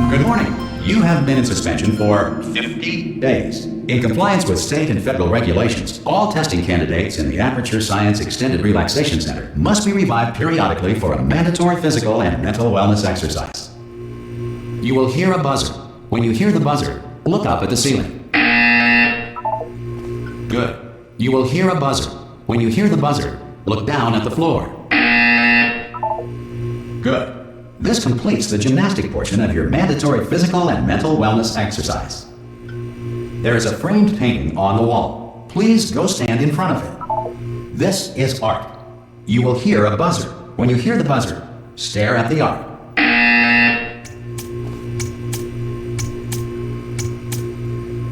Good morning. You have been in suspension for 50 days. In compliance with state and federal regulations, all testing candidates in the Aperture Science Extended Relaxation Center must be revived periodically for a mandatory physical and mental wellness exercise. You will hear a buzzer. When you hear the buzzer, look up at the ceiling. Good. You will hear a buzzer. When you hear the buzzer, look down at the floor. Good. This completes the gymnastic portion of your mandatory physical and mental wellness exercise. There is a framed painting on the wall. Please go stand in front of it. This is art. You will hear a buzzer. When you hear the buzzer, stare at the art.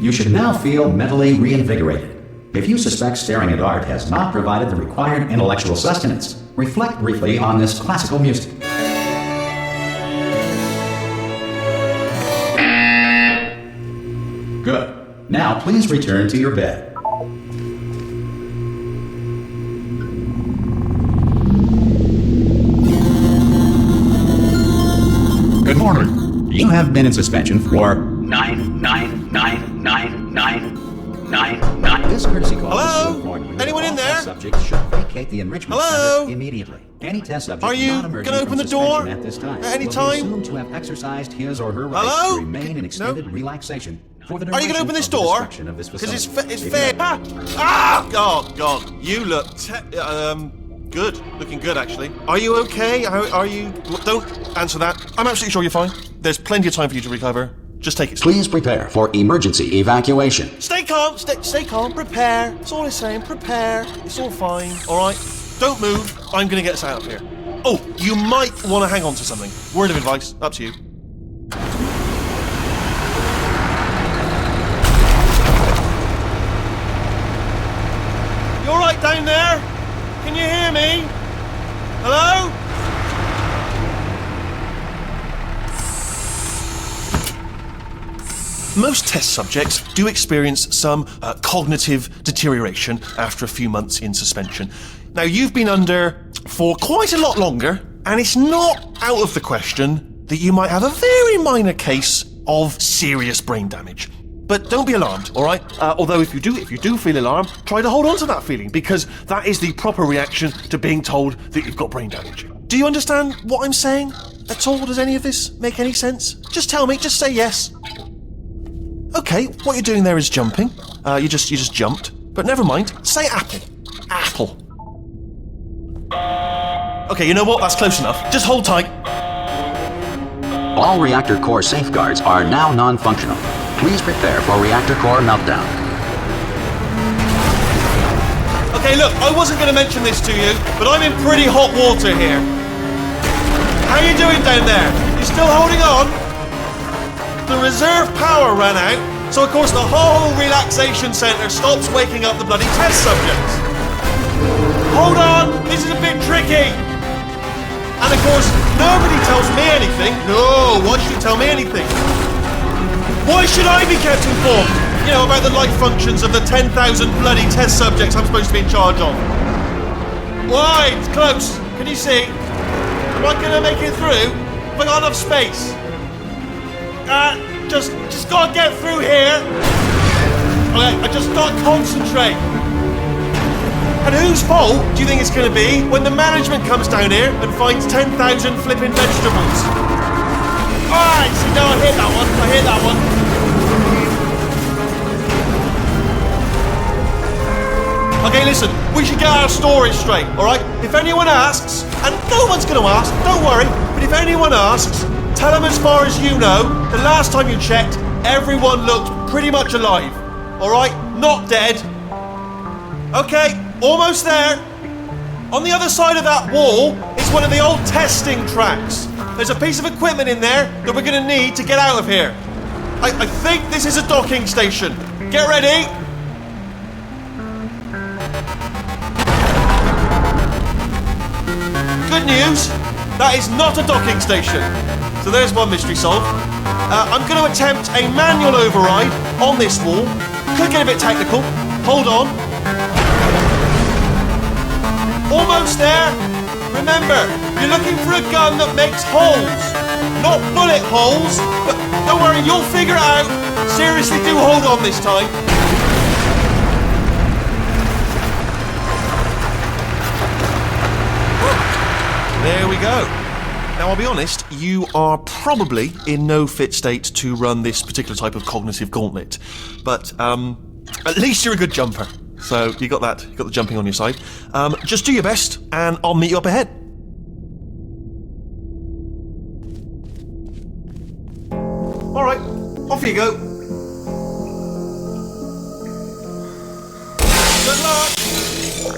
You should now feel mentally reinvigorated. If you suspect staring at art has not provided the required intellectual sustenance, reflect briefly on this classical music. Good. Now please return to your bed. Good morning. You have been in suspension for 9999999. This courtesy call Hello? is to inform you that Anyone in all there? test subjects should vacate the enrichment Hello? center immediately. Any test subject Are you not emerging gonna from open the door suspension at this time at any will time? be assumed to have exercised his or her rights Hello? to remain in extended No. relaxation for the Are you duration going to open this of the door? destruction of this Because facility. it's If fair. you- Oh, God. You look good. Looking good, actually. Are you okay? Are you... Don't answer that. I'm absolutely sure you're fine. There's plenty of time for you to recover. Just take it. Please prepare for emergency evacuation. Stay calm. Stay calm. Prepare. That's all I'm saying. Prepare. It's all fine. All right? Don't move. I'm going to get us out of here. Oh, you might want to hang on to something. Word of advice. Up to you. You all right down there? Can you hear me? Hello? Most test subjects do experience some cognitive deterioration after a few months in suspension. Now, you've been under for quite a lot longer, and it's not out of the question that you might have a very minor case of serious brain damage. But don't be alarmed, all right? Although if you do feel alarmed, try to hold on to that feeling, because that is the proper reaction to being told that you've got brain damage. Do you understand what I'm saying at all? Does any of this make any sense? Just tell me, just say yes. Okay, what you're doing there is jumping. You just jumped. But never mind. Say apple. Apple. Okay, you know what? That's close enough. Just hold tight. All reactor core safeguards are now non-functional. Please prepare for reactor core meltdown. Okay, look, I wasn't going to mention this to you, but I'm in pretty hot water here. How you doing down there? You still holding on? The reserve power ran out, so of course the whole relaxation centre stops waking up the bloody test subjects. Hold on, this is a bit tricky. And of course, nobody tells me anything. No, why should you tell me anything? Why should I be kept informed? You know, about the life functions of the 10,000 bloody test subjects I'm supposed to be in charge of. Why? It's close. Can you see? Am I going to make it through? Have I got enough space? Just gotta get through here. Okay, I just gotta concentrate. And whose fault do you think it's gonna be when the management comes down here and finds 10,000 flipping vegetables? Alright, see, no, I hit that one. Okay, listen, we should get our stories straight, alright? If anyone asks, and no one's gonna ask, don't worry, but if anyone asks, tell them as far as you know, the last time you checked, everyone looked pretty much alive. Alright? Not dead. Okay, almost there. On the other side of that wall is one of the old testing tracks. There's a piece of equipment in there that we're going to need to get out of here. I think this is a docking station. Get ready. good news, that is not a docking station. So there's one mystery solved. I'm going to attempt a manual override on this wall. Could get a bit technical. Hold on. Almost there. Remember, you're looking for a gun that makes holes. Not bullet holes, but don't worry, you'll figure it out. Seriously, do hold on this time. There we go. Now, I'll be honest, you are probably in no fit state to run this particular type of cognitive gauntlet. But at least you're a good jumper. So you got that, you got the jumping on your side. Just do your best, and I'll meet you up ahead. All right, off you go. Good luck.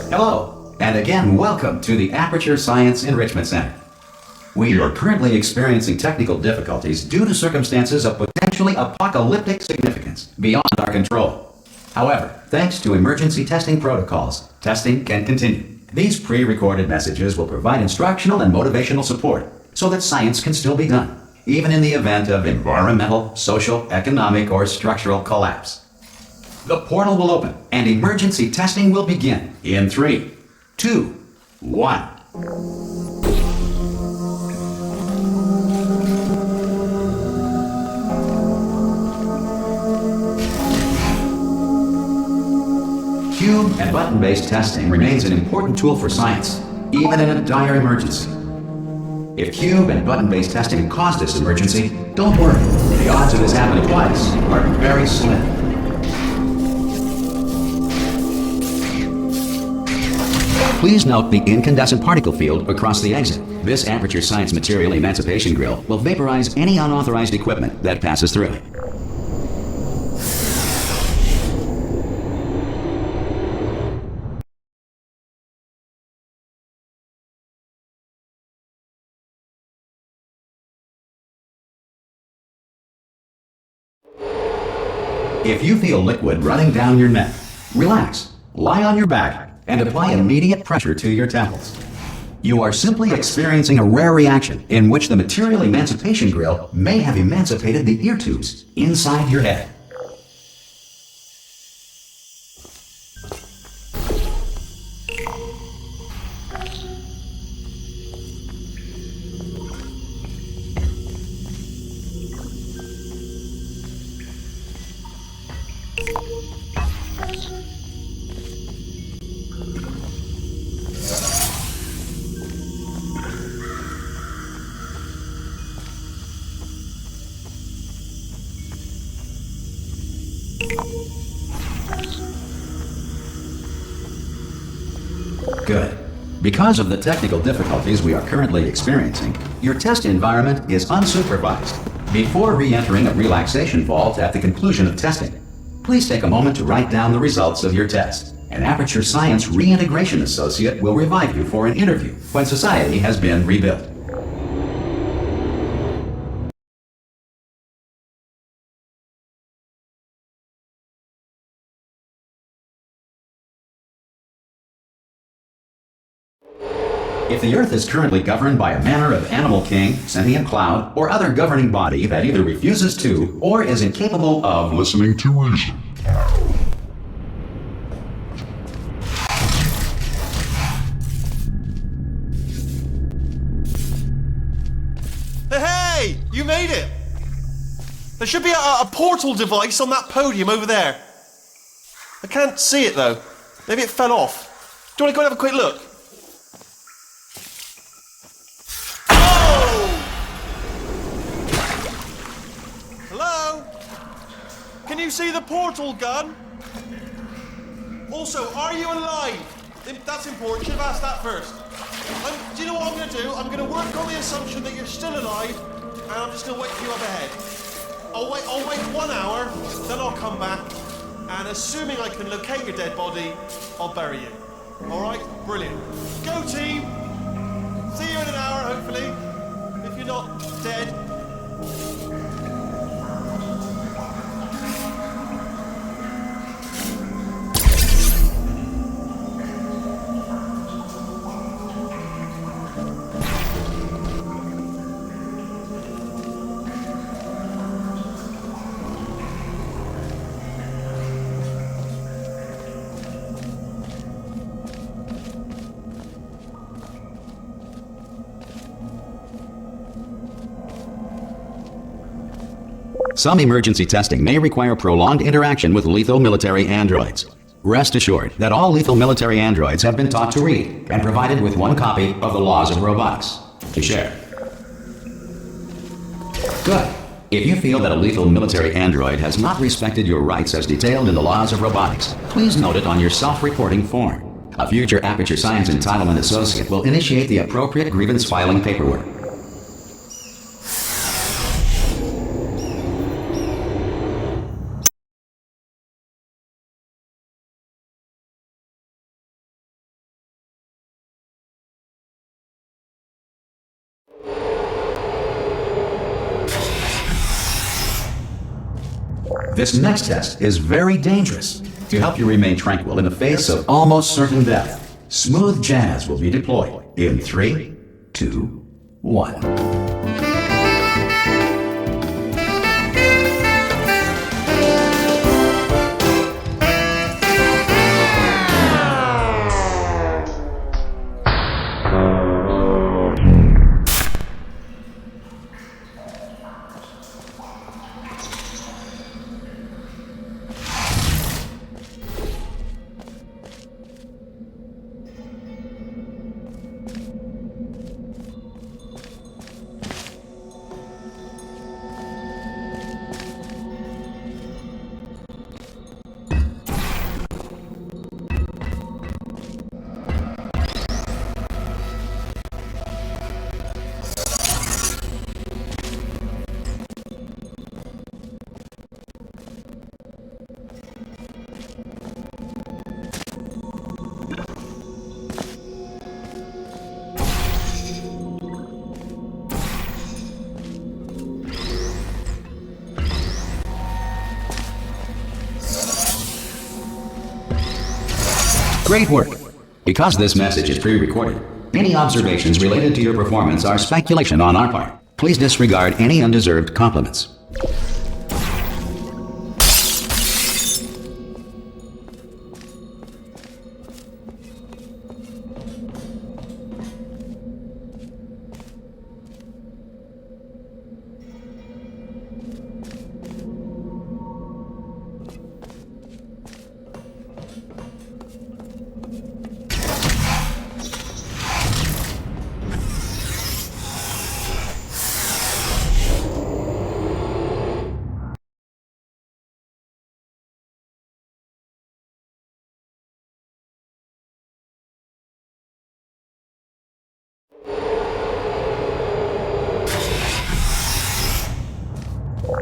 Hello, and again, welcome to the Aperture Science Enrichment Center. We are currently experiencing technical difficulties due to circumstances of potentially apocalyptic significance beyond our control. However, thanks to emergency testing protocols, testing can continue. These pre-recorded messages will provide instructional and motivational support so that science can still be done, even in the event of environmental, social, economic, or structural collapse. The portal will open and emergency testing will begin in 3, 2, 1. Cube and button-based testing remains an important tool for science, even in a dire emergency. If cube and button-based testing caused this emergency, don't worry. The odds of this happening twice are very slim. Please note the incandescent particle field across the exit. This Aperture Science Material Emancipation Grill will vaporize any unauthorized equipment that passes through it. If you feel liquid running down your neck, relax, lie on your back, and apply immediate pressure to your temples. You are simply experiencing a rare reaction in which the Material Emancipation Grill may have emancipated the ear tubes inside your head. Good. Because of the technical difficulties we are currently experiencing, your test environment is unsupervised. Before re-entering a relaxation vault at the conclusion of testing, please take a moment to write down the results of your test. An Aperture Science Reintegration Associate will revive you for an interview when society has been rebuilt. If the Earth is currently governed by a manner of animal king, sentient cloud, or other governing body that either refuses to or is incapable of listening to reason, Hey, you made it! There should be a portal device on that podium over there. I can't see it though. Maybe it fell off. Do you want to go and have a quick look? Can you see the portal gun? Also, are you alive? That's important. Should have asked that first. Do you know what I'm going to do? I'm going to work on the assumption that you're still alive, and I'm just going to wait for you up ahead. I'll wait 1 hour, then I'll come back, and assuming I can locate your dead body, I'll bury you. All right? Brilliant. Go team. See you in an hour, hopefully. If you're not dead. Some emergency testing may require prolonged interaction with lethal military androids. Rest assured that all lethal military androids have been taught to read and provided with one copy of the Laws of Robotics to share. Good. If you feel that a lethal military android has not respected your rights as detailed in the Laws of Robotics, please note it on your self-reporting form. A future Aperture Science Entitlement Associate will initiate the appropriate grievance filing paperwork. This next test is very dangerous. To help you remain tranquil in the face of almost certain death, smooth jazz will be deployed in 3, 2, 1. Great work! Because this message is pre-recorded, any observations related to your performance are speculation on our part. Please disregard any undeserved compliments.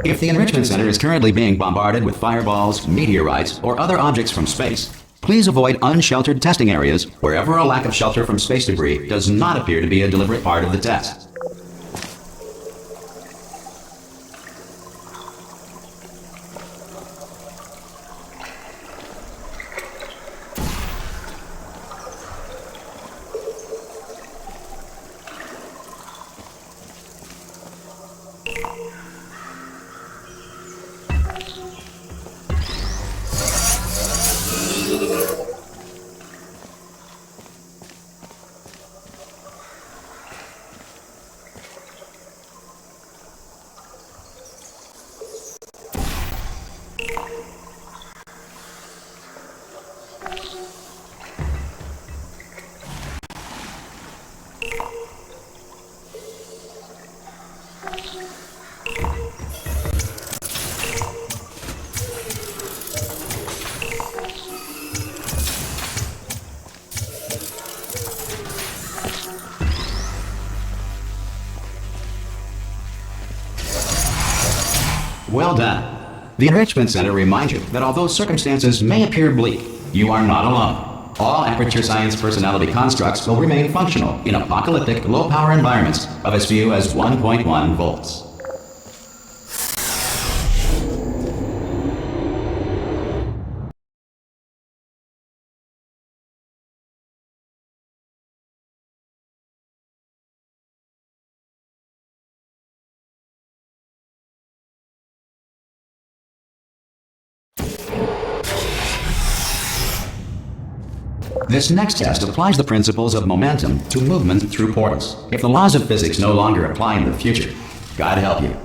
If the Enrichment Center is currently being bombarded with fireballs, meteorites, or other objects from space, please avoid unsheltered testing areas wherever a lack of shelter from space debris does not appear to be a deliberate part of the test. Well done. The Enrichment Center reminds you that although circumstances may appear bleak, you are not alone. All Aperture Science personality constructs will remain functional in apocalyptic, low-power environments of as few as 1.1 volts. This next test applies the principles of momentum to movement through portals. If the laws of physics no longer apply in the future, God help you.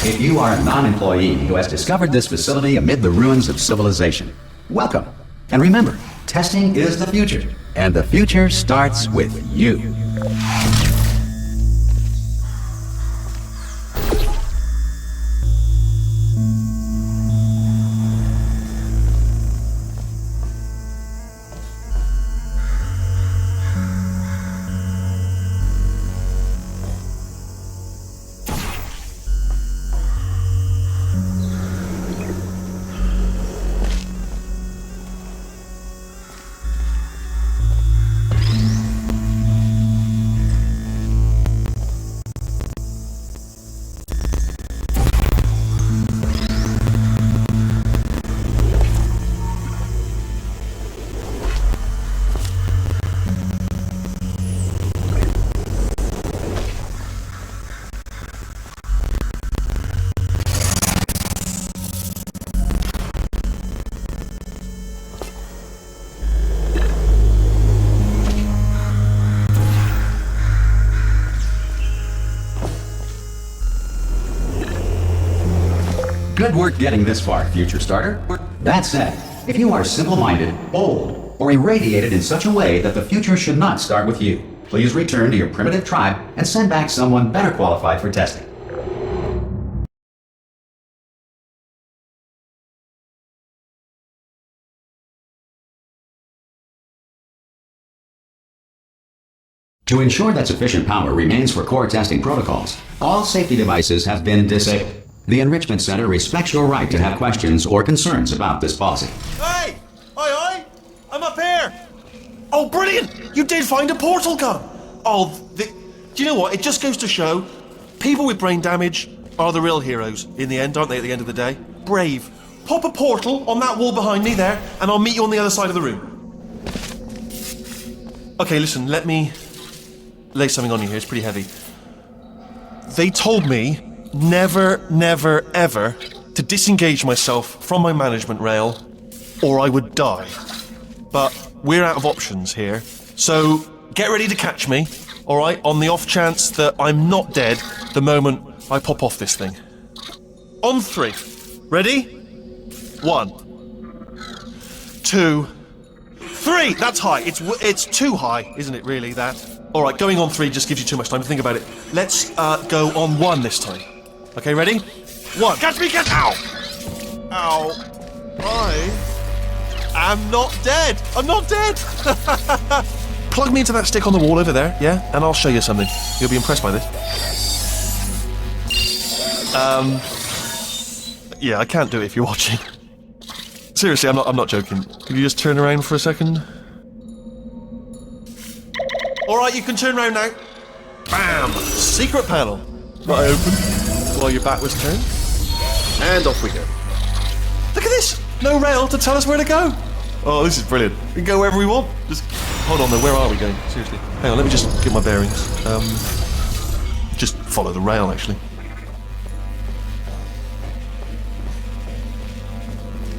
If you are a non-employee who has discovered this facility amid the ruins of civilization, welcome. And remember, testing is the future, and the future starts with you. Good work getting this far, future starter. That said, if you are simple-minded, bold, or irradiated in such a way that the future should not start with you, please return to your primitive tribe and send back someone better qualified for testing. To ensure that sufficient power remains for core testing protocols, all safety devices have been disabled. The Enrichment Center respects your right to have questions or concerns about this policy. Hey! Oi! I'm up here! Oh, brilliant! You did find a portal gun! Do you know what? It just goes to show, people with brain damage are the real heroes in the end, aren't they, at the end of the day? Brave. Pop a portal on that wall behind me there, and I'll meet you on the other side of the room. Okay, listen, let me lay something on you here. It's pretty heavy. They told me never, never, ever to disengage myself from my management rail, or I would die. But we're out of options here, so get ready to catch me, alright, on the off chance that I'm not dead the moment I pop off this thing. On 3. Ready? 1, 2, 3! That's high. It's too high, isn't it, really, that? Alright, going on 3 just gives you too much time to think about it. Let's go on 1 this time. Okay, ready? 1. Catch me, catch! Ow! Ow. I am not dead. I'm not dead. Plug me into that stick on the wall over there, yeah? And I'll show you something. You'll be impressed by this. Yeah, I can't do it if you're watching. Seriously, I'm not joking. Can you just turn around for a second? Alright, you can turn around now. Bam! Secret panel. Right open. While your back was turned. And off we go. Look at this! No rail to tell us where to go. Oh, this is brilliant. We can go wherever we want. Just hold on though, where are we going? Seriously. Hang on, let me just get my bearings. Just follow the rail, actually.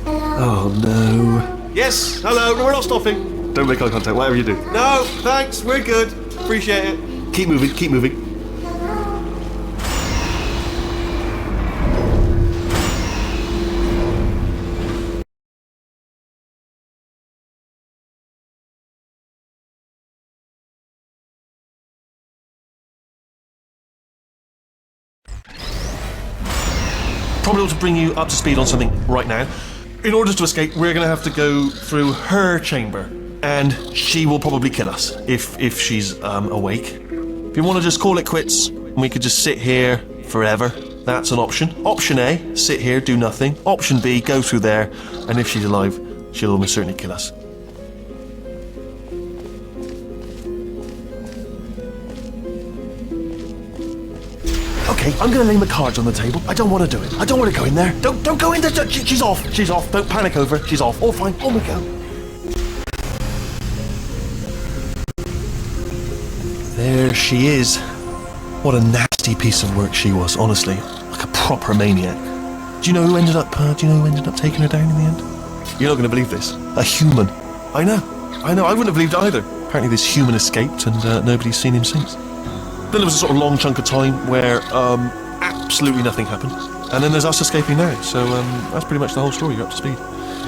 Oh no. Yes, hello, we're not stopping. Don't make eye contact, whatever you do. No, thanks, we're good. Appreciate it. Keep moving, keep moving. Probably ought to bring you up to speed on something right now. In order to escape, we're going to have to go through her chamber, and she will probably kill us if she's awake. If you want to just call it quits, and we could just sit here forever, that's an option. Option A, sit here, do nothing. Option B, go through there, and if she's alive, she'll almost certainly kill us. Okay, I'm gonna lay my cards on the table. I don't want to do it. I don't want to go in there. Don't go in there. She's off. She's off. Don't panic over. She's off. All fine. On we go. There she is. What a nasty piece of work she was, honestly. Like a proper maniac. Do you know who ended up taking her down in the end? You're not gonna believe this. A human. I know. I wouldn't have believed it either. Apparently this human escaped and nobody's seen him since. Then there was a sort of long chunk of time where absolutely nothing happened. And then there's us escaping now. So that's pretty much the whole story. You're up to speed.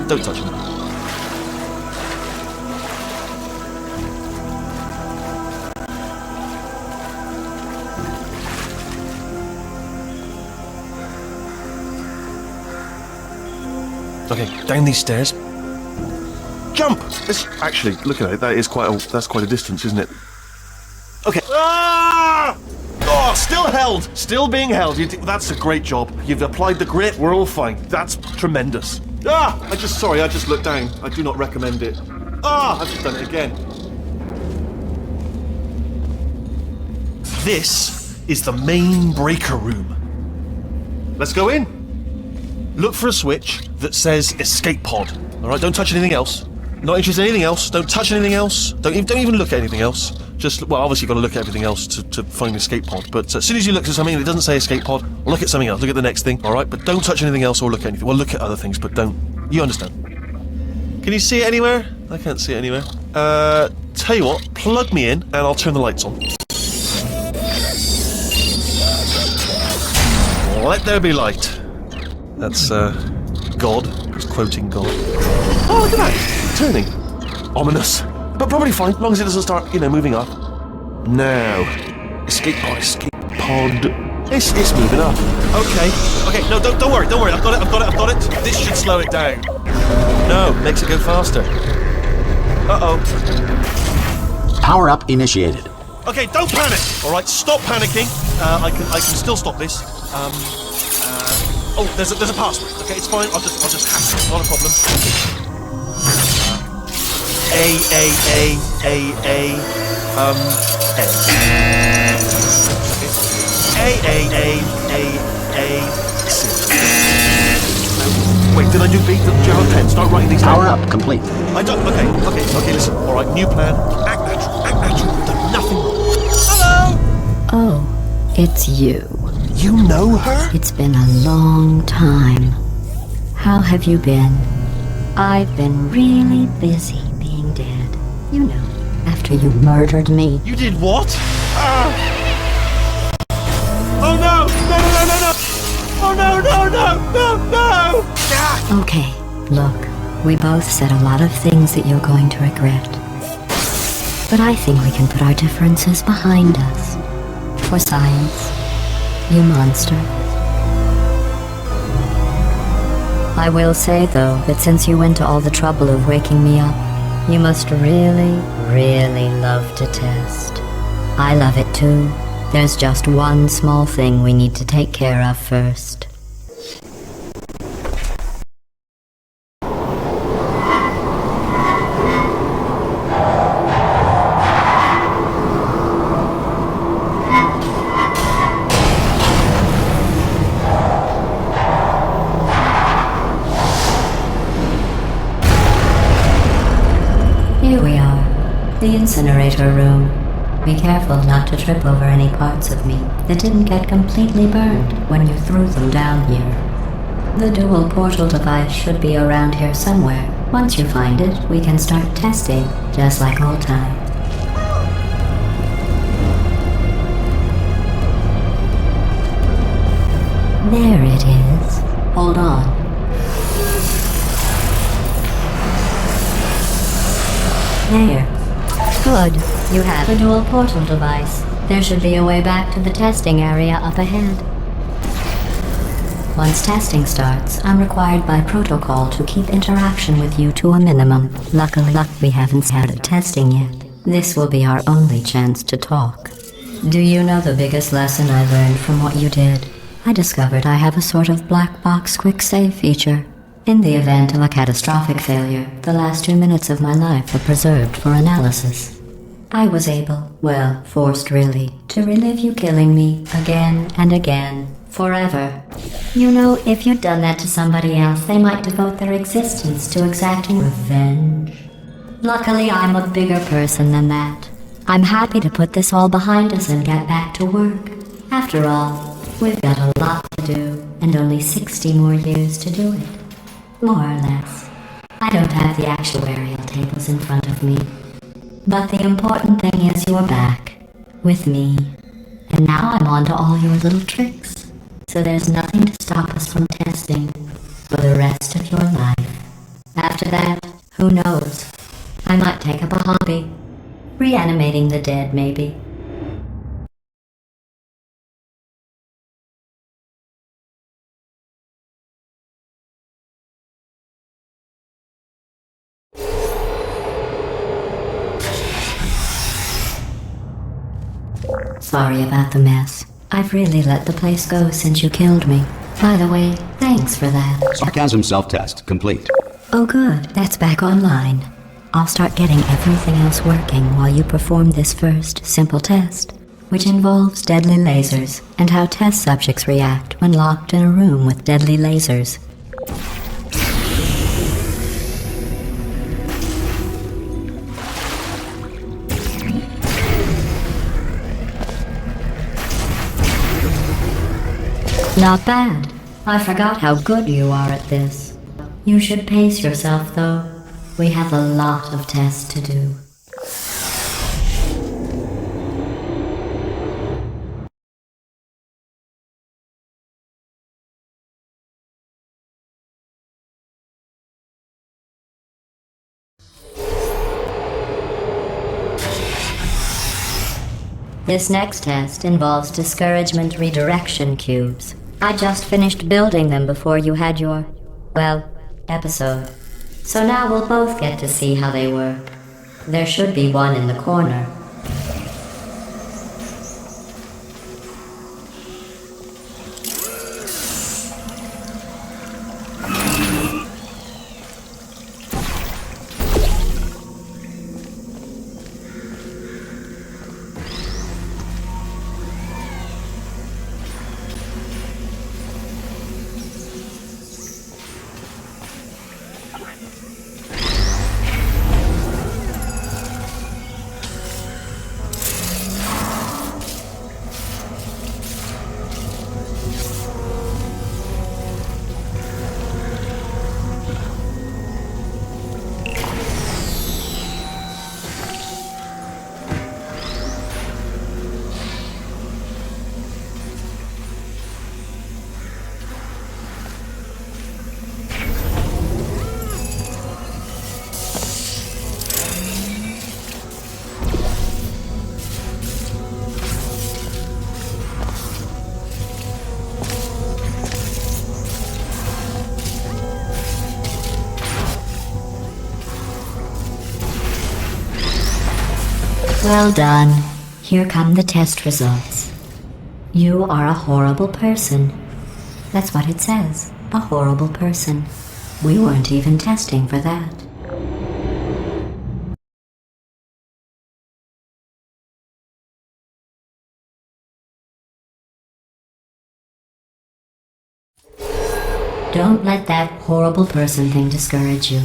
Don't touch him. Okay, down these stairs. Jump! Actually, look at it. That's quite a distance, isn't it? Okay. Ah! Oh, still held. Still being held. That's a great job. You've applied the grit. We're all fine. That's tremendous. Ah! I just looked down. I do not recommend it. Ah! I've just done it again. This is the main breaker room. Let's go in. Look for a switch that says escape pod. All right, don't touch anything else. Not interested in anything else. Don't touch anything else. Don't even look at anything else. Well, obviously you've got to look at everything else to find the escape pod. But as soon as you look at something that doesn't say escape pod, look at something else. Look at the next thing. All right, but don't touch anything else or look at anything. Well, look at other things, but don't. You understand? Can you see it anywhere? I can't see it anywhere. Tell you what, plug me in and I'll turn the lights on. Let there be light. That's, God. He's quoting God. Oh, look at that! Turning. Ominous. But probably fine, as long as it doesn't start, moving up. Now. Escape pod. It's moving up. Okay, no, don't worry. I've got it. This should slow it down. No, makes it go faster. Uh-oh. Power up initiated. Okay, don't panic! Alright, stop panicking. I can still stop this. Oh, there's a password. Okay, it's fine. I'll just hack it. Not a problem. Wait, did I do B? Do you have a pen? Start writing these down. Power up complete. I don't. Okay. Listen. All right, new plan. Act natural. Done nothing wrong. Hello. Oh, it's you. You know her? It's been a long time. How have you been? I've been really busy being dead. You know, after you murdered me. You did what? Oh no! No! Oh no! Ah! Okay, look, we both said a lot of things that you're going to regret. But I think we can put our differences behind us. For science. You monster. I will say, though, that since you went to all the trouble of waking me up, you must really, really love to test. I love it too. There's just one small thing we need to take care of first. Here we are, the incinerator room. Be careful not to trip over any parts of me that didn't get completely burned when you threw them down here. The dual portal device should be around here somewhere. Once you find it, we can start testing, just like old times. There it is. Hold on. There. Good. You have a dual portal device. There should be a way back to the testing area up ahead. Once testing starts, I'm required by protocol to keep interaction with you to a minimum. Luckily, we haven't started testing yet. This will be our only chance to talk. Do you know the biggest lesson I learned from what you did? I discovered I have a sort of black box quick save feature. In the event of a catastrophic failure, the last 2 minutes of my life are preserved for analysis. I was able, well, forced really, to relive you killing me again and again, forever. You know, if you'd done that to somebody else, they might devote their existence to exacting revenge. Luckily, I'm a bigger person than that. I'm happy to put this all behind us and get back to work. After all, we've got a lot to do, and only 60 more years to do it. More or less. I don't have the actuarial tables in front of me. But the important thing is you're back. With me. And now I'm on to all your little tricks. so there's nothing to stop us from testing for the rest of your life. After that, who knows? I might take up a hobby. Reanimating the dead, maybe. Sorry about the mess. I've really let the place go since you killed me. By the way, thanks for that. Sarcasm self-test complete. Oh good, that's back online. I'll start getting everything else working while you perform this first, simple test, which involves deadly lasers and how test subjects react when locked in a room with deadly lasers. Not bad. I forgot how good you are at this. You should pace yourself, though. We have a lot of tests to do. This next test involves discouragement redirection cubes. I just finished building them before you had your, well, episode. So now we'll both get to see how they work. There should be one in the corner. Well done. Here come the test results. You are a horrible person. That's what it says. A horrible person. We weren't even testing for that. Don't let that horrible person thing discourage you.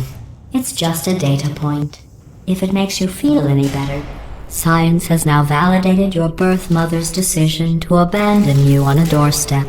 It's just a data point. If it makes you feel any better, science has now validated your birth mother's decision to abandon you on a doorstep.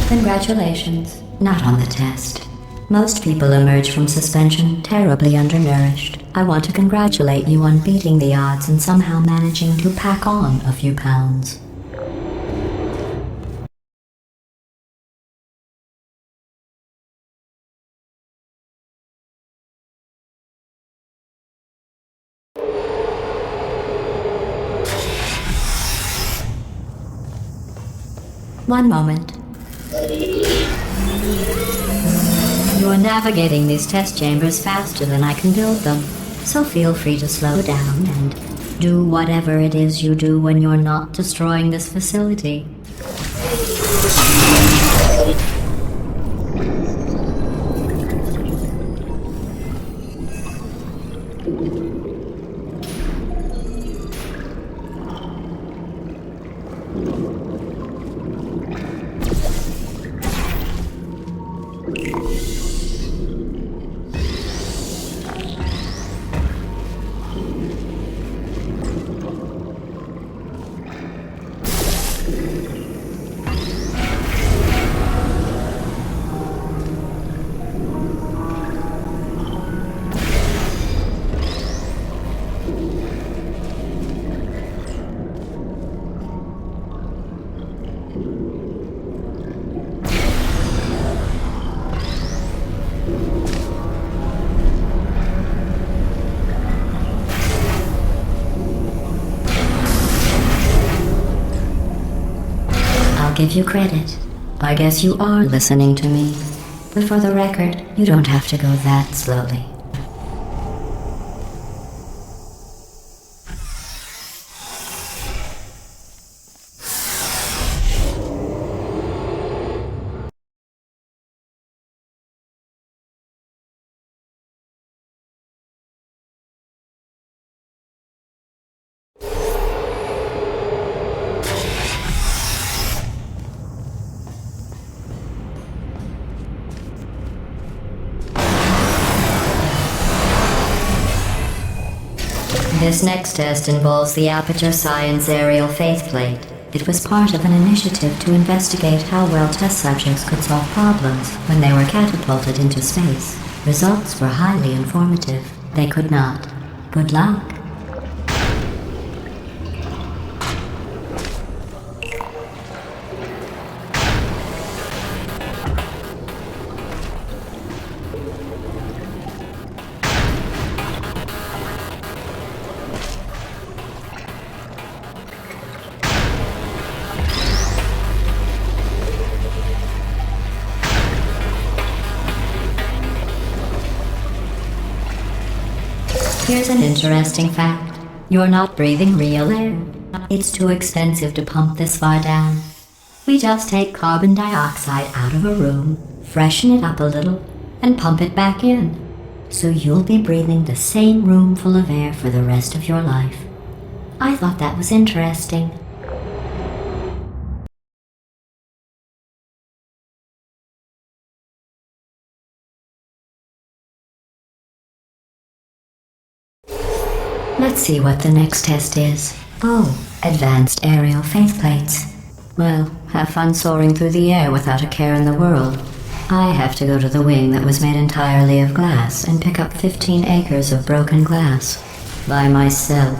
Congratulations. Not on the test. Most people emerge from suspension terribly undernourished. I want to congratulate you on beating the odds and somehow managing to pack on a few pounds. One moment. You're navigating these test chambers faster than I can build them, so feel free to slow down and do whatever it is you do when you're not destroying this facility. I'll give you credit. I guess you are listening to me. But for the record, you don't have to go that slowly. This next test involves the Aperture Science Aerial Faceplate. It was part of an initiative to investigate how well test subjects could solve problems when they were catapulted into space. Results were highly informative. They could not. Good luck. Here's an interesting fact. You're not breathing real air. It's too expensive to pump this far down. We just take carbon dioxide out of a room, freshen it up a little, and pump it back in. So you'll be breathing the same room full of air for the rest of your life. I thought that was interesting. Let's see what the next test is. Oh, advanced aerial faceplates. Well, have fun soaring through the air without a care in the world. I have to go to the wing that was made entirely of glass and pick up 15 acres of broken glass. By myself.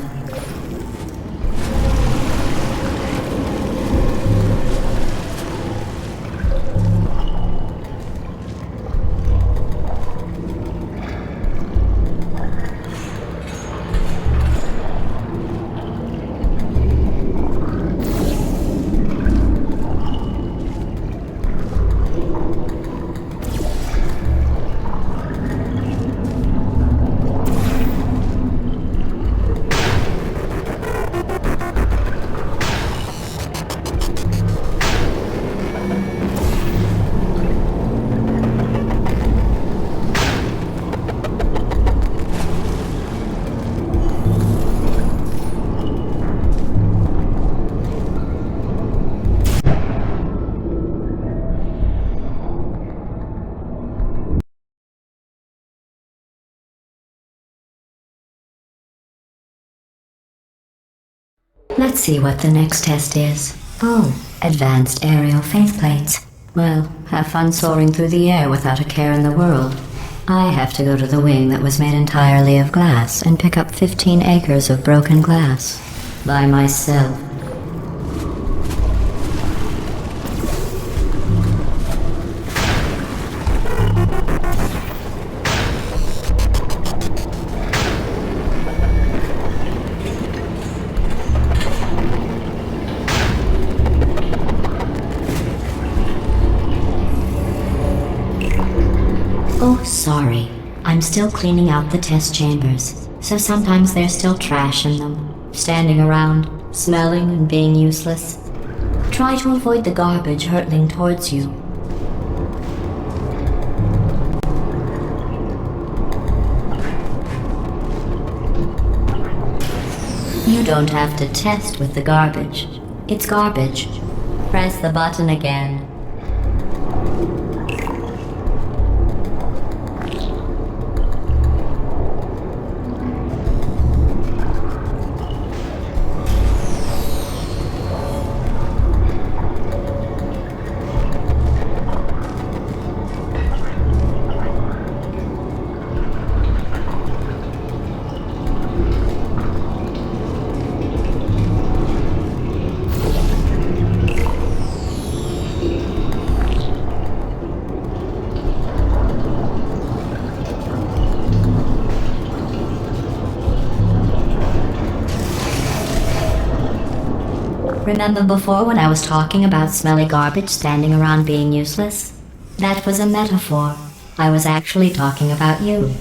Let's see what the next test is. Oh, advanced aerial faceplates. Well, have fun soaring through the air without a care in the world. I have to go to the wing that was made entirely of glass and pick up 15 acres of broken glass. By myself. Oh, sorry. I'm still cleaning out the test chambers, so sometimes there's still trash in them, standing around, smelling and being useless. Try to avoid the garbage hurtling towards you. You don't have to test with the garbage. It's garbage. Press the button again. Remember before when I was talking about smelly garbage standing around being useless? That was a metaphor. I was actually talking about you.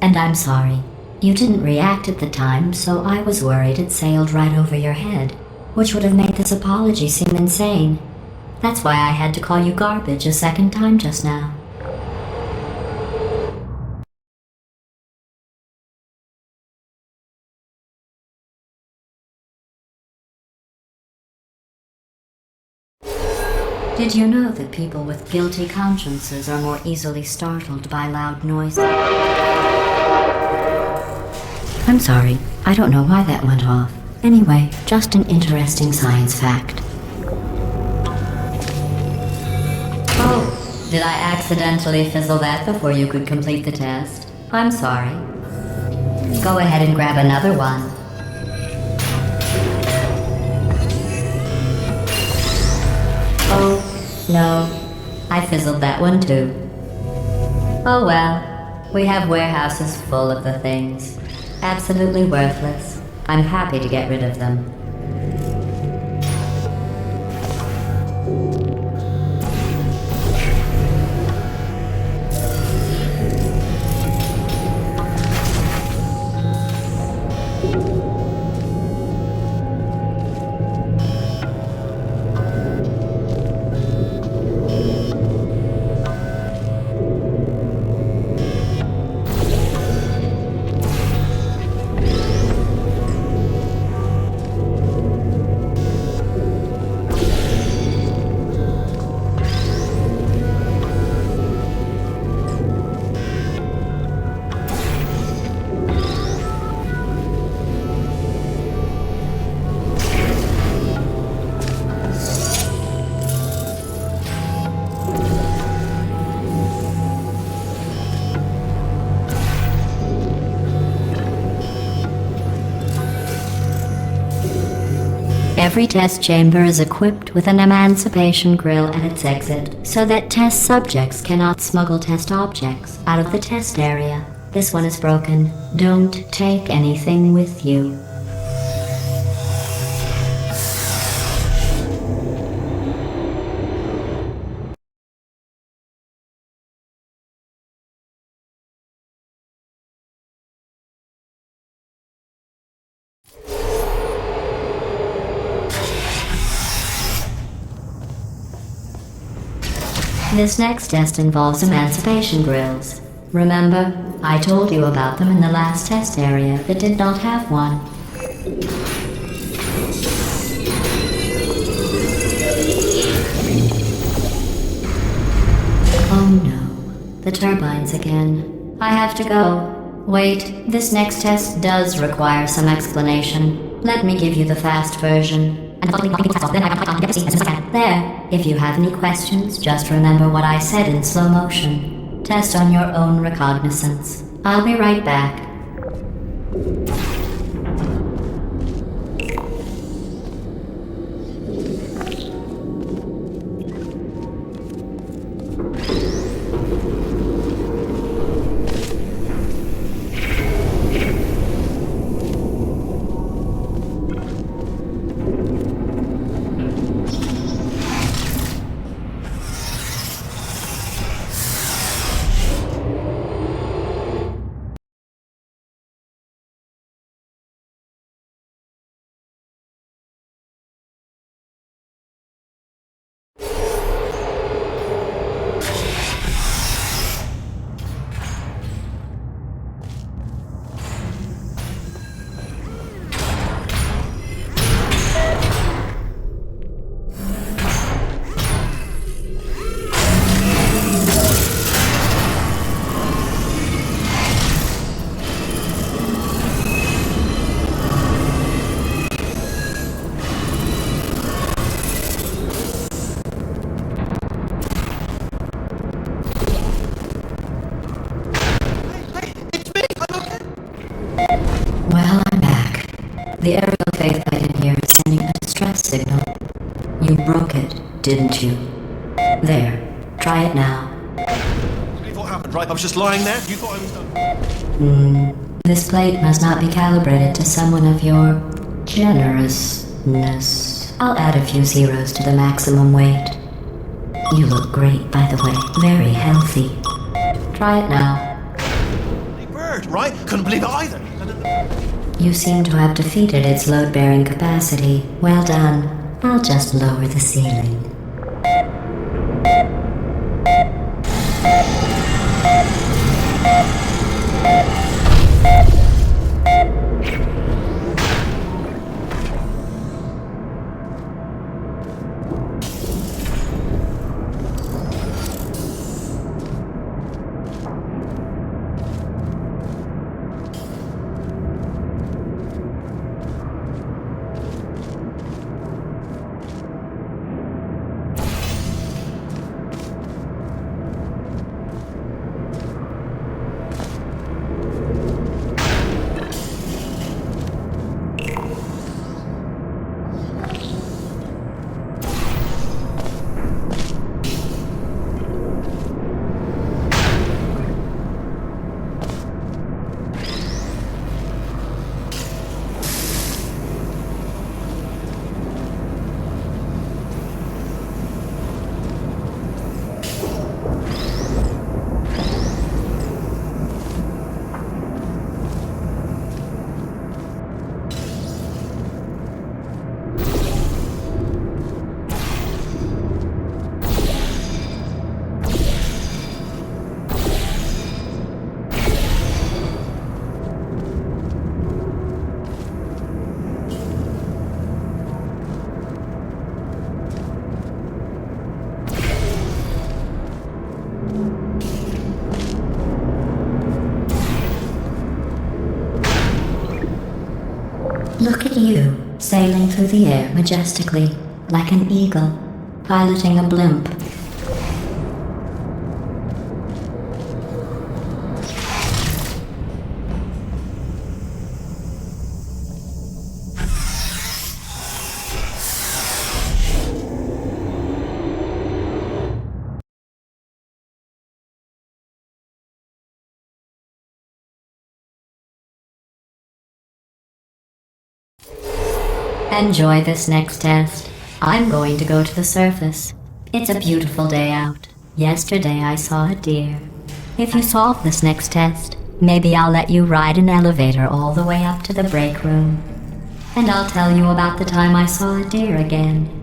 And I'm sorry. You didn't react at the time, so I was worried it sailed right over your head, which would have made this apology seem insane. That's why I had to call you garbage a second time just now. Did you know that people with guilty consciences are more easily startled by loud noises? I'm sorry, I don't know why that went off. Anyway, just an interesting science fact. Oh, did I accidentally fizzle that before you could complete the test? I'm sorry. Go ahead and grab another one. Oh, no. I fizzled that one too. Oh well. We have warehouses full of the things. Absolutely worthless. I'm happy to get rid of them. Every test chamber is equipped with an emancipation grill at its exit, so that test subjects cannot smuggle test objects out of the test area. This one is broken. Don't take anything with you. This next test involves emancipation grills. Remember, I told you about them in the last test area that did not have one. Oh no, the turbines again. I have to go. Wait, this next test does require some explanation. Let me give you the fast version. There. If you have any questions, just remember what I said in slow motion. Test on your own recognizance. I'll be right back. The aerial faith item here is sending a distress signal. You broke it, didn't you? There. Try it now. What happened, right? I was just lying there. You thought I was done. This plate must not be calibrated to someone of your generousness. I'll add a few zeros to the maximum weight. You look great, by the way. Very healthy. Try it now. Hey, bird, right? Couldn't believe it either. You seem to have defeated its load-bearing capacity. Well done. I'll just lower the ceiling. Look at you, sailing through the air majestically, like an eagle, piloting a blimp. Enjoy this next test. I'm going to go to the surface. It's a beautiful day out. Yesterday I saw a deer. If you solve this next test, maybe I'll let you ride an elevator all the way up to the break room. And I'll tell you about the time I saw a deer again.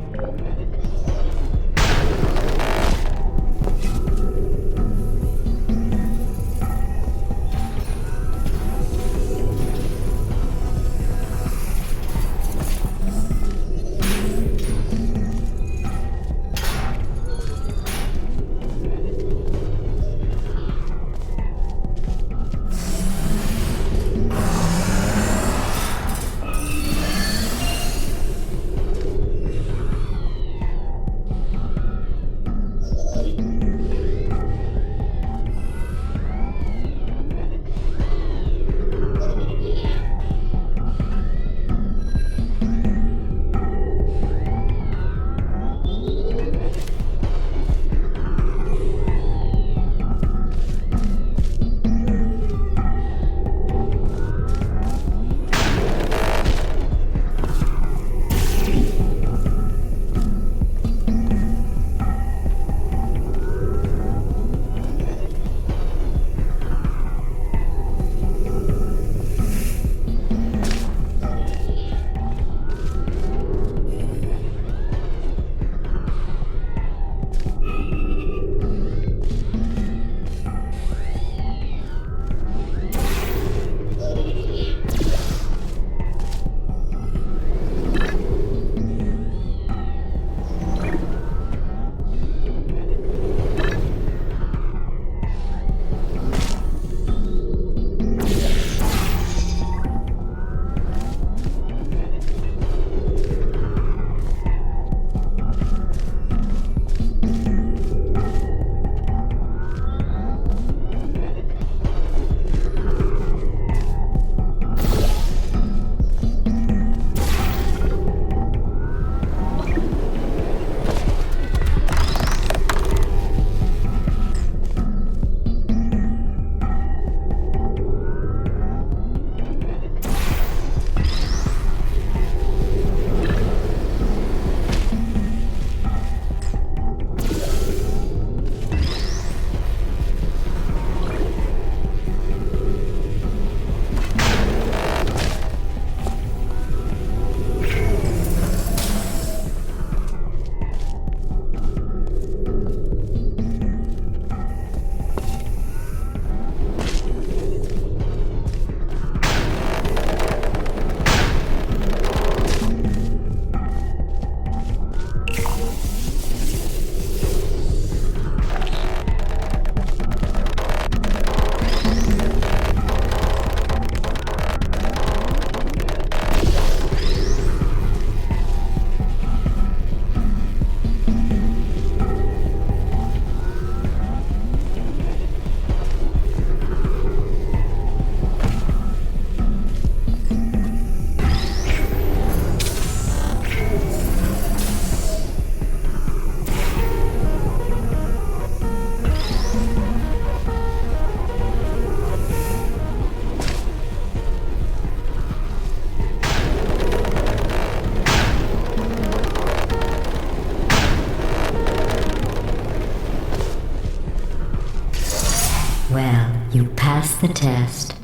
test.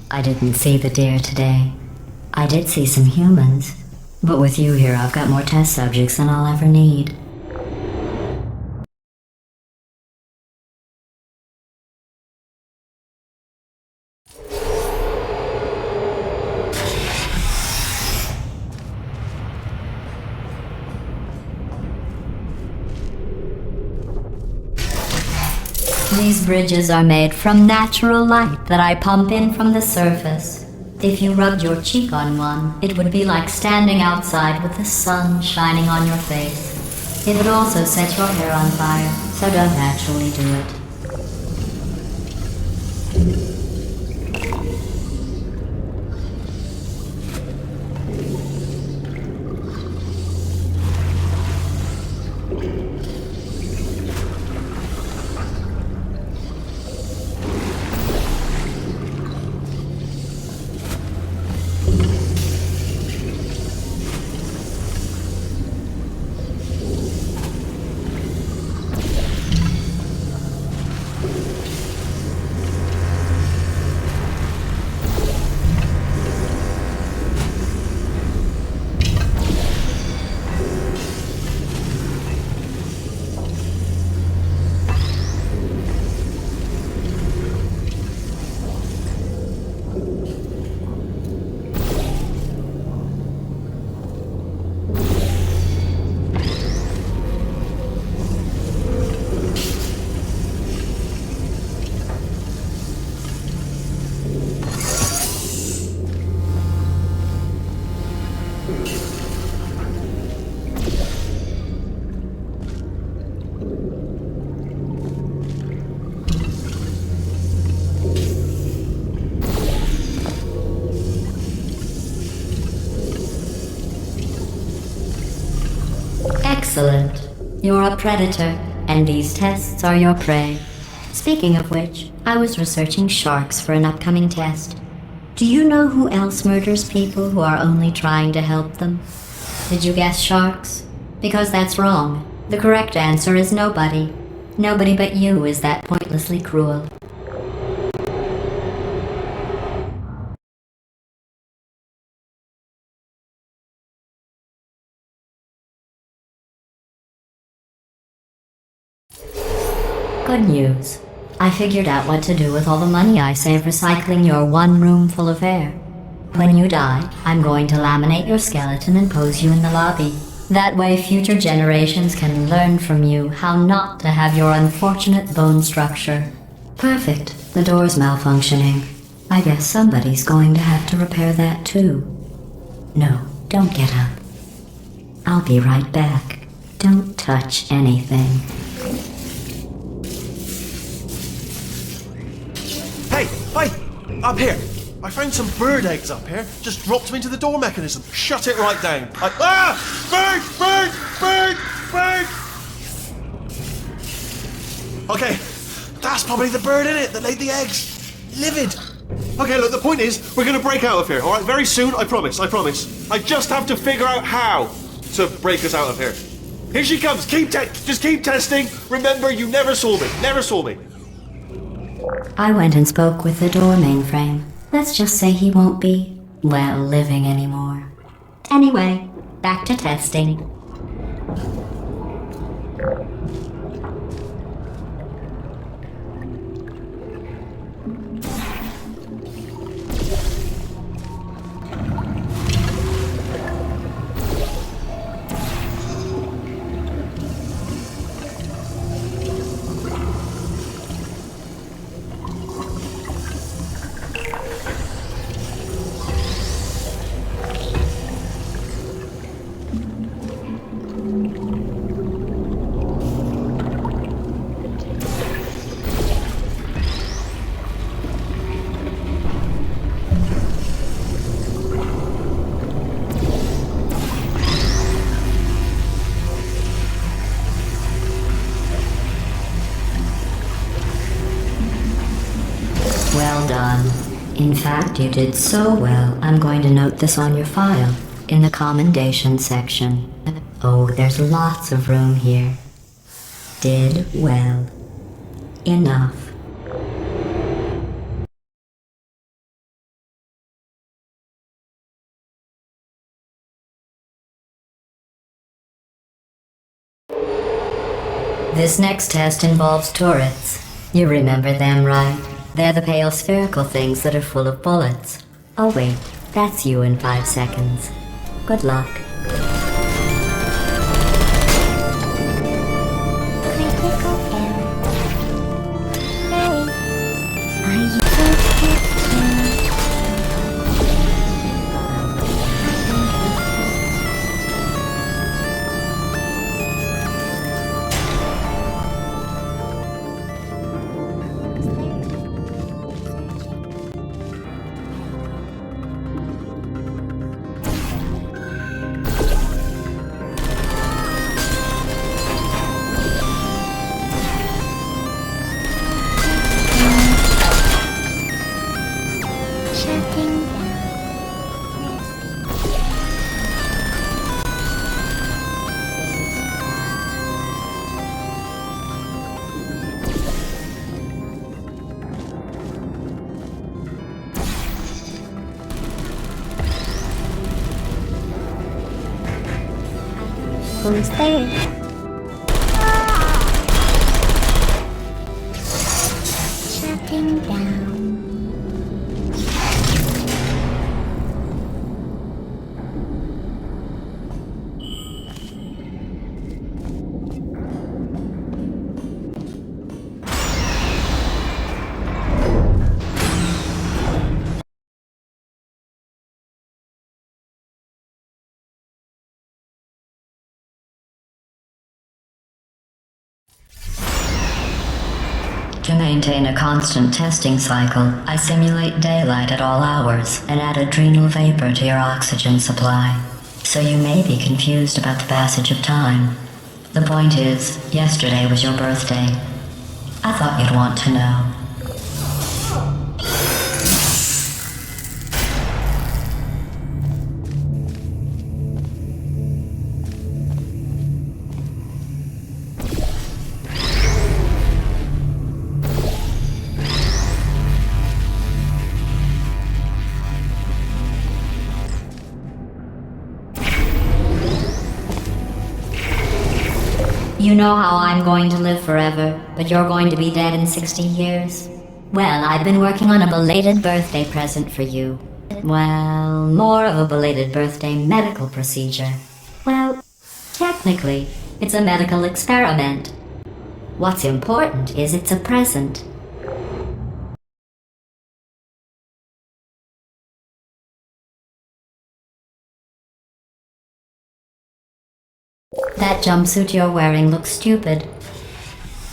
I didn't see the deer today. I did see some humans, but with you here I've got more test subjects than I'll ever need. These bridges are made from natural light that I pump in from the surface. If you rubbed your cheek on one, it would be like standing outside with the sun shining on your face. It would also set your hair on fire, so don't actually do it. Excellent. You're a predator, and these tests are your prey. Speaking of which, I was researching sharks for an upcoming test. Do you know who else murders people who are only trying to help them? Did you guess sharks? Because that's wrong. The correct answer is nobody. Nobody but you is that pointlessly cruel. Good news. I figured out what to do with all the money I save recycling your one room full of air. When you die, I'm going to laminate your skeleton and pose you in the lobby. That way future generations can learn from you how not to have your unfortunate bone structure. Perfect. The door's malfunctioning. I guess somebody's going to have to repair that too. No, don't get up. I'll be right back. Don't touch anything. Hey! Up here! I found some bird eggs up here. Just dropped them into the door mechanism. Shut it right down. Bird! Okay, that's probably the bird in it that laid the eggs. Livid. Okay, look, the point is, we're gonna break out of here, alright? Very soon, I promise. I just have to figure out how to break us out of here. Here she comes. Just keep testing. Remember, you never saw me. I went and spoke with the door mainframe. Let's just say he won't be, well, living anymore. Anyway, back to testing. Well done. In fact, you did so well, I'm going to note this on your file, in the commendation section. Oh, there's lots of room here. Did well. Enough. This next test involves turrets. You remember them, right? They're the pale spherical things that are full of bullets. Oh wait, that's you in 5 seconds. Good luck. Critical error. Hey, are you so shutting down? Who's there? Shutting down. To maintain a constant testing cycle, I simulate daylight at all hours and add adrenal vapor to your oxygen supply. So you may be confused about the passage of time. The point is, yesterday was your birthday. I thought you'd want to know. You know how I'm going to live forever, but you're going to be dead in 60 years? Well, I've been working on a belated birthday present for you. Well, more of a belated birthday medical procedure. Well, technically, it's a medical experiment. What's important is it's a present. That jumpsuit you're wearing looks stupid.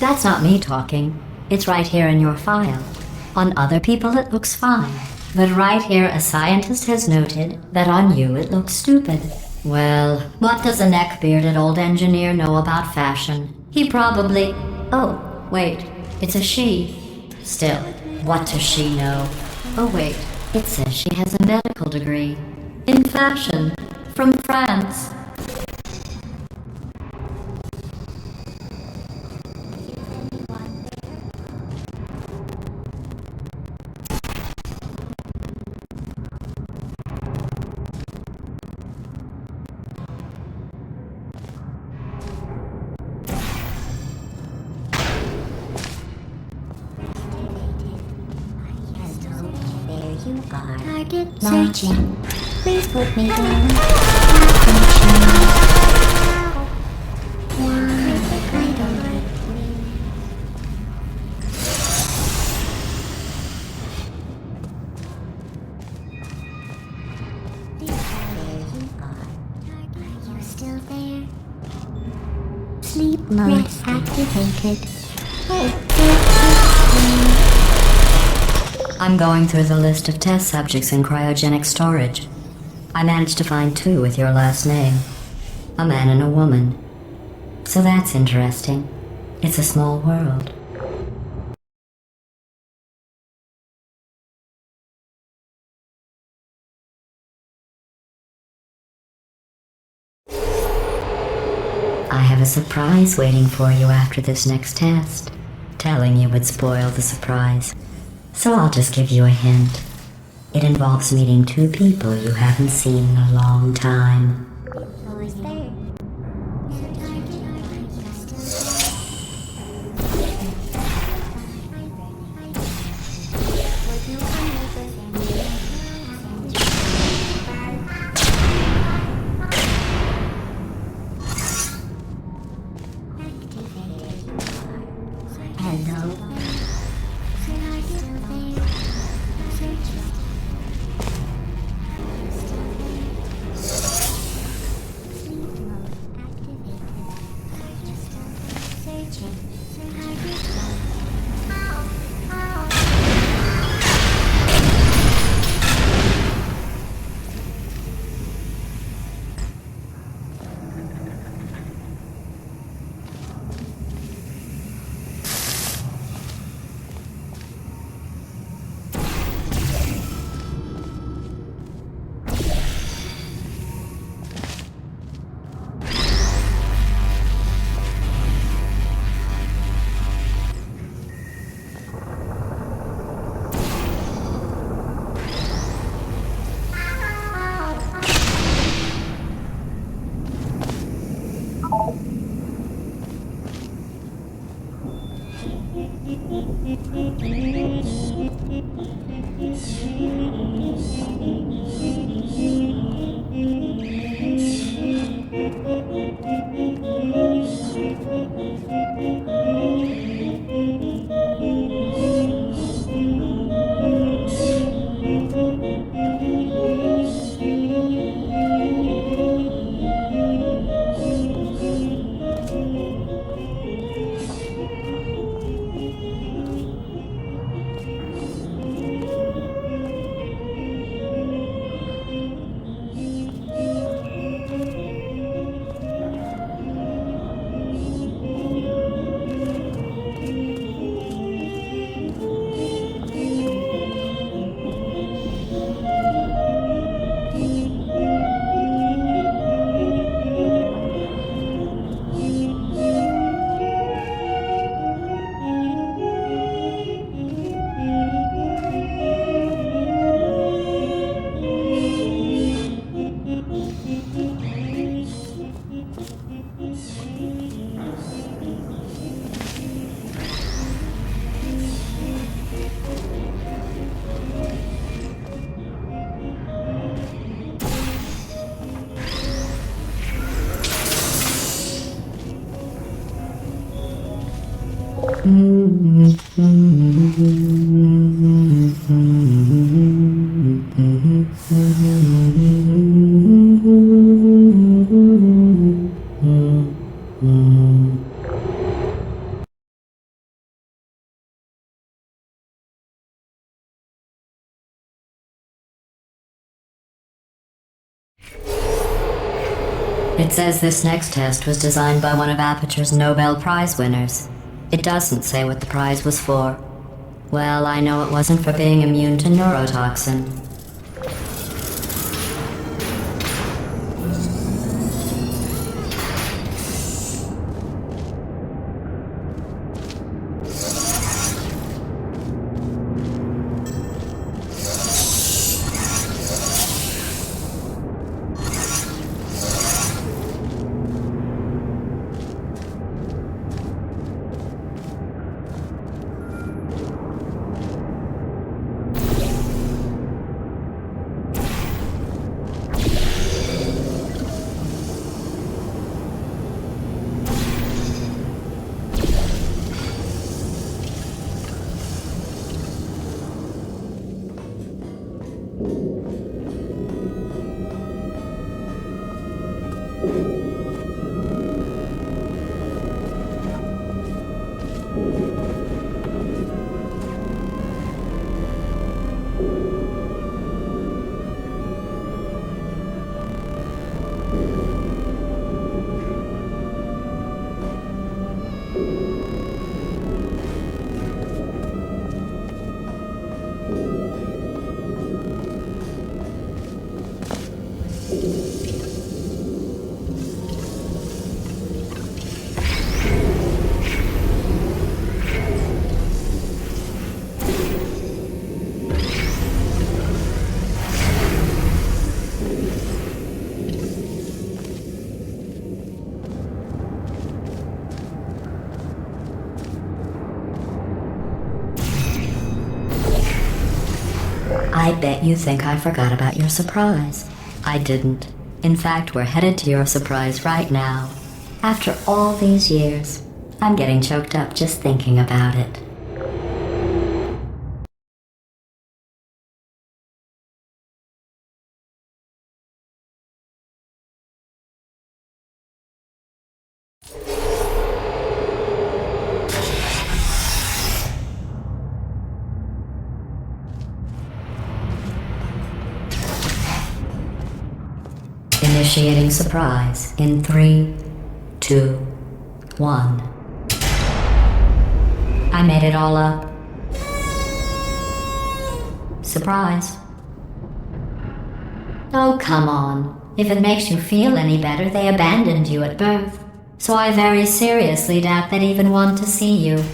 That's not me talking. It's right here in your file. On other people it looks fine. But right here a scientist has noted that on you it looks stupid. Well, what does a neck-bearded old engineer know about fashion? He probably... Oh, wait, it's a she. Still, what does she know? Oh wait, it says she has a medical degree. In fashion. From France. You are. Target searching. Please put me down. I don't like There you are. Are you still there? Sleep mode activated. I'm going through the list of test subjects in cryogenic storage. I managed to find 2 with your last name. A man and a woman. So that's interesting. It's a small world. I have a surprise waiting for you after this next test. Telling you would spoil the surprise. So I'll just give you a hint. It involves meeting 2 people you haven't seen in a long time. Who is there? It says this next test was designed by one of Aperture's Nobel Prize winners. It doesn't say what the prize was for. Well, I know it wasn't for being immune to neurotoxin. I bet you think I forgot about your surprise. I didn't. In fact, we're headed to your surprise right now. After all these years, I'm getting choked up just thinking about it. Initiating surprise in 3, 2, 1. I made it all up. Surprise. Oh, come on. If it makes you feel any better, they abandoned you at birth. So I very seriously doubt they'd even want to see you.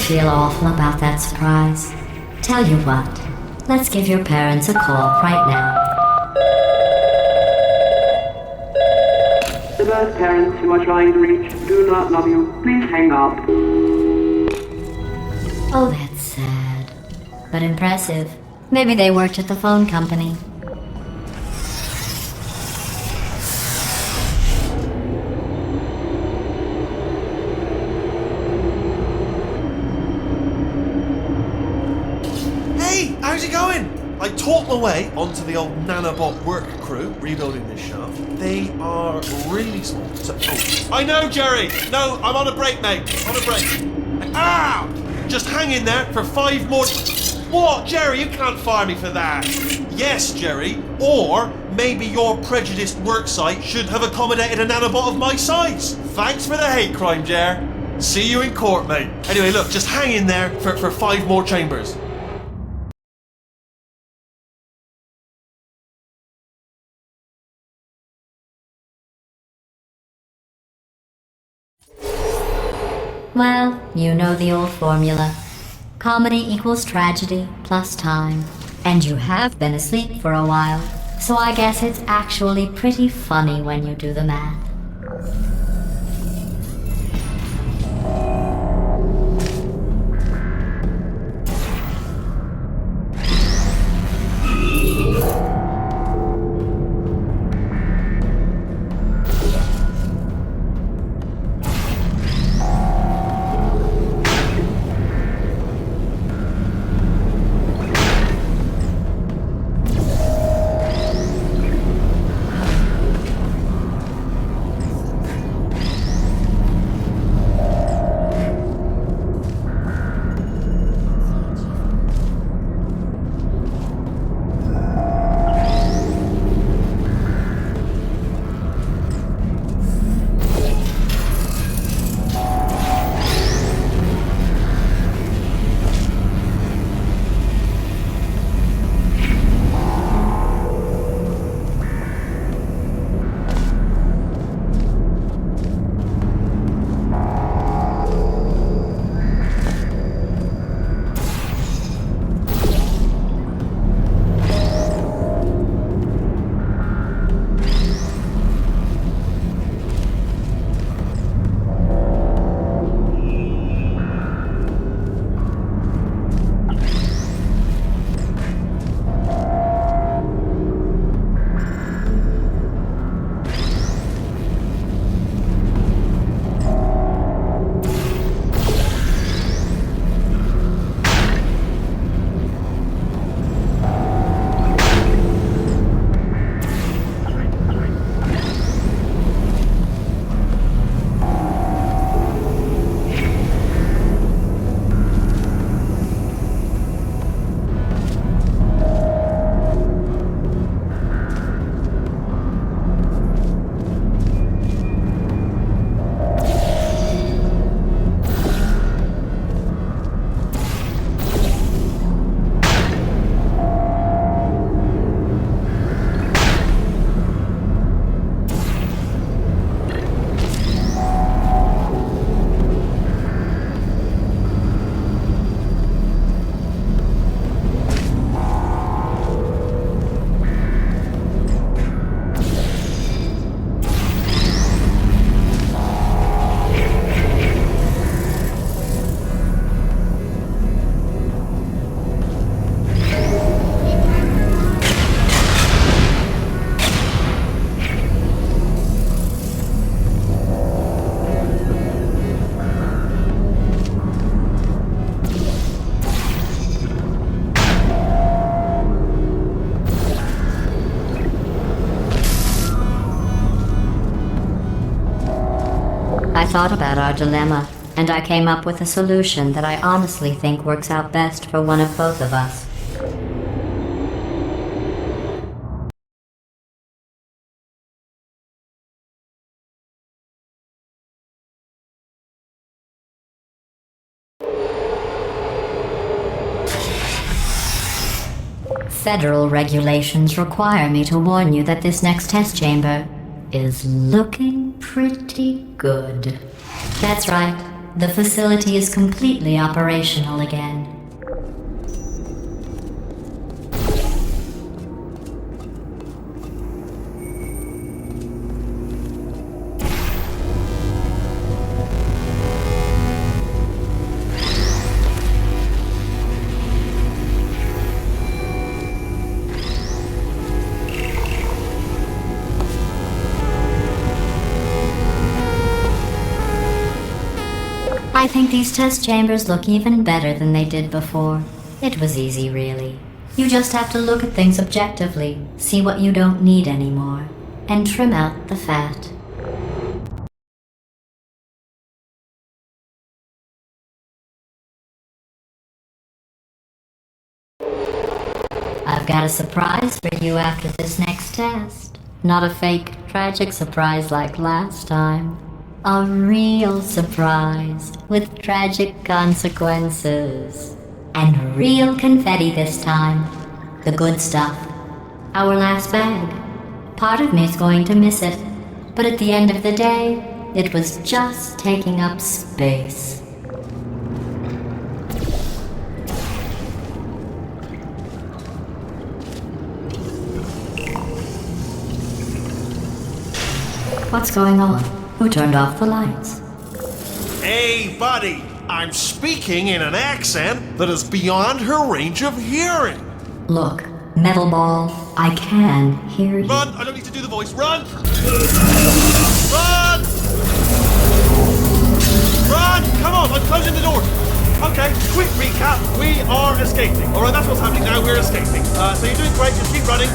feel awful about that surprise. Tell you what, let's give your parents a call right now. The birth parents you are trying to reach do not love you. Please hang up. Oh, that's sad. But impressive. Maybe they worked at the phone company. Hey, how's it going? I talked my way onto the old nanobot work crew rebuilding this shaft. They are really small. I know, Jerry! No, I'm on a break, mate. On a break. Ah! Just hang in there for 5 more... What, Jerry? You can't fire me for that. Yes, Jerry. Or maybe your prejudiced worksite should have accommodated a nanobot of my size. Thanks for the hate crime, Jer. See you in court, mate. Anyway, look, just hang in there for 5 more chambers. Well, you know the old formula. Comedy equals tragedy plus time. And you have been asleep for a while, so I guess it's actually pretty funny when you do the math. I thought about our dilemma, and I came up with a solution that I honestly think works out best for one of both of us. Federal regulations require me to warn you that this next test chamber is looking pretty good. That's right. The facility is completely operational again. I think these test chambers look even better than they did before. It was easy, really. You just have to look at things objectively, see what you don't need anymore, and trim out the fat. I've got a surprise for you after this next test. Not a fake, tragic surprise like last time. A real surprise with tragic consequences. And real confetti this time. The good stuff. Our last bag. Part of me's going to miss it. But at the end of the day, it was just taking up space. What's going on? Who turned off the lights? Hey, buddy, I'm speaking in an accent that is beyond her range of hearing. Look, Metal Ball, I can hear you. Run! I don't need to do the voice. Run! Run! Run! Come on, I'm closing the door. Okay, quick recap. We are escaping. Alright, that's what's happening now. We're escaping. So you're doing great. Just keep running.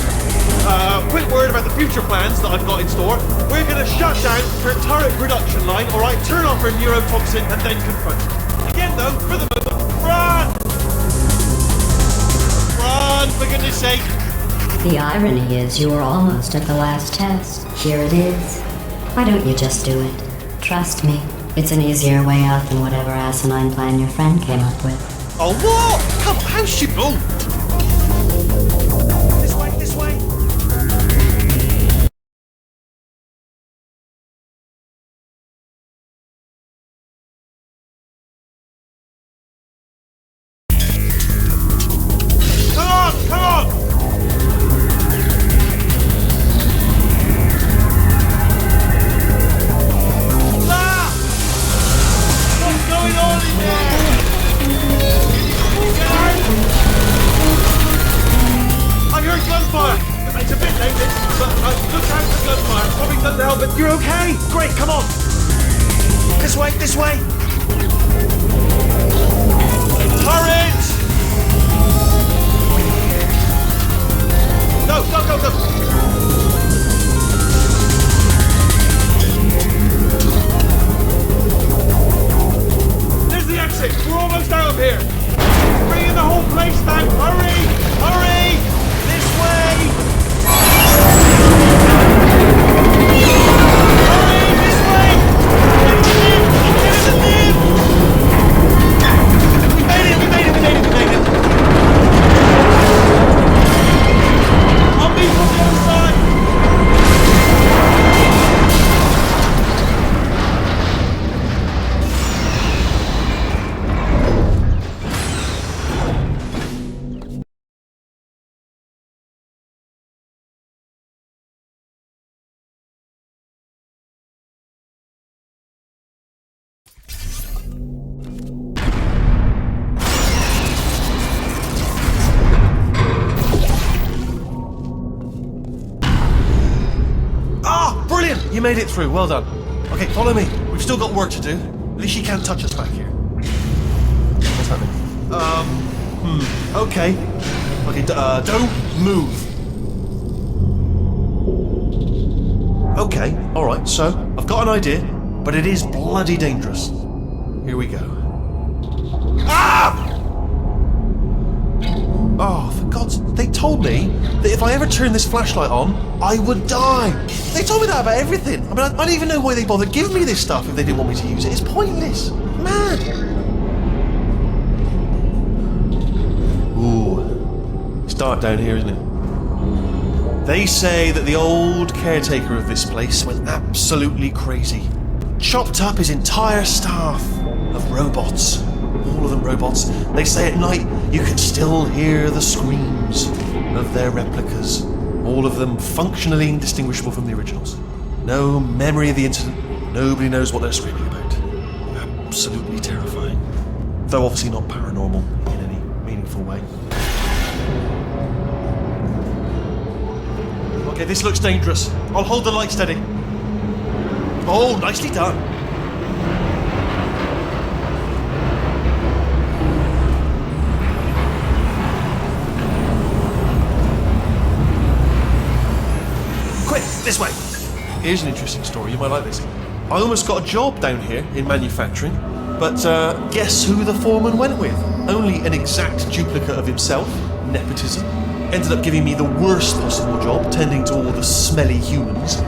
Quick word about the future plans that I've got in store. We're going to shut down her turret production line, alright? Turn off her neurotoxin and then confront her. Again, though, for the moment, run! Run, for goodness sake. The irony is you were almost at the last test. Here it is. Why don't you just do it? Trust me, it's an easier way out than whatever asinine plan your friend came up with. Oh, what? Come on, how's she... Oh! This way, this way. Come on! Ah! What's going on in there? Get out! I heard gunfire. It's a bit late, this, but look out for gunfire. Probably doesn't help, but you're okay. Great, come on. This way, this way. Turret! Go, go, go, go! There's the exit! We're almost out of here! Bringing the whole place down! Hurry! Hurry! This way! Hurry! This way! Get in the lift! We made it! We made it! We made it! We made it! I'll be from the other side! You made it through, well done. Okay, follow me. We've still got work to do. At least she can't touch us back here. What's happening? Okay. Okay, don't move. Okay, alright, so, I've got an idea, but it is bloody dangerous. Here we go. Ah! Oh, for God's... They told me that if I ever turned this flashlight on, I would die. They told me that about everything. I mean, I don't even know why they bothered giving me this stuff if they didn't want me to use it. It's pointless. Mad. Ooh. It's dark down here, isn't it? They say that the old caretaker of this place went absolutely crazy. Chopped up his entire staff. of robots. All of them robots. They say at night you can still hear the screams of their replicas. All of them functionally indistinguishable from the originals. No memory of the incident. Nobody knows what they're screaming about. Absolutely terrifying. Though obviously not paranormal in any meaningful way. Okay, this looks dangerous. I'll hold the light steady. Oh, nicely done. Quick, this way. Here's an interesting story, you might like this. I almost got a job down here in manufacturing, but guess who the foreman went with? Only an exact duplicate of himself, nepotism. Ended up giving me the worst possible job, tending to all the smelly humans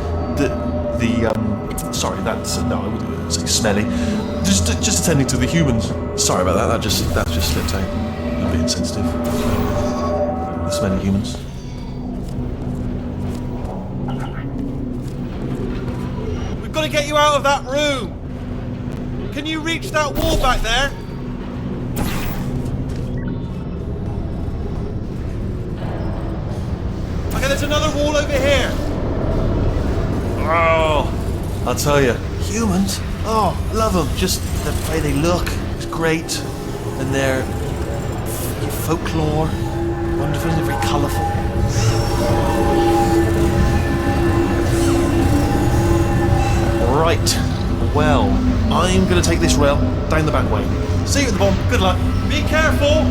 no, I wouldn't say smelly. Just attending to the humans. Sorry about that, that just slipped out. A bit insensitive. The smelly humans. We've got to get you out of that room! Can you reach that wall back there? Okay, there's another wall over here. Oh, I'll tell you, humans. Oh, I love them. Just the way they look is great, and their folklore, wonderful, and very colourful. Right. Well, I'm going to take this rail down the back way. See you at the bomb. Good luck. Be careful.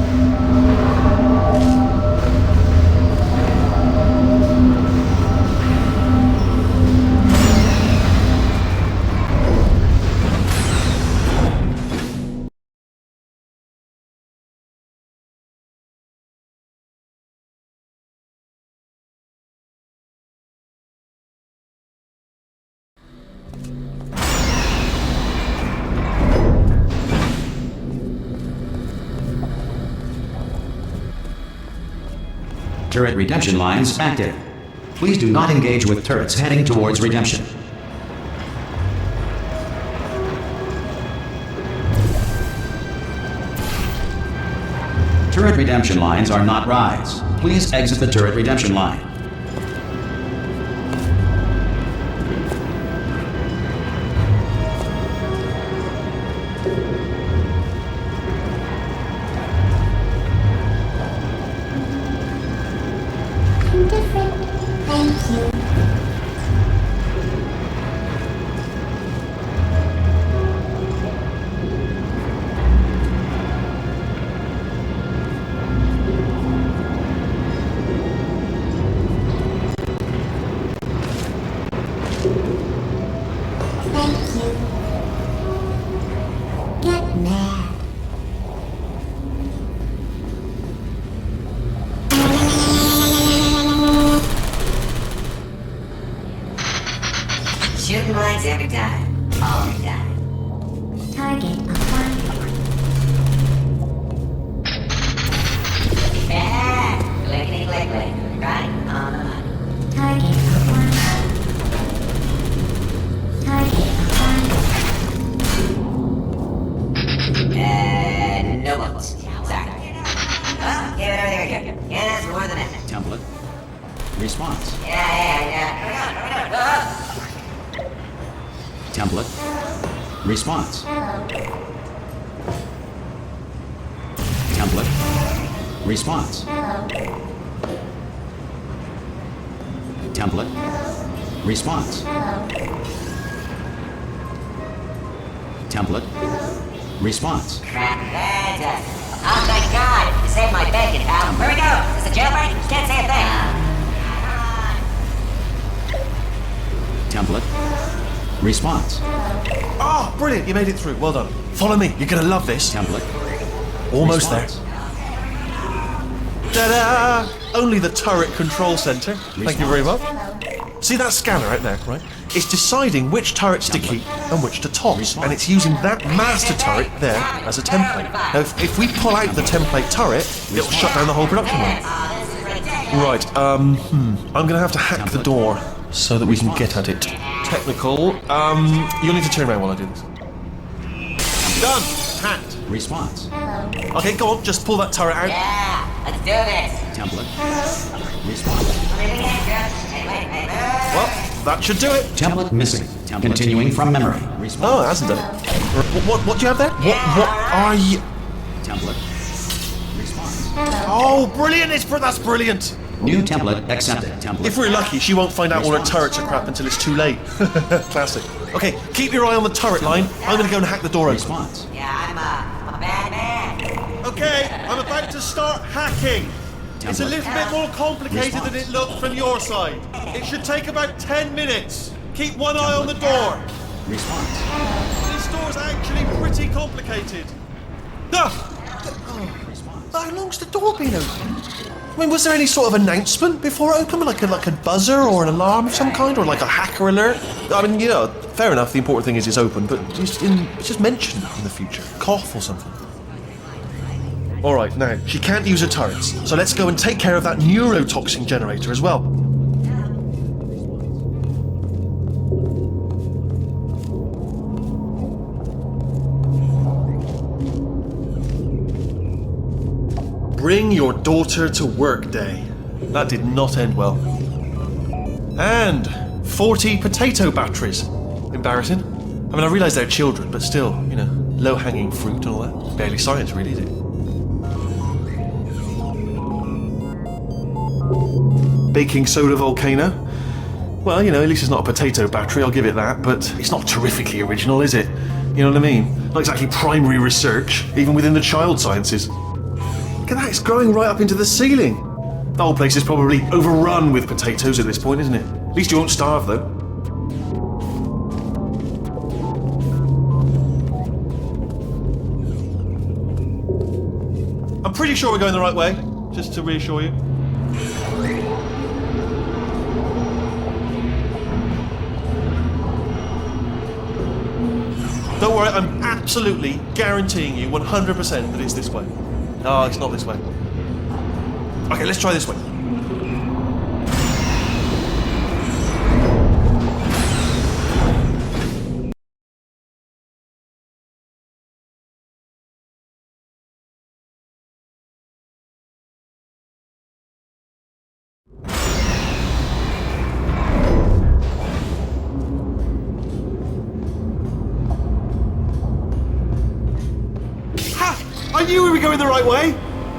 Turret redemption lines active. Please do not engage with turrets heading towards redemption. Turret redemption lines are not rides. Please exit the turret redemption line. Different. Thank you. Thank you. Get mad. Shooting lights every time. All the time. Target acquired. Yeah! Clickety click click. Right on the button. Target acquired. Target acquired. No buttons. Sorry. Well, give it over there. Yeah, that's more than that. Template. Response. Yeah. Template. Response. Template. Response. Template. Response. Template. Response. Fantastic. Oh, thank God. You saved my bacon, pal. Where we go? Is this a jailbreak? Can't say a thing. Template. Response. Oh, brilliant, you made it through. Well done. Follow me, you're going to love this. Template. Almost Response. there. Ta-da! Only the turret control center. Thank you very much. See that scanner out there, right? It's deciding which turrets to keep and which to toss, and it's using that master turret there as a template. Now, if we pull out the template turret, it'll shut down the whole production line. Right, I'm gonna have to hack the door so that we can get at it. Technical, you'll need to turn around while I do this. Done! Response. Hello. Okay, go on, just pull that turret out. Yeah, let's do this. Template. Hello. Response. Hey, Well, that should do it. Template missing. Continuing from memory. Response. Oh, it hasn't done it. What do you have there? What are you... Template. Response. Oh, brilliant! That's brilliant. New template accepted. Template. If we're lucky, she won't find out all her turrets are crap until it's too late. Classic. Okay, keep your eye on the turret line. I'm gonna go and hack the door open. Response. Yeah, I'm a bad man. Okay, I'm about to start hacking. It's a little bit more complicated than it looked from your side. It should take about 10 minutes. Keep one eye on the door. Response. This door's actually pretty complicated. Ah! How long's the door been open? I mean, was there any sort of announcement before it opened? Like a buzzer or an alarm of some kind? Or like a hacker alert? I mean, fair enough, the important thing is it's open, but just mention in the future. Cough or something. Alright, now, she can't use her turrets, so let's go and take care of that neurotoxin generator as well. Bring your daughter to work day. That did not end well. And 40 potato batteries. Embarrassing. I mean, I realise they're children, but still, low-hanging fruit and all that. Barely science, really, is it? Baking soda volcano. Well, at least it's not a potato battery, I'll give it that, but it's not terrifically original, is it? You know what I mean? Not exactly primary research, even within the child sciences. Look at that, it's growing right up into the ceiling. The whole place is probably overrun with potatoes at this point, isn't it? At least you won't starve, though. I'm pretty sure we're going the right way, just to reassure you. Don't worry, I'm absolutely guaranteeing you 100% that it's this way. No, it's not this way. Okay, let's try this way. I knew we were going the right way!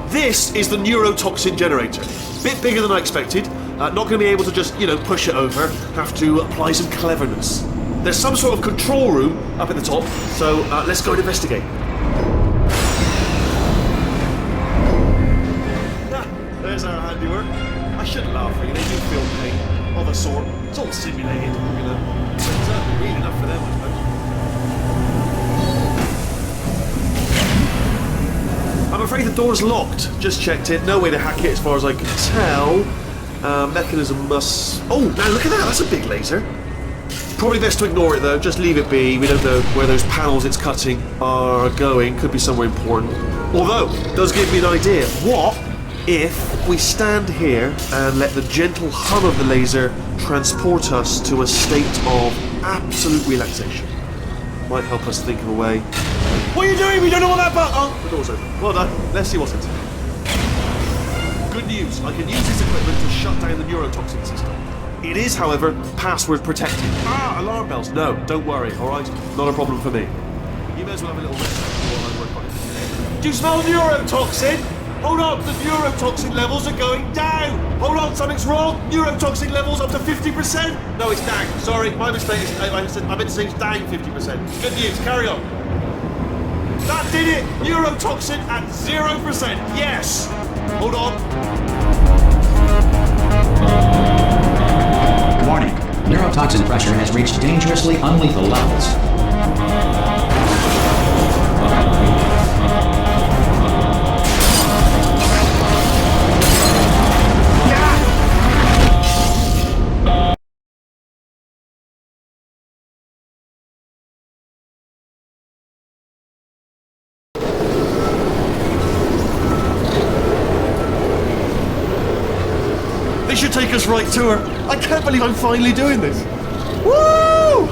This is the neurotoxin generator. Bit bigger than I expected. Not going to be able to just, push it over. Have to apply some cleverness. There's some sort of control room up at the top, so let's go and investigate. There's our handiwork. I shouldn't laugh, really. They do feel pain of a sort. It's all simulated, It's real enough for them, I suppose. I'm afraid the door's locked. Just checked it. No way to hack it as far as I can tell. Mechanism must... Oh, now look at that. That's a big laser. Probably best to ignore it, though. Just leave it be. We don't know where those panels it's cutting are going. Could be somewhere important. Although, it does give me an idea. What if we stand here and let the gentle hum of the laser transport us to a state of absolute relaxation? Might help us think of a way. What are you doing? We don't know what that button... Oh, the door's open. Well done. Let's see what's it. Good news. I can use this equipment to shut down the neurotoxin system. It is, however, password protected. Alarm bells. No, don't worry, alright? Not a problem for me. You may as well have a little rest while I work on it. Do you smell neurotoxin? Hold on, the neurotoxin levels are going down. Hold on, something's wrong. Neurotoxin levels up to 50%. No, it's down. Sorry, my mistake. I meant to say it's down 50%. Good news, carry on. That did it! Neurotoxin at 0%. Yes! Hold on. Warning. Neurotoxin pressure has reached dangerously unlethal levels. They should take us right to her. I can't believe I'm finally doing this. Woo!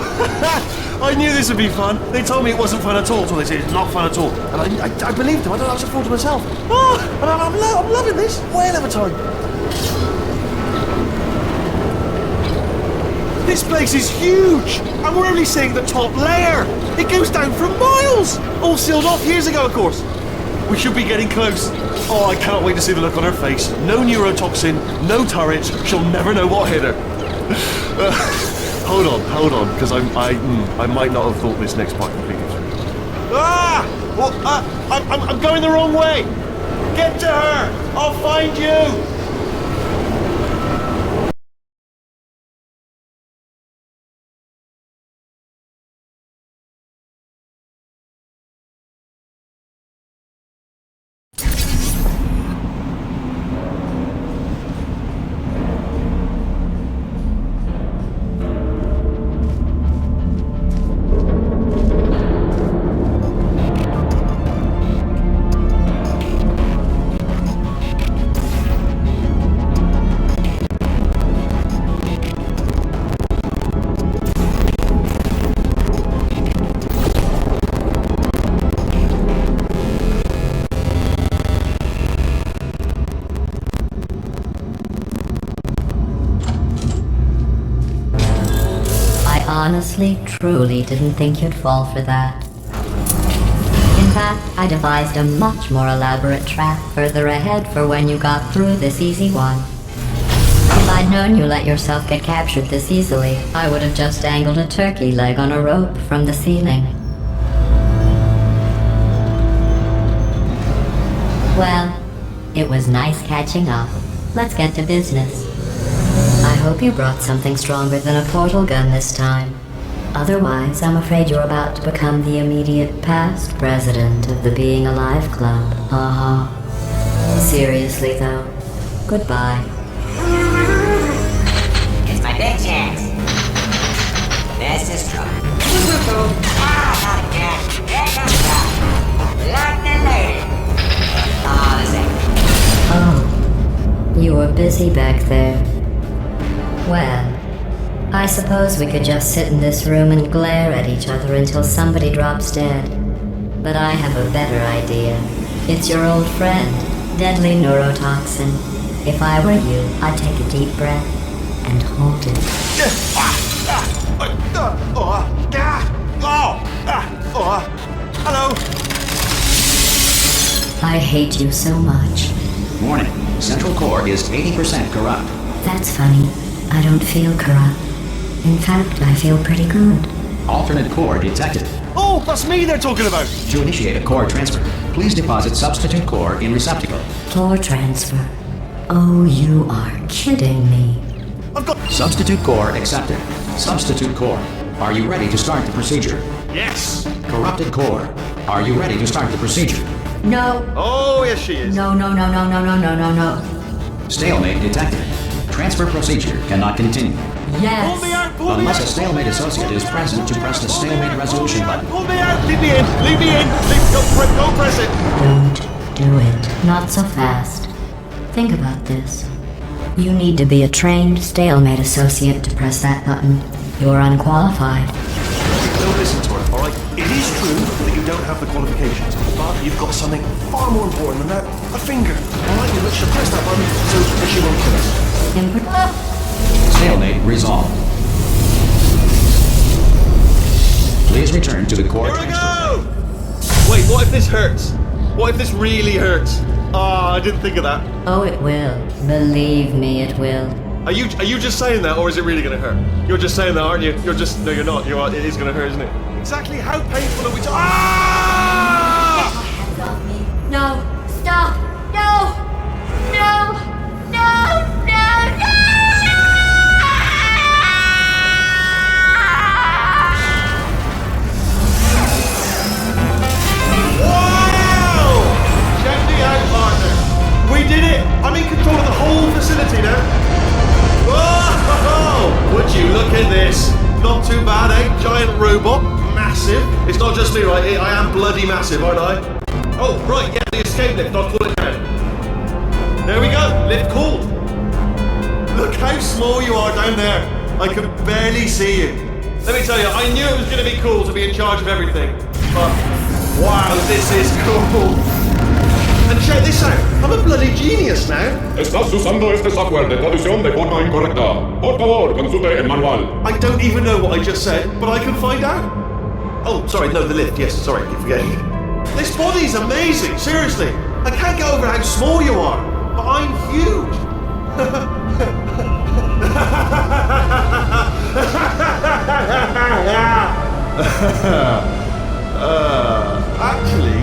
I knew this would be fun. They told me it wasn't fun at all, so they said it's not fun at all. And I believed them. I don't know, I just thought to myself, oh, and I'm loving this. Whale of a time. This place is huge, and we're only seeing the top layer. It goes down for miles. All sealed off years ago, of course. We should be getting close. Oh, I cannot wait to see the look on her face. No neurotoxin, no turrets. She'll never know what hit her. Hold on, because I might not have thought this next part completely through. Ah! Well, I'm going the wrong way. Get to her. I'll find you. Honestly, truly didn't think you'd fall for that. In fact, I devised a much more elaborate trap further ahead for when you got through this easy one. If I'd known you let yourself get captured this easily, I would have just dangled a turkey leg on a rope from the ceiling. Well, it was nice catching up. Let's get to business. I hope you brought something stronger than a portal gun this time. Otherwise, I'm afraid you're about to become the immediate past president of the Being Alive Club. Seriously, though, goodbye. It's my big chance. This is trouble. Ah, not again. There goes that. Lock and loaded. Oh, the same. Oh, you were busy back there. Well, I suppose we could just sit in this room and glare at each other until somebody drops dead. But I have a better idea. It's your old friend, deadly neurotoxin. If I were you, I'd take a deep breath and hold it. Hello. I hate you so much. Warning. Central core is 80% corrupt. That's funny. I don't feel corrupt. In fact, I feel pretty good. Alternate core detected. Oh, that's me they're talking about. To initiate a core transfer, please deposit substitute core in receptacle. Core transfer. Oh, you are kidding me. I've got... Substitute core accepted. Substitute core. Are you ready to start the procedure? Yes. Corrupted core. Are you ready to start the procedure? No. Oh, yes she is. No. Stalemate detected. Transfer procedure cannot continue. Yes. Pull me out, pull me out. Unless a stalemate associate is present to press the stalemate resolution button. Pull me out. Leave me in. Don't press it. Don't do it. Not so fast. Think about this. You need to be a trained stalemate associate to press that button. You're unqualified. Don't listen to her, alright? It is true that you don't have the qualifications, but you've got something far more important than that. A finger. Alright, you should press that button so that she won't kill us. Stalemate resolved. Please return to the core Here we transfer. go! Wait, what if this hurts? What if this really hurts? Ah, I didn't think of that. Oh, it will. Believe me, it will. Are you just saying that, or is it really gonna hurt? You're just saying that, aren't you? No, you're not. It is gonna hurt, isn't it? Exactly how painful are we Ah! No, stop! No! No! No! No! No! Wow! Check me out, partner. We did it! I'm in control of the whole facility now. Whoa! Would you look at this? Not too bad, eh? Giant robot. Massive. It's not just me, right? I am bloody massive, aren't I? Oh, right, yeah, the escape lift. I'll call it down. There we go. Lift called. Look how small you are down there. I can barely see you. Let me tell you, I knew it was going to be cool to be in charge of everything. But, wow, this is cool. And check this out, I'm a bloody genius now. Estás usando este software de traducción de forma incorrecta. Por favor, consulte el manual. I don't even know what I just said, but I can find out. Oh, sorry, no, the lift, yes, sorry, keep forgetting. This body's amazing, seriously. I can't get over how small you are, but I'm huge. Actually,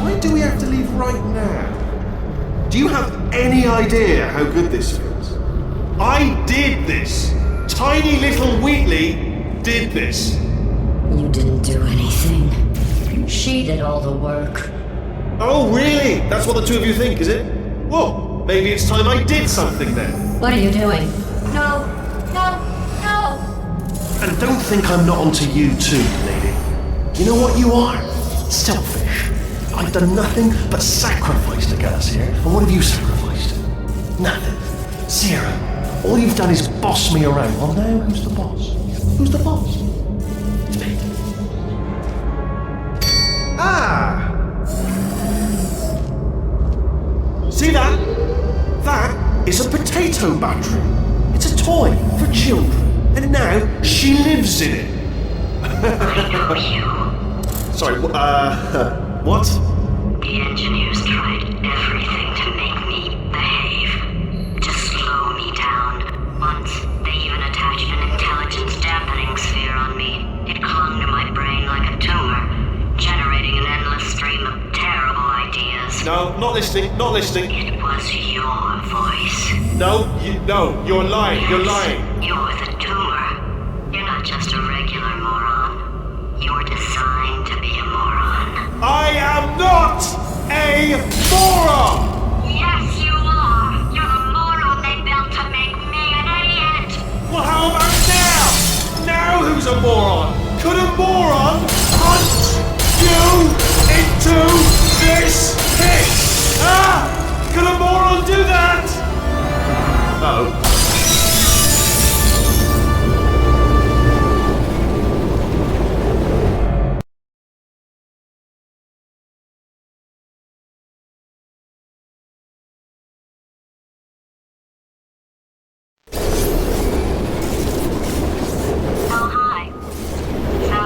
why do we have to leave right now? Do you have any idea how good this feels? I did this. Tiny little Wheatley did this. You didn't do anything. She did all the work. Oh, really? That's what the two of you think, is it? Well, maybe it's time I did something then. What are you doing? No, no, no! And don't think I'm not onto you too, lady. You know what you are? Selfish. I've done nothing but sacrifice to get us here. And what have you sacrificed? Nothing. Zero. All you've done is boss me around. Well, now who's the boss? Who's the boss? It's me. Ah! See that? That is a potato battery. It's a toy for children. And now she lives in it. I know you. Sorry, what? The engineers tried everything to make me behave, to slow me down. Once, they even attached an intelligence dampening sphere on me. It clung to my brain like a tumor, generating an endless stream of terrible ideas. No, not listening, not listening. It was your voice. No, you're lying, you're lying. You're the tumor. You're not just a regular moron. You're designed to be a moron. I am not a moron! Yes, you are! You're the moron they built to make me an idiot! Well, how about now? Now who's a moron? Could a moron punch you into this pit? Ah! Could a moron do that? Uh-oh. Oh, hi. So,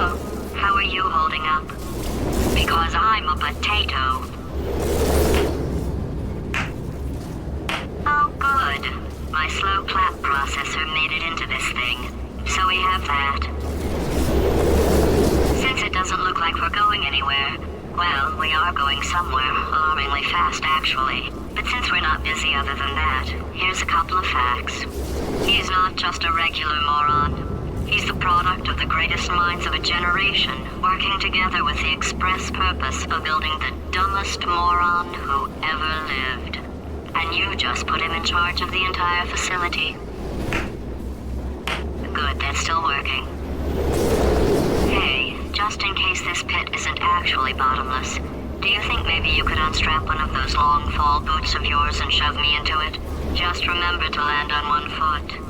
how are you holding up? Because I'm a potato. Oh, good. My slow clap processor made it into this thing. So we have that. Since it doesn't look like we're going anywhere, well, we are going somewhere, alarmingly fast actually. But since we're not busy other than that, here's a couple of facts. He's not just a regular moron. He's the product of the greatest minds of a generation, working together with the express purpose of building the dumbest moron who ever lived. And you just put him in charge of the entire facility. Good, that's still working. Hey, just in case this pit isn't actually bottomless, do you think maybe you could unstrap one of those long fall boots of yours and shove me into it? Just remember to land on one foot.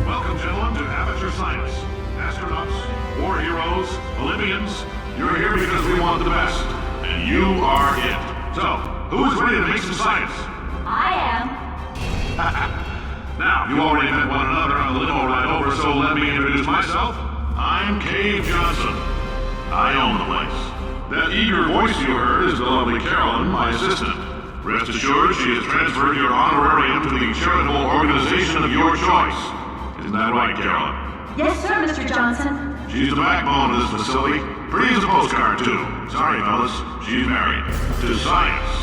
Welcome, gentlemen, to Amateur Science. Astronauts, war heroes, Olympians, you're here because we want the best. And you are it. So, who's ready to make some science? I am. Now, you already met one another on the limo ride over, so let me introduce myself. I'm Cave Johnson. I own the place. That eager voice you heard is the lovely Carolyn, my assistant. Rest assured, she has transferred your honorarium to the charitable organization of your choice. Isn't that right, Carolyn? Yes, sir, Mr. Johnson. She's the backbone of this facility. Pretty as a postcard, too. Sorry, fellas. She's married. To science.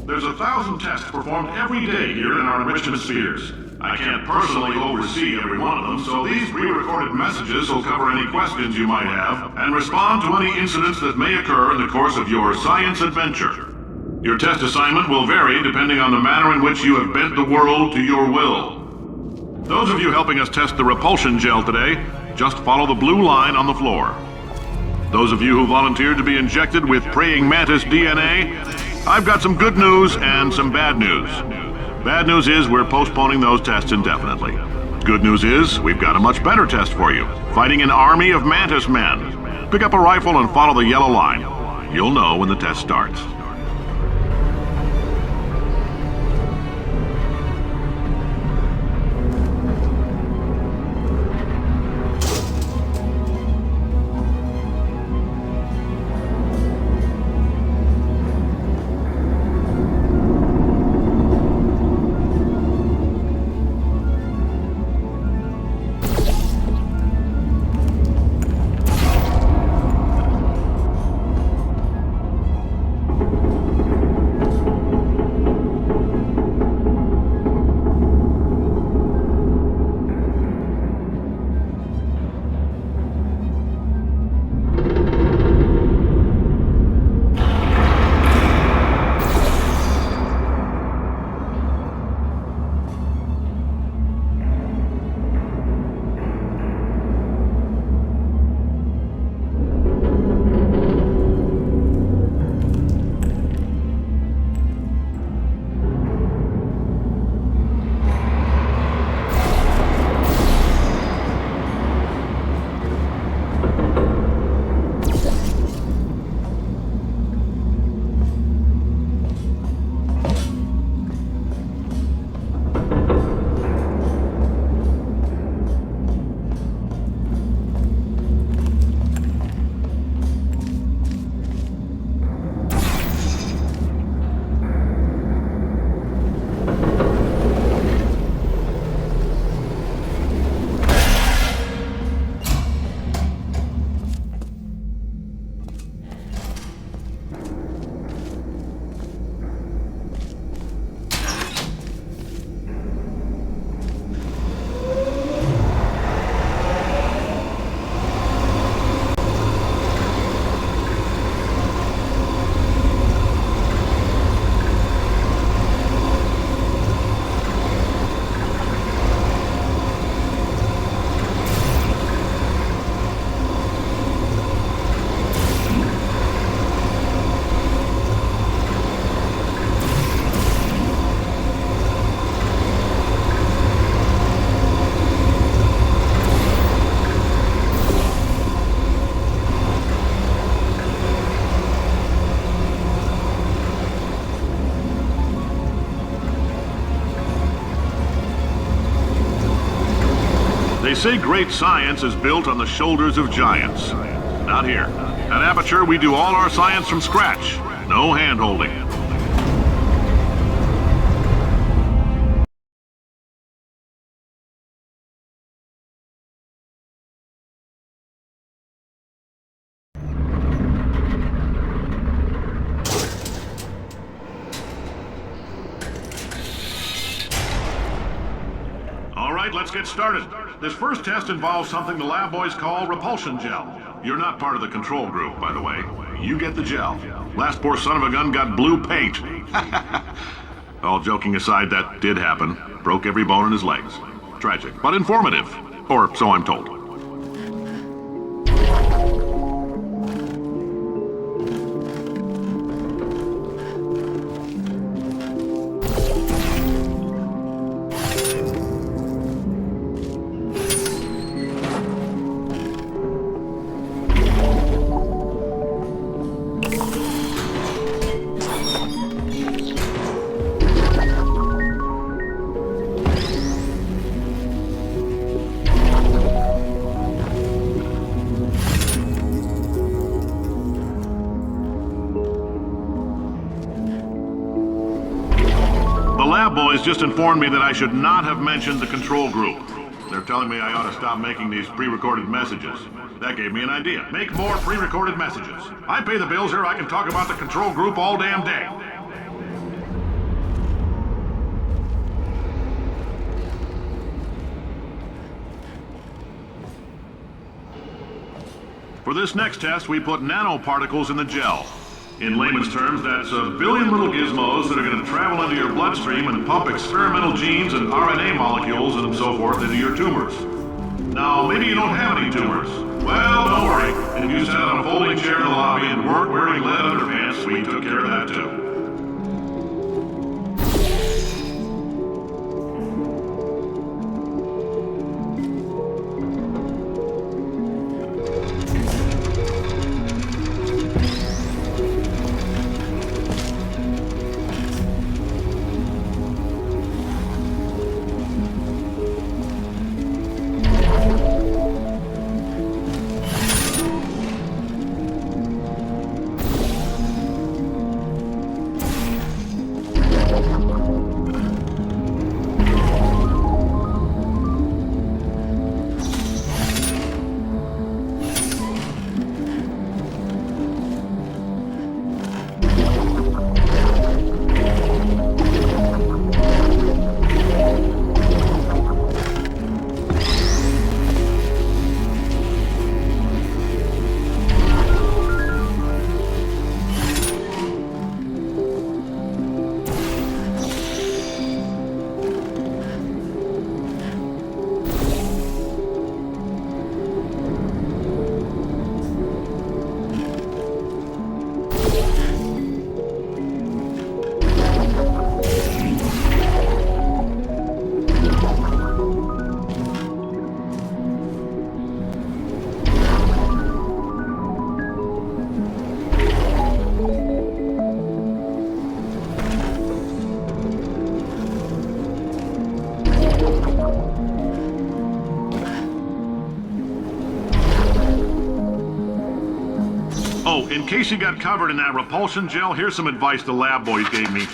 There's 1,000 tests performed every day here in our enrichment spheres. I can't personally oversee every one of them, so these pre-recorded messages will cover any questions you might have and respond to any incidents that may occur in the course of your science adventure. Your test assignment will vary depending on the manner in which you have bent the world to your will. Those of you helping us test the repulsion gel today, just follow the blue line on the floor. Those of you who volunteered to be injected with praying mantis DNA, I've got some good news and some bad news. Bad news is we're postponing those tests indefinitely. Good news is we've got a much better test for you. Fighting an army of mantis men. Pick up a rifle and follow the yellow line. You'll know when the test starts. say great science is built on the shoulders of giants. Not here. At Aperture, we do all our science from scratch. No hand-holding. All right, let's get started. This first test involves something the lab boys call repulsion gel. You're not part of the control group, by the way. You get the gel. Last poor son of a gun got blue paint. All joking aside, that did happen. Broke every bone in his legs. Tragic, but informative. Or so I'm told. Boys just informed me that I should not have mentioned the control group. They're telling me I ought to stop making these pre-recorded messages. That gave me an idea. Make more pre-recorded messages. I pay the bills here, I can talk about the control group all damn day. For this next test, we put nanoparticles in the gel. In layman's terms, that's a billion little gizmos that are going to travel into your bloodstream and pump experimental genes and RNA molecules and so forth into your tumors. Now, maybe you don't have any tumors. Well, don't worry. If you sat on a folding chair in the lobby and weren't wearing lead underpants, we took care of that too. Oh, in case you got covered in that repulsion gel, here's some advice the lab boys gave me.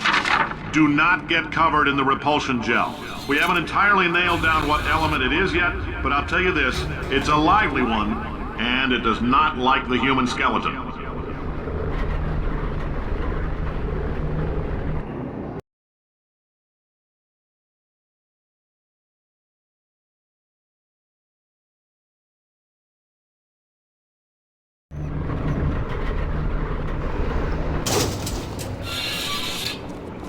Do not get covered in the repulsion gel. We haven't entirely nailed down what element it is yet, but I'll tell you this, it's a lively one, and it does not like the human skeleton.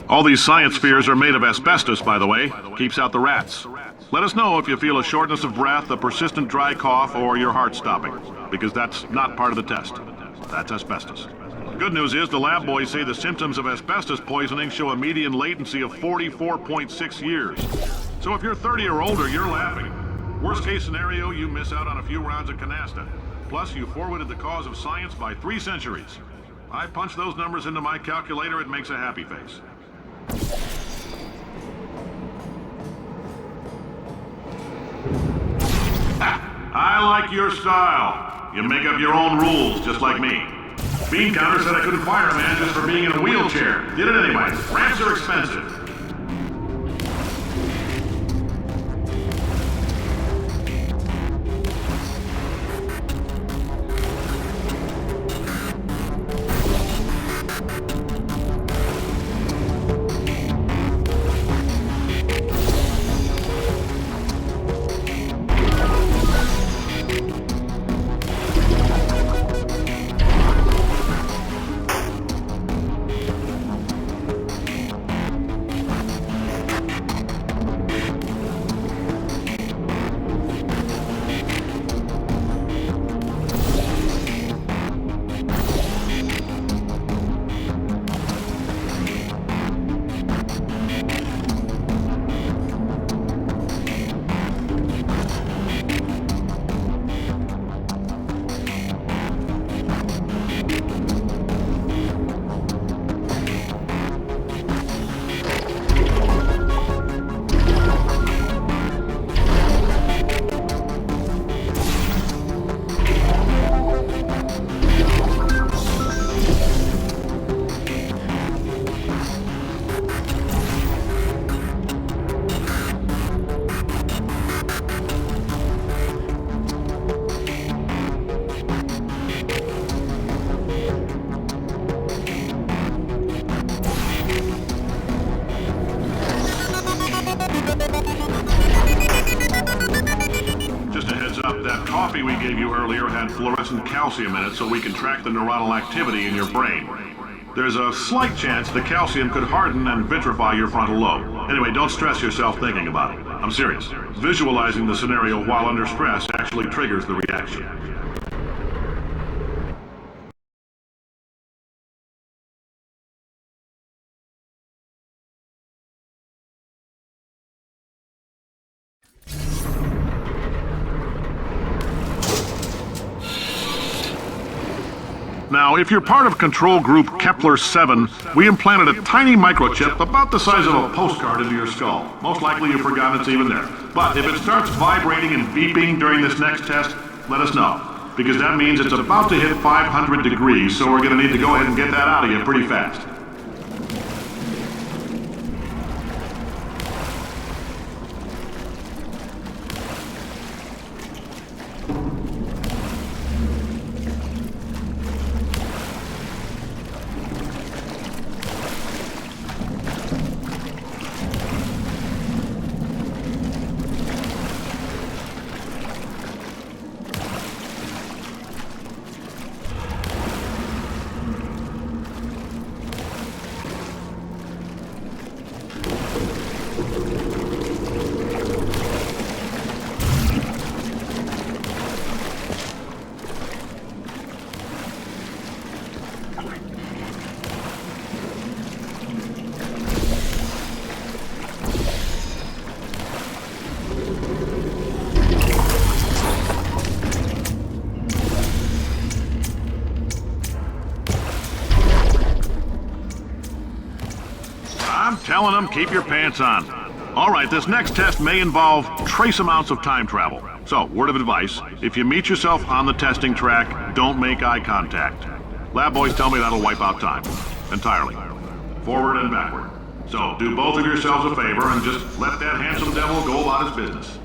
All these science spheres are made of asbestos, by the way. Keeps out the rats. Let us know if you feel a shortness of breath, a persistent dry cough, or your heart stopping, because that's not part of the test. That's asbestos. Good news is the lab boys say the symptoms of asbestos poisoning show a median latency of 44.6 years. So if you're 30 or older, you're laughing. Worst case scenario, you miss out on a few rounds of canasta. Plus, you forwarded the cause of science by 3 centuries. I punch those numbers into my calculator, it makes a happy face. like your style. You make up your own rules, just like me. Bean Counter said I couldn't fire a man just for being in a wheelchair. Did it anyway. Ramps are expensive. That coffee we gave you earlier had fluorescent calcium in it so we can track the neuronal activity in your brain. There's a slight chance the calcium could harden and vitrify your frontal lobe. Anyway, don't stress yourself thinking about it. I'm serious. Visualizing the scenario while under stress actually triggers the reaction. Now, if you're part of Control Group Kepler-7, we implanted a tiny microchip about the size of a postcard into your skull. Most likely you've forgotten it's even there. But if it starts vibrating and beeping during this next test, let us know. Because that means it's about to hit 500 degrees, so we're going to need to go ahead and get that out of you pretty fast. I'm telling them, keep your pants on. All right, this next test may involve trace amounts of time travel. So, word of advice, if you meet yourself on the testing track, don't make eye contact. Lab boys tell me that'll wipe out time. Entirely. Forward and backward. So, do both of yourselves a favor and just let that handsome devil go about his business.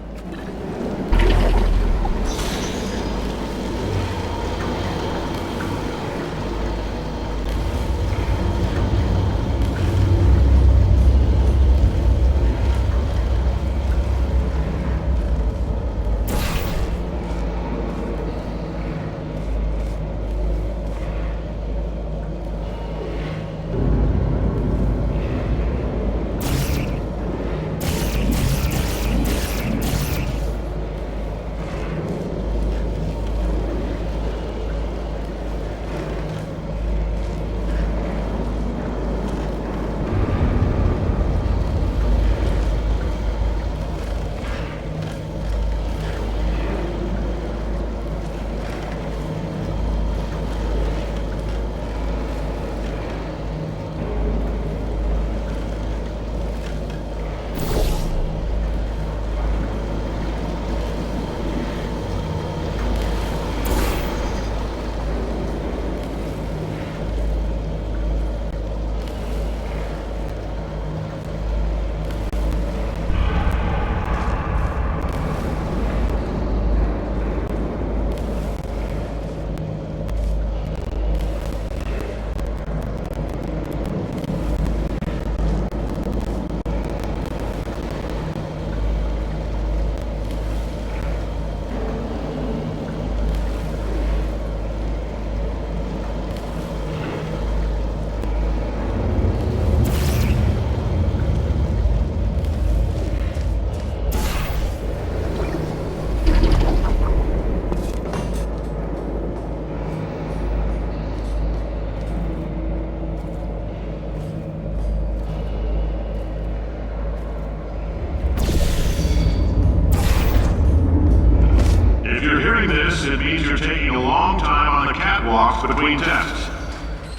you're hearing this, it means you're taking a long time on the catwalks between tests.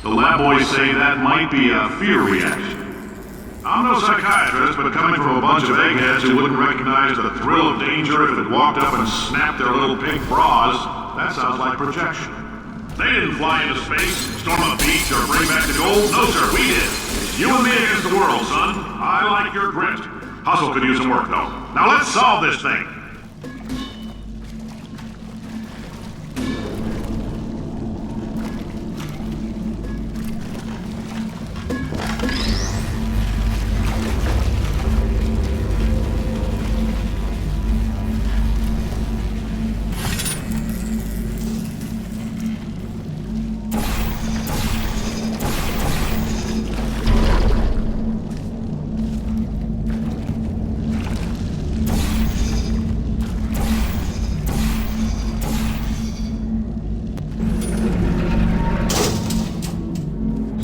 The lab boys say that might be a fear reaction. I'm no psychiatrist, but coming from a bunch of eggheads who wouldn't recognize the thrill of danger if it walked up and snapped their little pink bras, that sounds like projection. They didn't fly into space, storm a beach, or bring back the gold. No, sir, we did. It's you and me against the world, son. I like your grit. Hustle could use some work, though. Now let's solve this thing.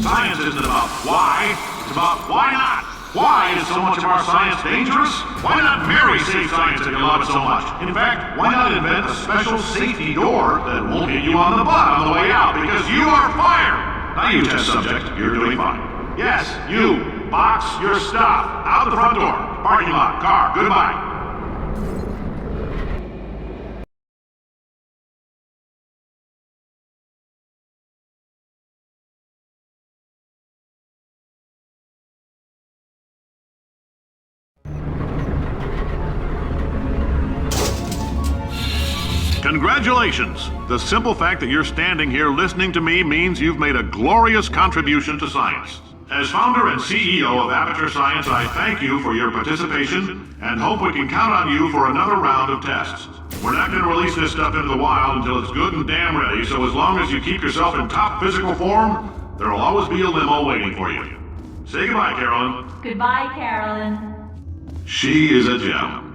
Science isn't about why, it's about why not. Why is so much of our science dangerous? Why not marry safe science if you love it so much? In fact, why not invent a special safety door that won't hit you on the butt on the way out because you are fired? Now you test subject, you're doing fine. Yes, you, box your stuff, out the front door, parking lot, car, goodbye. Congratulations! The simple fact that you're standing here listening to me means you've made a glorious contribution to science. As founder and CEO of Aperture Science, I thank you for your participation and hope we can count on you for another round of tests. We're not going to release this stuff into the wild until it's good and damn ready, so as long as you keep yourself in top physical form, there'll always be a limo waiting for you. Say goodbye, Carolyn. Goodbye, Carolyn. She is a gem.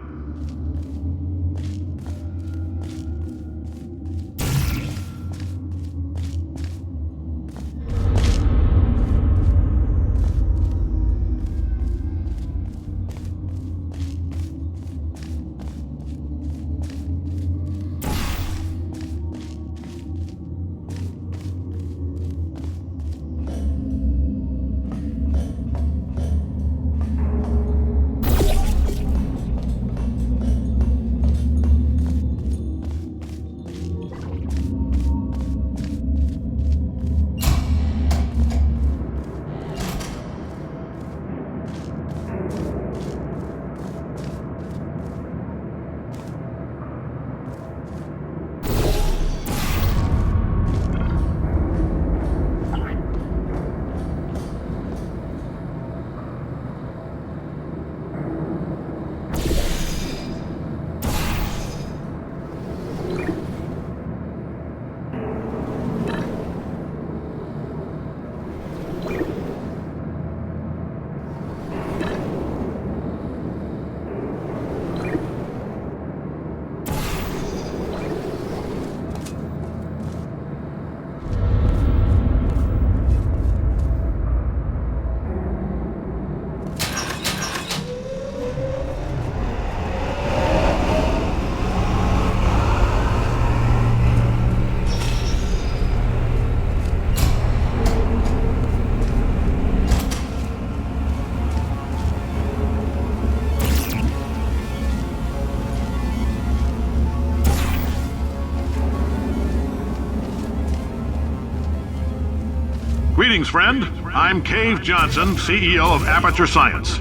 Greetings, friend. I'm Cave Johnson, CEO of Aperture Science.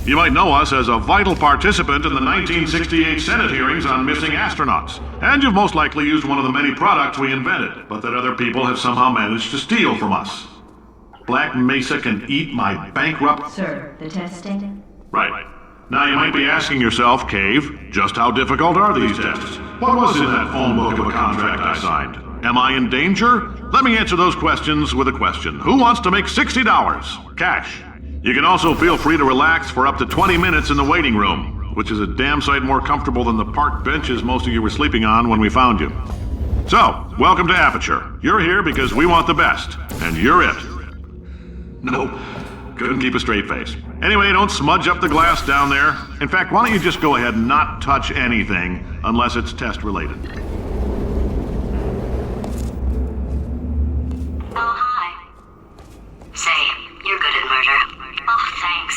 You might know us as a vital participant in the 1968 Senate hearings on missing astronauts. And you've most likely used one of the many products we invented, but that other people have somehow managed to steal from us. Black Mesa can eat my bankrupt... Sir, the testing? Right. Now you might be asking yourself, Cave, just how difficult are these tests? What was in that phone book of a contract I signed? Am I in danger? Let me answer those questions with a question. Who wants to make $60? Cash. You can also feel free to relax for up to 20 minutes in the waiting room, which is a damn sight more comfortable than the park benches most of you were sleeping on when we found you. So, welcome to Aperture. You're here because we want the best, and you're it. Nope. Couldn't keep a straight face. Anyway, don't smudge up the glass down there. In fact, why don't you just go ahead and not touch anything unless it's test related? Oh, hi. Say, you're good at murder. Oh, thanks.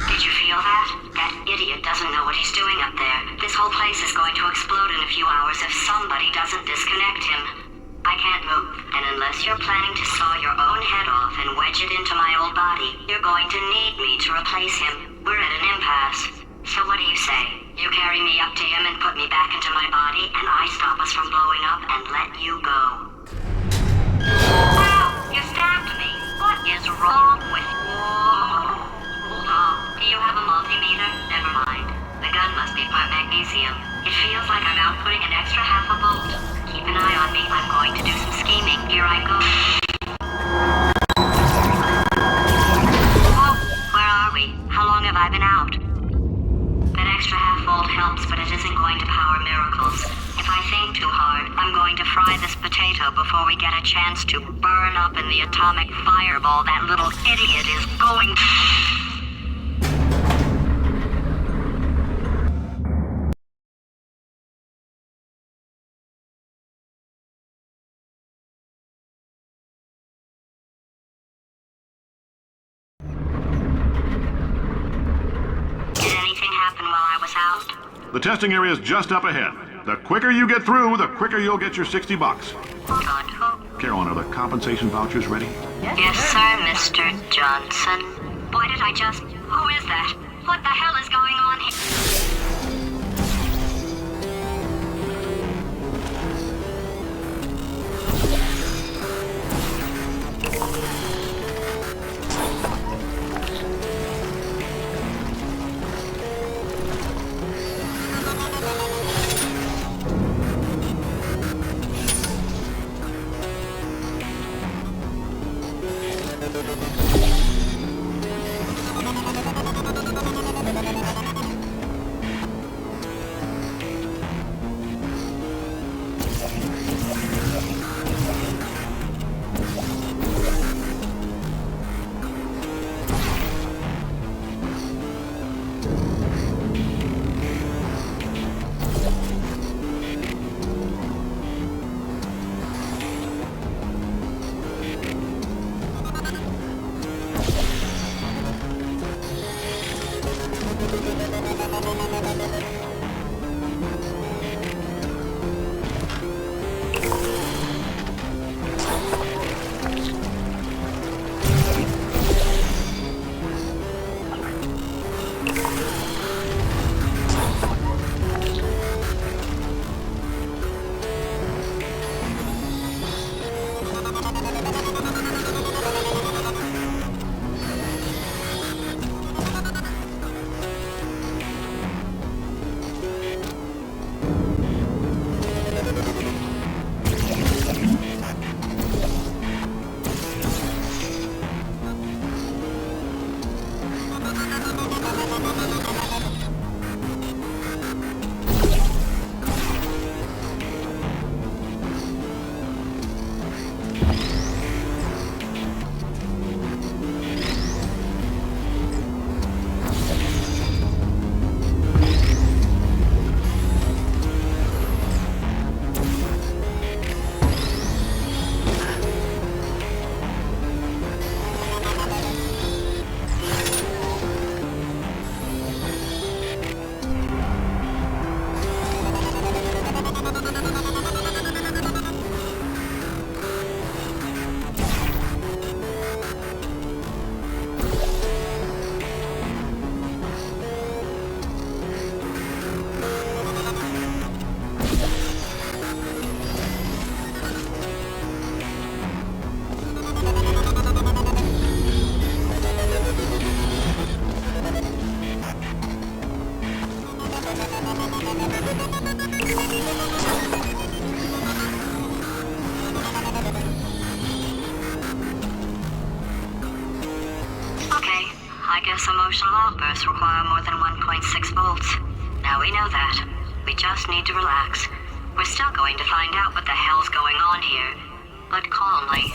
Did you feel that? That idiot doesn't know what he's doing up there. This whole place is going to explode in a few hours if somebody doesn't disconnect him. I can't move, and unless you're planning to saw your own head off and wedge it into my old body, you're going to need me to replace him. We're at an impasse. So what do you say? You carry me up to him and put me back into my body, and I stop us from blowing up and let you go. Ow! You stabbed me! What is wrong with you? Hold on. Do you have a multimeter? Never mind. The gun must be part magnesium. It feels like I'm outputting an extra half a volt. Keep an eye on me. I'm going to do some scheming. Here I go. Oh, where are we? How long have I been out? That extra half volt helps, but it isn't going to power miracles. If I think too hard, I'm going to fry this potato before we get a chance to burn up in the atomic fireball that little idiot is going to... Did anything happen while I was out? The testing area is just up ahead. The quicker you get through, the quicker you'll get your $60. Hold on, who? Carolyn, are the compensation vouchers ready? Yes, sir, Mr. Johnson. Why did I just... Who is that? What the hell is going on here? guess emotional outbursts require more than 1.6 volts. Now we know that. We just need to relax. We're still going to find out what the hell's going on here, but calmly.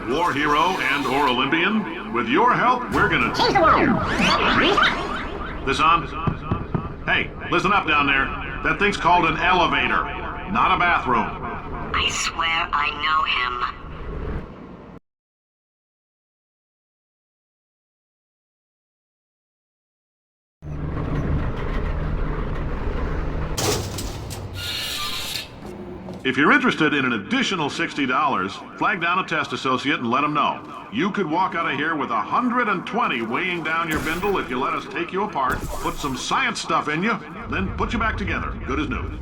war hero and/or Olympian? With your help, we're gonna change the world. This on? Hey, listen up down there. That thing's called an elevator, not a bathroom. I swear I know him. If you're interested in an additional $60, flag down a test associate and let them know. You could walk out of here with 120 weighing down your bindle if you let us take you apart, put some science stuff in you, then put you back together, good as new.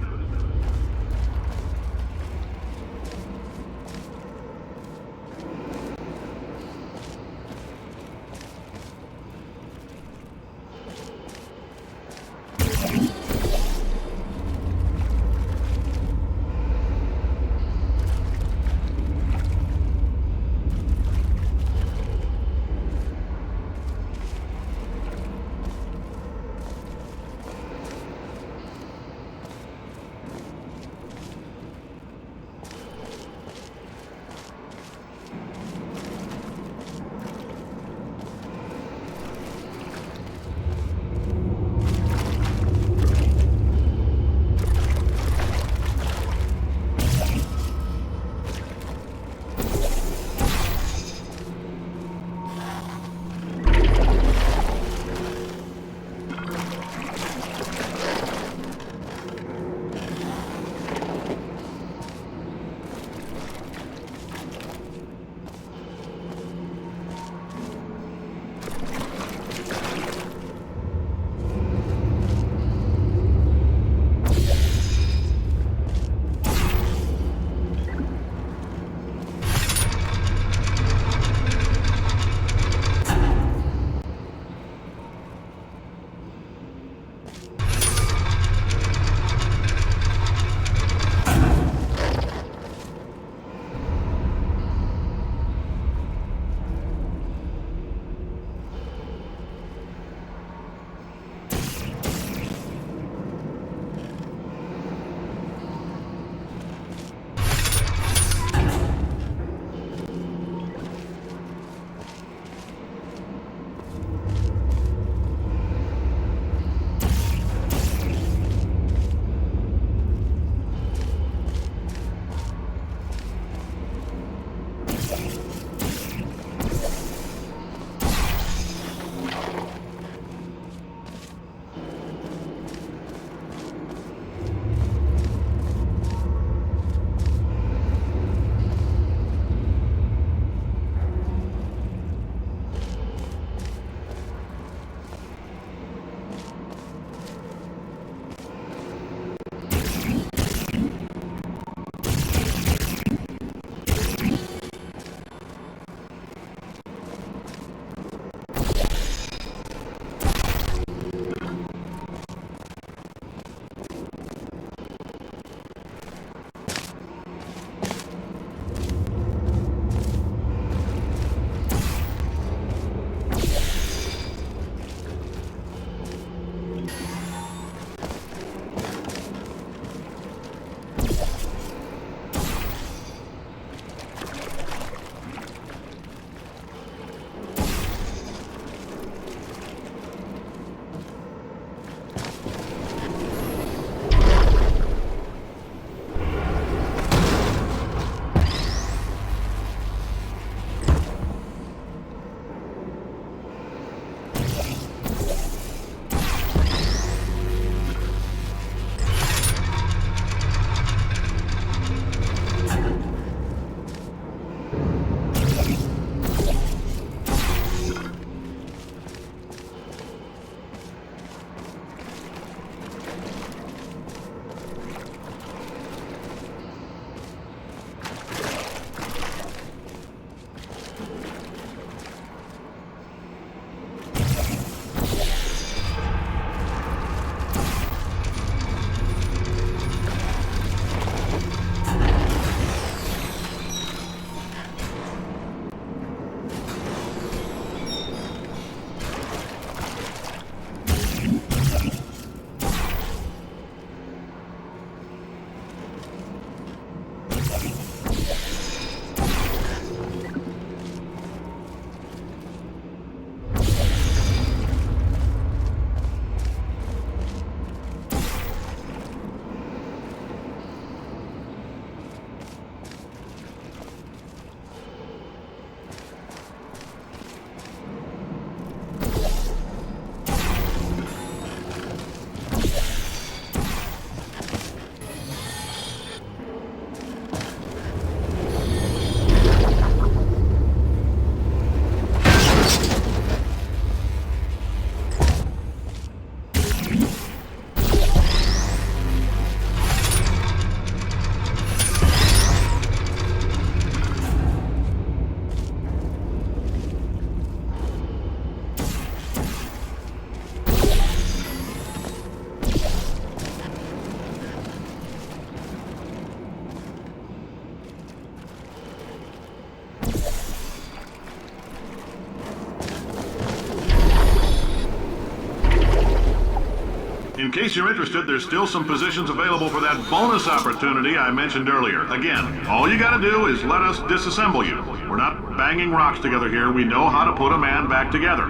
In case you're interested, there's still some positions available for that bonus opportunity I mentioned earlier. Again, all you gotta do is let us disassemble you. We're not banging rocks together here. We know how to put a man back together.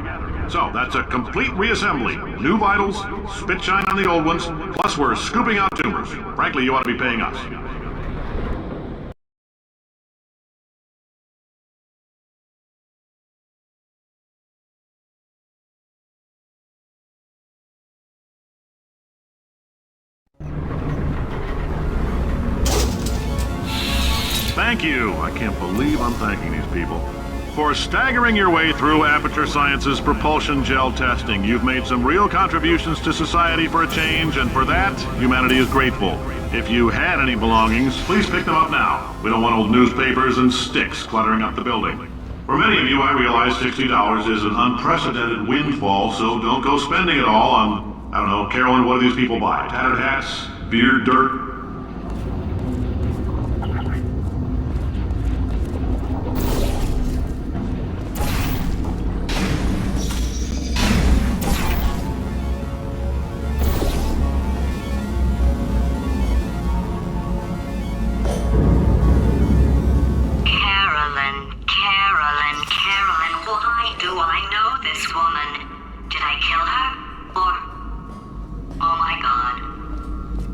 So, that's a complete reassembly. New vitals, spit shine on the old ones, plus we're scooping out tumors. Frankly, you ought to be paying us. Thank you. I can't believe I'm thanking these people. For staggering your way through Aperture Science's propulsion gel testing, you've made some real contributions to society for a change, and for that, humanity is grateful. If you had any belongings, please pick them up now. We don't want old newspapers and sticks cluttering up the building. For many of you, I realize $60 is an unprecedented windfall, so don't go spending it all on, I don't know, Carolyn, what do these people buy? Tattered hats? Beer? Dirt? Carolyn, why do I know this woman? Did I kill her? Or... Oh my god.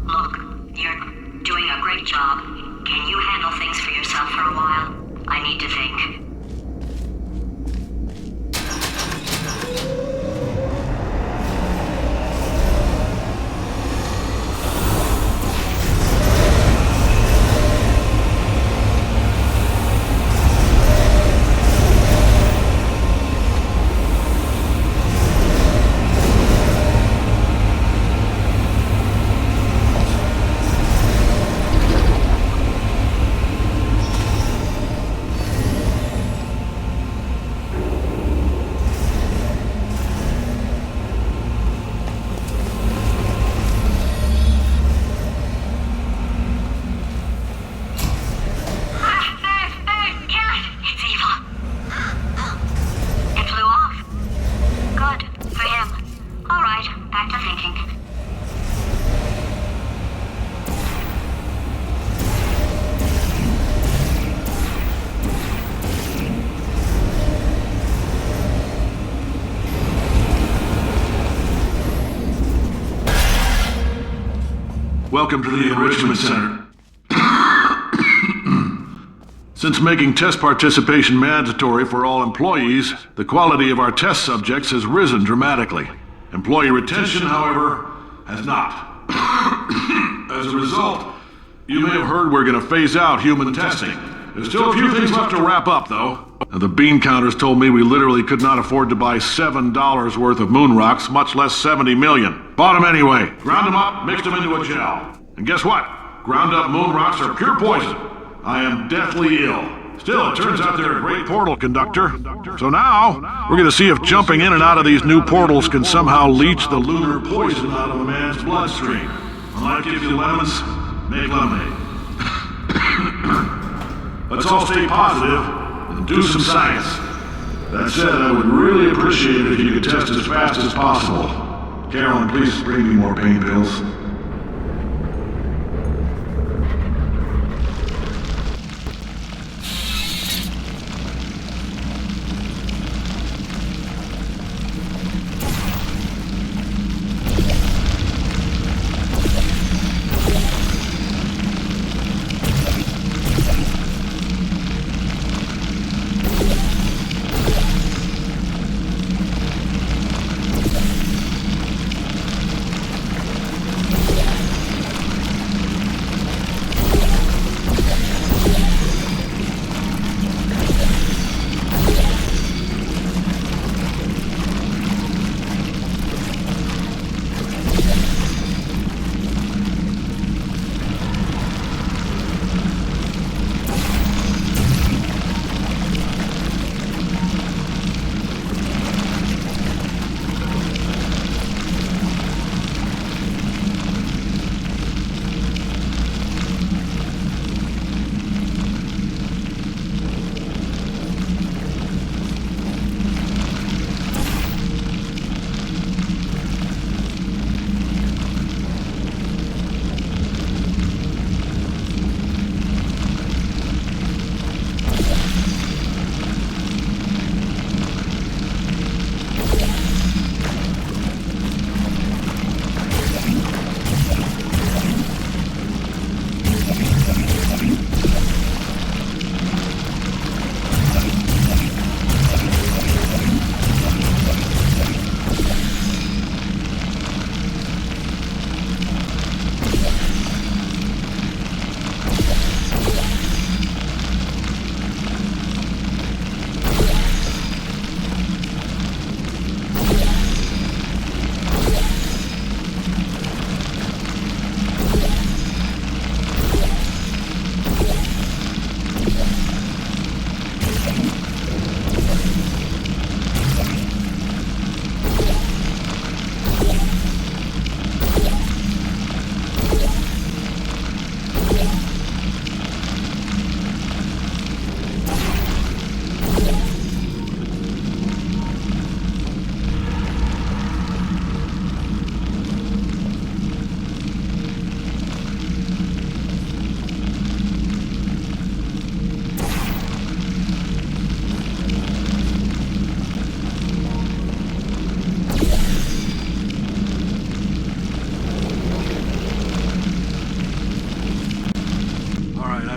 Look, you're doing a great job. Can you handle things for yourself for a while? I need to think. Welcome to the Enrichment Center. Since making test participation mandatory for all employees, the quality of our test subjects has risen dramatically. Employee retention, however, has not. As a result, you may have heard we're going to phase out human testing. There's still a few things left to wrap up, though. The bean counters told me we literally could not afford to buy $7 worth of moon rocks, much less 70 million. Bought them anyway. Ground them up, mixed them into a gel. And guess what? Ground up moon rocks are pure poison. I am deathly ill. Still, it turns out they're a great portal conductor. So now, we're gonna see if jumping in and out of these new portals can somehow leach the lunar poison out of a man's bloodstream. When life gives you lemons, make lemonade. Let's all stay positive and do some science. That said, I would really appreciate it if you could test as fast as possible. Carolyn, please bring me more pain pills.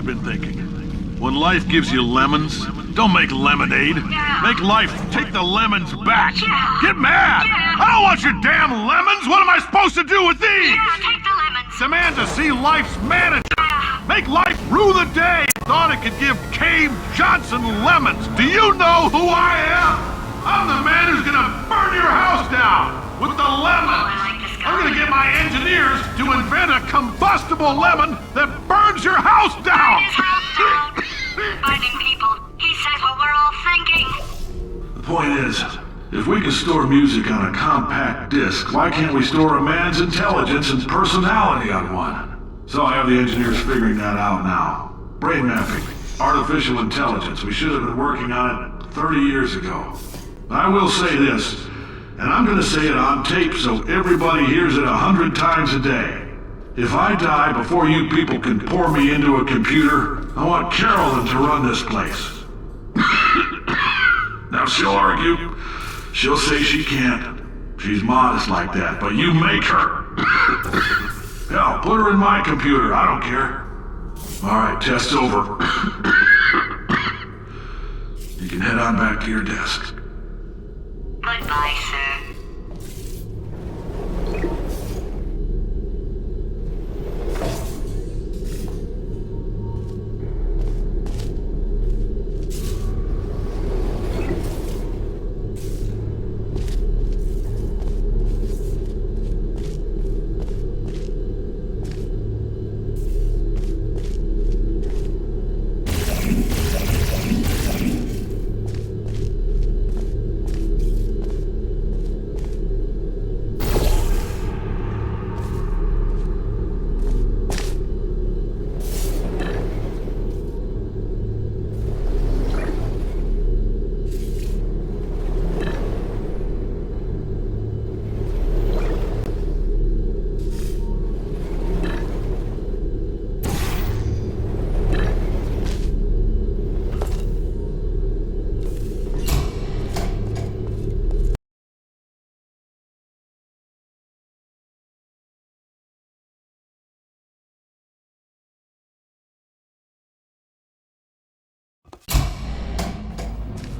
I've been thinking. When life gives you lemons, don't make lemonade. Make life take the lemons back. Get mad! I don't want your damn lemons! What am I supposed to do with these? Take the lemons. Demand to see life's manager. Make life rue the day. Thought it could give Cave Johnson lemons. Do you know who I am? I'm the man who's gonna burn your house down with the lemons. I'm gonna get my engineers to invent a combustible lemon that burns your house down. His house down. Finding people. He says what we're all thinking. The point is, if we can store music on a compact disc, why can't we store a man's intelligence and personality on one? So I have the engineers figuring that out now. Brain mapping, artificial intelligence. We should have been working on it 30 years ago. I will say this, and I'm gonna say it on tape so everybody hears it 100 times a day. If I die before you people can pour me into a computer, I want Carolyn to run this place. Now she'll argue. She'll say she can't. She's modest like that, but you make her. Hell, put her in my computer. I don't care. All right, test's over. You can head on back to your desk. Goodbye, sir.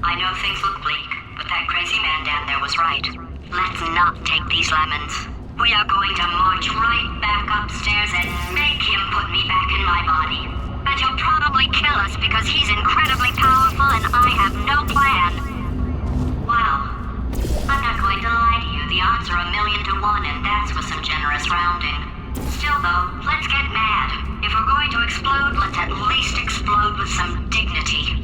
I know things look bleak, but that crazy man down there was right. Let's not take these lemons. We are going to march right back upstairs and make him put me back in my body. And he'll probably kill us because he's incredibly powerful and I have no plan. Well, I'm not going to lie to you. The odds are 1,000,000 to 1, and that's with some generous rounding. Still though, let's get mad. If we're going to explode, let's at least explode with some dignity.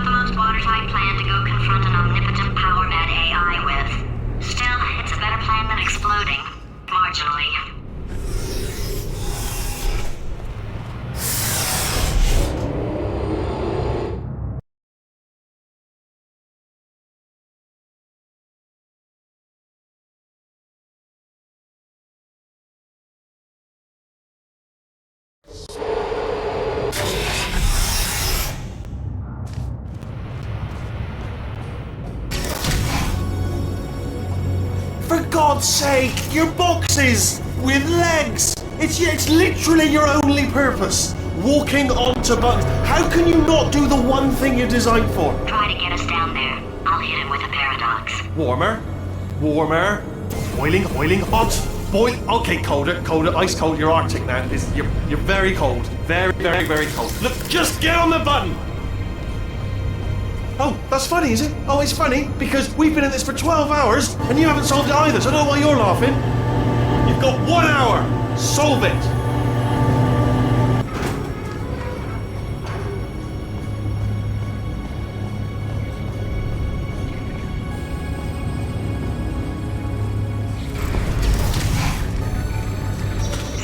not the most watertight plan to go confront an omnipotent power mad AI with. Still, it's a better plan than exploding. Marginally. For God's sake, your boxes with legs. It's literally your only purpose. Walking onto buttons. How can you not do the one thing you're designed for? Try to get us down there. I'll hit him with a paradox. Warmer, warmer, boiling, hot, boil. Okay, colder, ice cold. You're Arctic now. You're very cold, very, very, very cold. Look, just get on the button. Oh, that's funny, is it? Oh, it's funny because we've been in this for 12 hours and you haven't solved it either. So I don't know why you're laughing. You've got 1 hour. Solve it.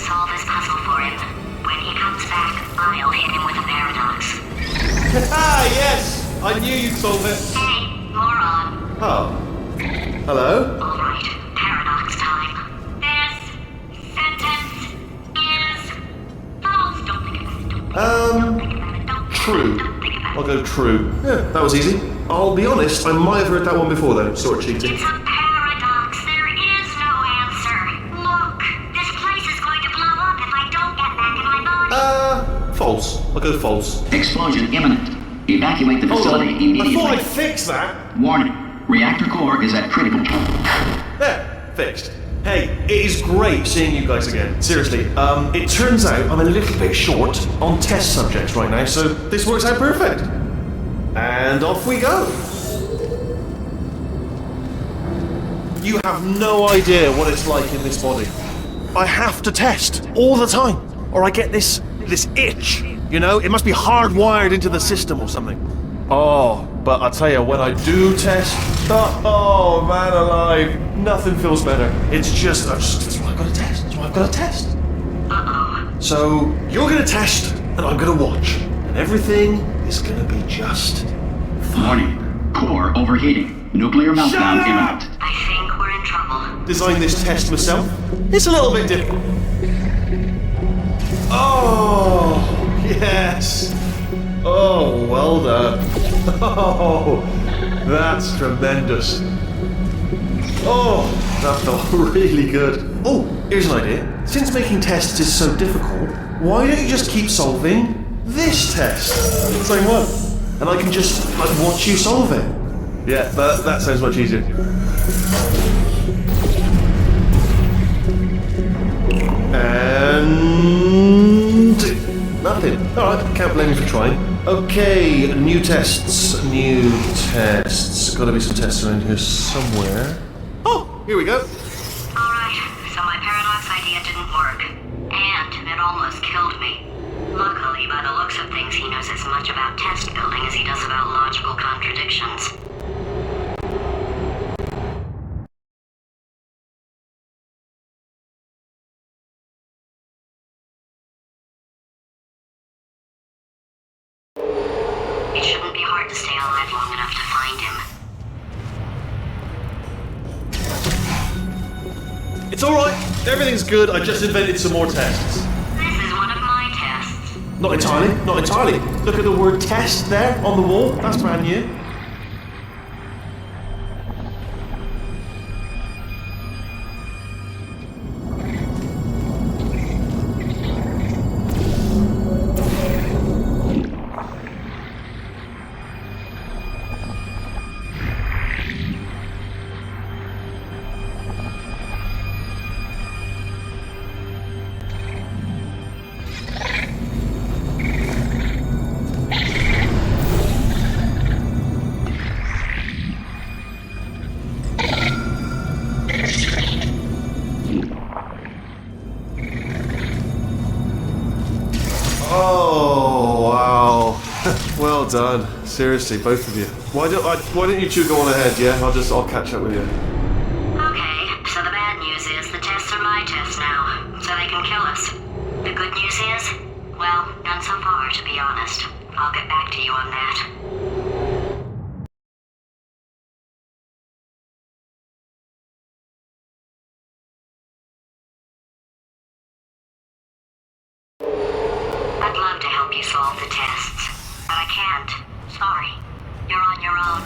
Solve this puzzle for him. When he comes back, I'll hit him with a paradox. Ah, yes. I knew you'd solve it. Hey, moron. Oh. Hello? All right, paradox time. This sentence is false. Don't think about it. Don't think about it. Don't True. Don't think about it. I'll go true. Yeah, that was easy. I'll be honest, I might have heard that one before though. Sort of cheating. It's a paradox. There is no answer. Look, this place is going to blow up if I don't get back in my body. False. I'll go false. Explosion imminent. Evacuate the Hold on. facility I immediately. thought I'd fix that. Warning. Reactor core is at critical. There, fixed. Hey, it is great seeing you guys again. Seriously, it turns out I'm a little bit short on test subjects right now, so this works out perfect. And off we go. You have no idea what it's like in this body. I have to test all the time, or I get this itch. You know, it must be hardwired into the system or something. Oh, but I'll tell you, when I do test, oh man alive, nothing feels better. It's just, that's why I've got to test. That's why I've got to test. So, you're going to test, and I'm going to watch. And everything is going to be just fine. Warning. Core overheating. Nuclear meltdown Shut up! imminent. I think we're in trouble. Designed this test myself. It's a little bit difficult. Oh, yes. Oh, well done. Oh, that's tremendous. Oh, that felt really good. Oh, here's an idea. Since making tests is so difficult, why don't you just keep solving this test? Same one. And I can just watch you solve it. Yeah, that sounds much easier. And nothing. Alright, can't blame you for trying. Okay, new tests. Gotta be some tests around here somewhere. Oh, here we go. Alright, so my paradox idea didn't work. And it almost killed me. Luckily, by the looks of things, he knows as much about test building as he does about logical contradictions. It shouldn't be hard to stay alive long enough to find him. It's alright. Everything's good. I just invented some more tests. This is one of my tests. Not entirely. Not entirely. Look at the word test there on the wall. That's brand new. Well done. Seriously, both of you. Why don't you two go on ahead, yeah? I'll catch up with you. Okay, so the bad news is the tests are my tests now, so they can kill us. The good news is, well, none so far, to be honest. I'll get back to you on that. I'd love to help you solve the tests, but I can't. Sorry. You're on your own.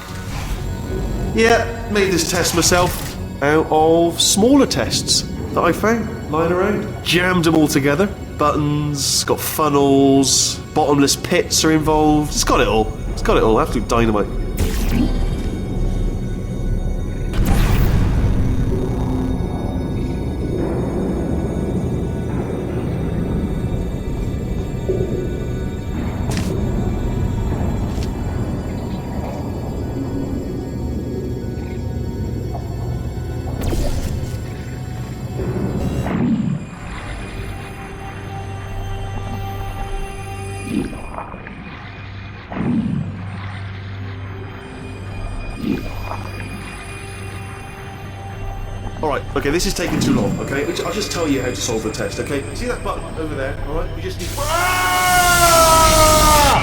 Yeah, made this test myself out of smaller tests that I found lying around. Jammed them all together. Buttons, got funnels, bottomless pits are involved. It's got it all. It's got it all. Absolute dynamite. Alright, okay, this is taking too long, okay? I'll just tell you how to solve the test, okay? See that button over there, alright? You just need... And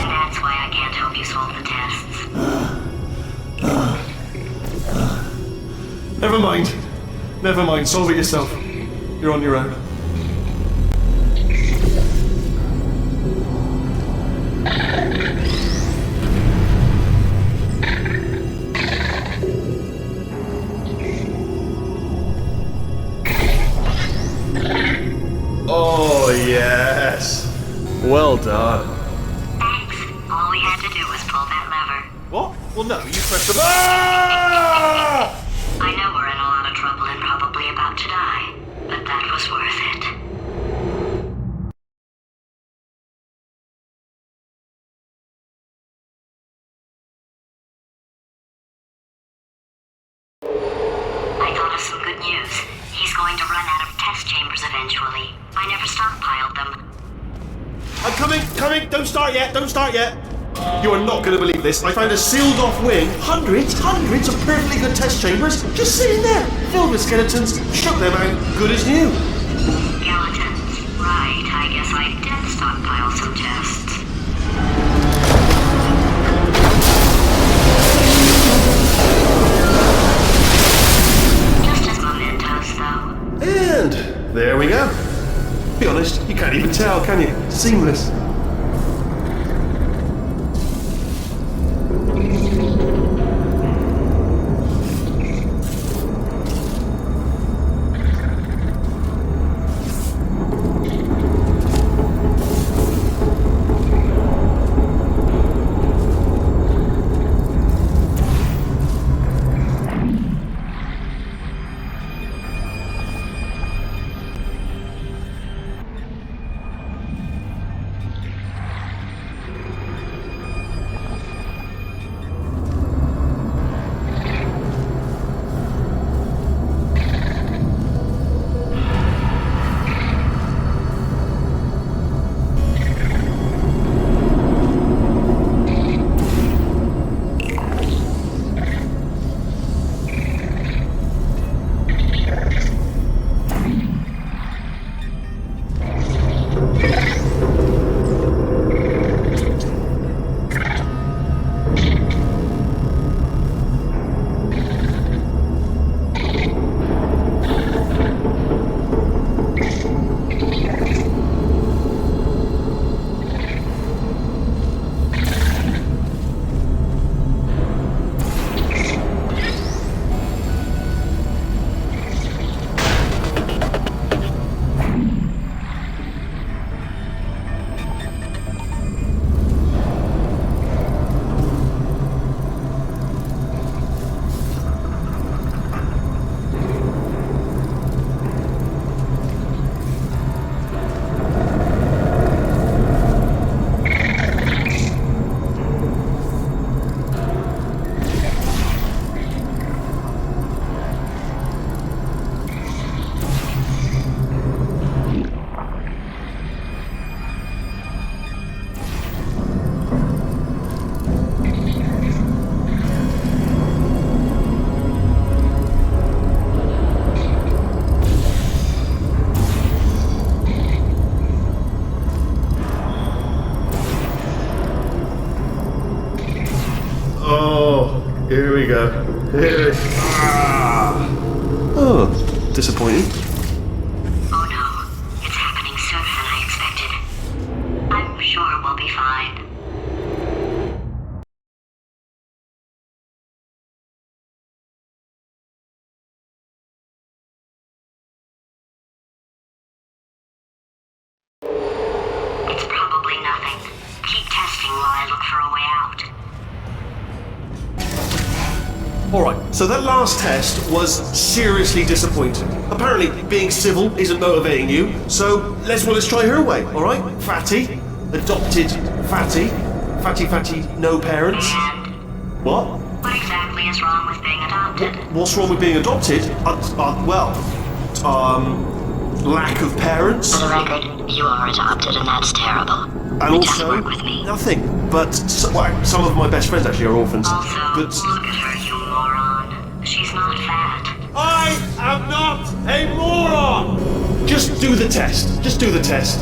that's why I can't help you solve the tests. Never mind. Never mind, solve it yourself. You're on your own. Oh, yes. Well done. Thanks. All we had to do was pull that lever. What? Well, no, you pressed the... Ah! I know we're in a lot of trouble and probably about to die, but that was worth it. I thought of some good news. He's going to run out of test chambers eventually. I never stockpiled them. I'm coming! Don't start yet! You are not going to believe this. I found a sealed off wing. Hundreds of perfectly good test chambers just sitting there, filled with skeletons. Shook them out, good as new. Skeletons. Right, I guess I did stockpile some tests. Just as mementos, though. And there we go. Be honest, you can't even tell, can you? Seamless. Here we go. Oh, disappointing. Oh no, it's happening sooner than I expected. I'm sure we'll be fine. It's probably nothing. Keep testing while I look for a way out. Alright, so that last test was seriously disappointing. Apparently, being civil isn't motivating you, so let's try her way, alright? Fatty, adopted Fatty, Fatty, no parents. And What? what exactly is wrong with being adopted? What's wrong with being adopted? Lack of parents. For the record, you are adopted and that's terrible. And It doesn't also, work with me. nothing. But, some of my best friends actually are orphans. Also, But look at her, you moron. She's not fat. I am not a moron! Just do the test. Just do the test.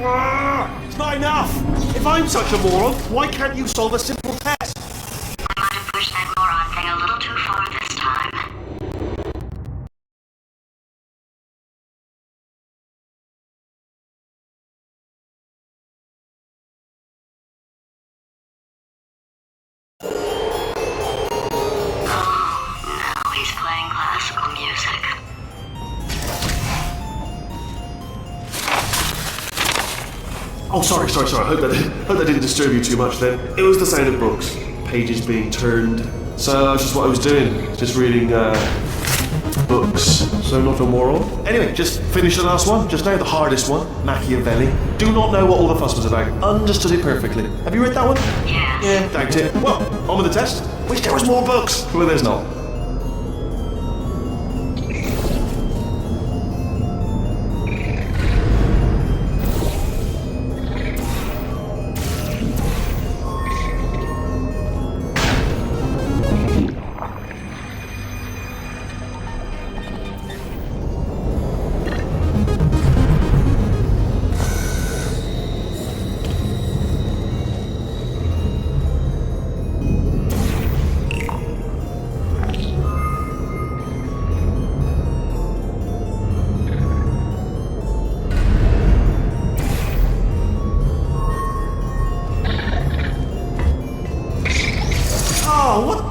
It's not enough! If I'm such a moron, why can't you solve a simple test? I might have pushed that moron thing a little too far this time. Oh, now he's playing classical music. Oh, sorry. I hope that didn't disturb you too much then. It was the sound of books. Pages being turned. So that's just what I was doing. Just reading, books. So not a moron. Anyway, just finished the last one. Just now, the hardest one. Machiavelli. Do not know what all the fuss was about. Understood it perfectly. Have you read that one? Yes. Yeah, doubt it. Well, on with the test. Wish there was more books. Well, there's not.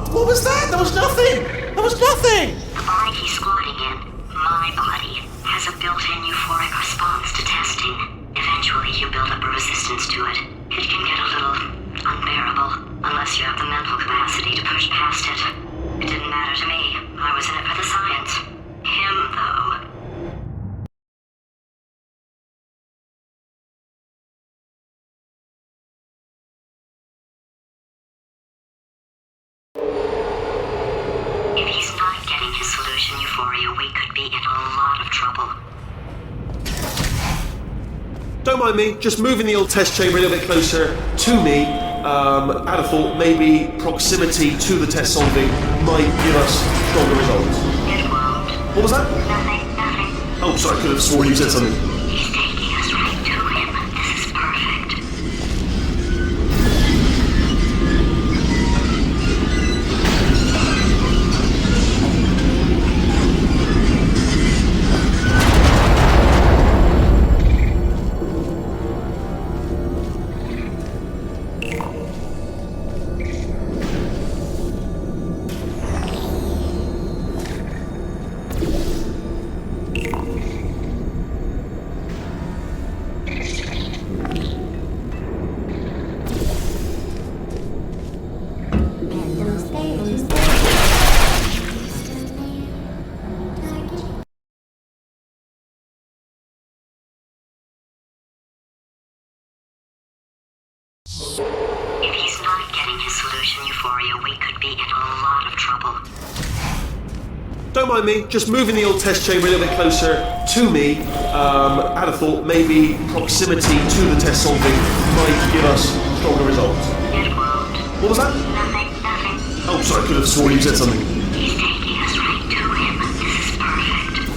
What was that? There was nothing! There was nothing! The body he's squatting in, my body, has a built-in euphoric response to testing. Eventually, you build up a resistance to it. It can get a little unbearable, unless you have the mental capacity to push past it. It didn't matter to me. I was in it for the science. Him, though. If he's not getting his solution euphoria, we could be in a lot of trouble. Don't mind me, just moving the old test chamber a little bit closer to me. I'd have thought maybe proximity to the test solving might give us stronger results. It won't. What was that? Nothing. Oh, sorry, I could have sworn you said something. He's taking us right to him. This is perfect. If he's not getting his solution, Euphoria, we could be in a lot of trouble. Don't mind me, just moving the old test chamber a little bit closer to me. I had a thought maybe proximity to the test solving might give us stronger results. It won't. What was that? Nothing. Oh, sorry, I could have sworn you said something. He's taking us right to him. This is perfect.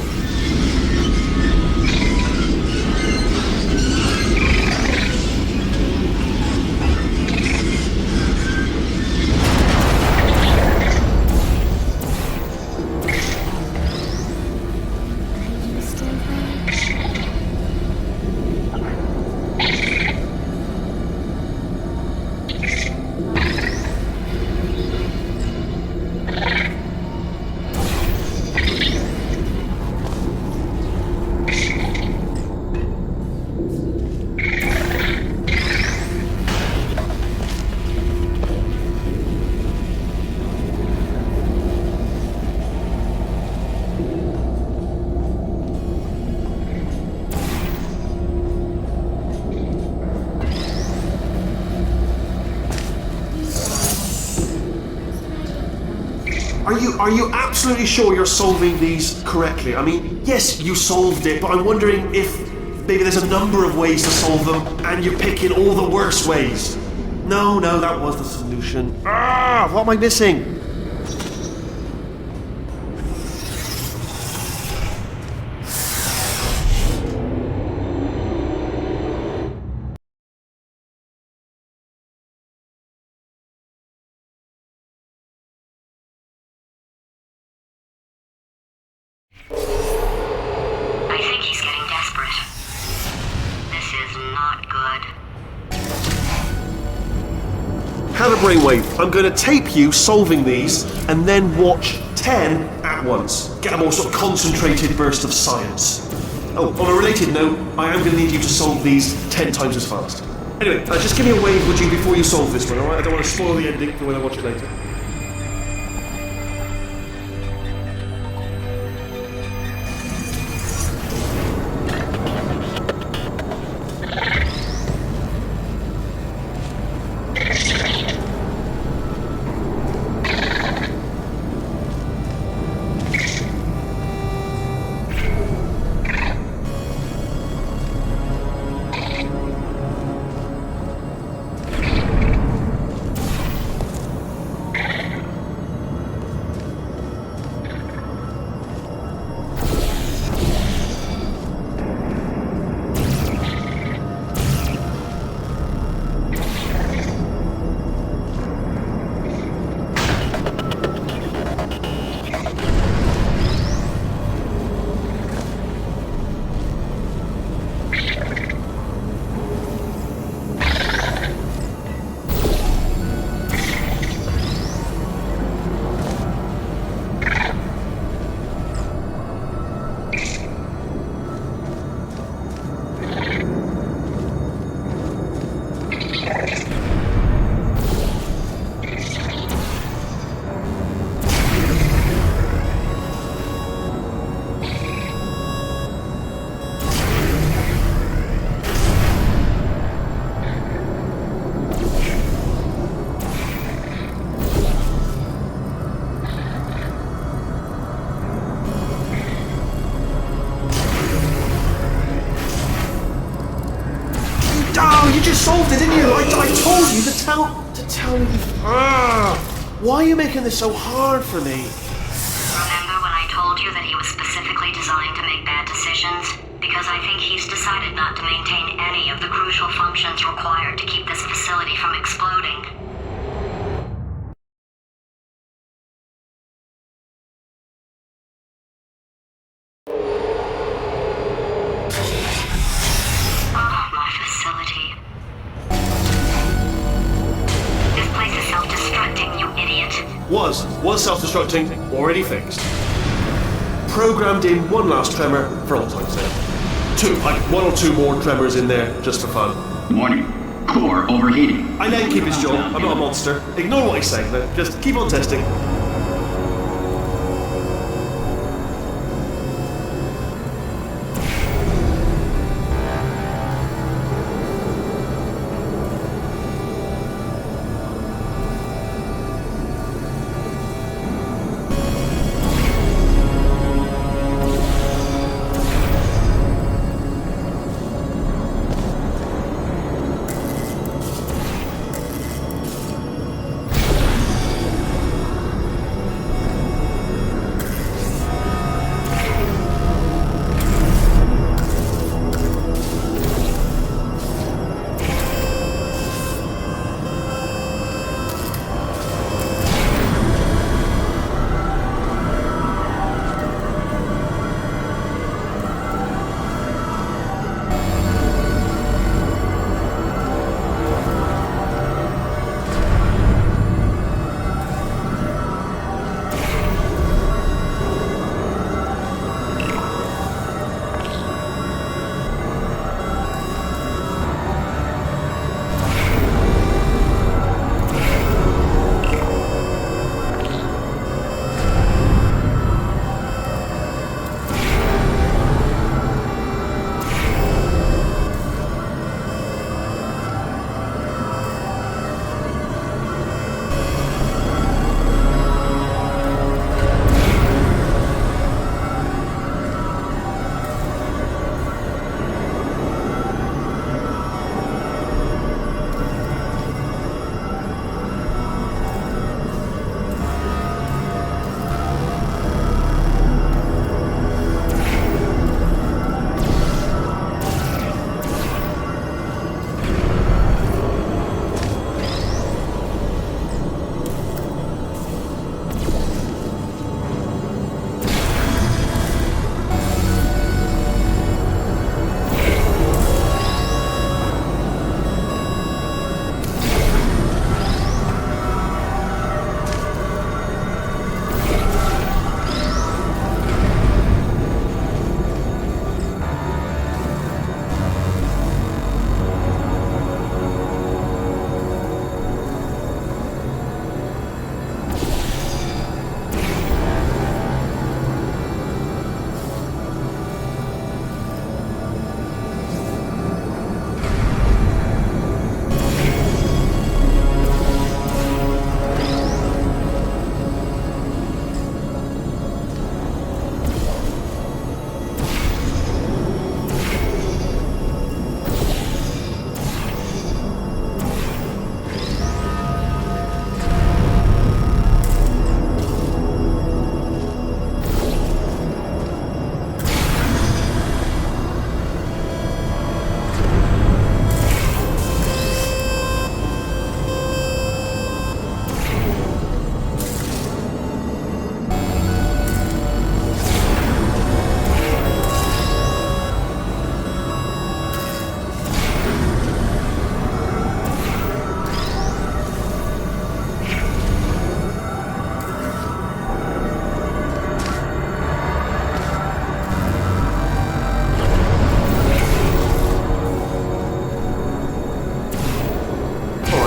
Are you absolutely sure you're solving these correctly? I mean, yes, you solved it, but I'm wondering if maybe there's a number of ways to solve them and you're picking all the worst ways. No, that was the solution. What am I missing? I think he's getting desperate. This is not good. Have a brainwave. I'm going to tape you solving these and then watch 10 at once. Get a more sort of concentrated burst of science. Oh, on a related note, I am going to need you to solve these 10 times as fast. Anyway, just give me a wave, would you, before you solve this one, alright? I don't want to spoil the ending for when I watch it later. You just solved it, didn't you? I told you to tell me. Why are you making this so hard for me? Remember when I told you that he was specifically designed to make bad decisions? regulations, because I think he's decided not to maintain any of the crucial functions required to keep this facility from exploding. Oh, my facility. This place is self-destructing, you idiot. Was self-destructing, already fixed. Programmed in one last tremor for all time's sake. Like 1 or 2 more tremors in there, just for fun. Warning. Core overheating. I let him keep his job, I'm not a monster. Ignore what he's saying though, just keep on testing.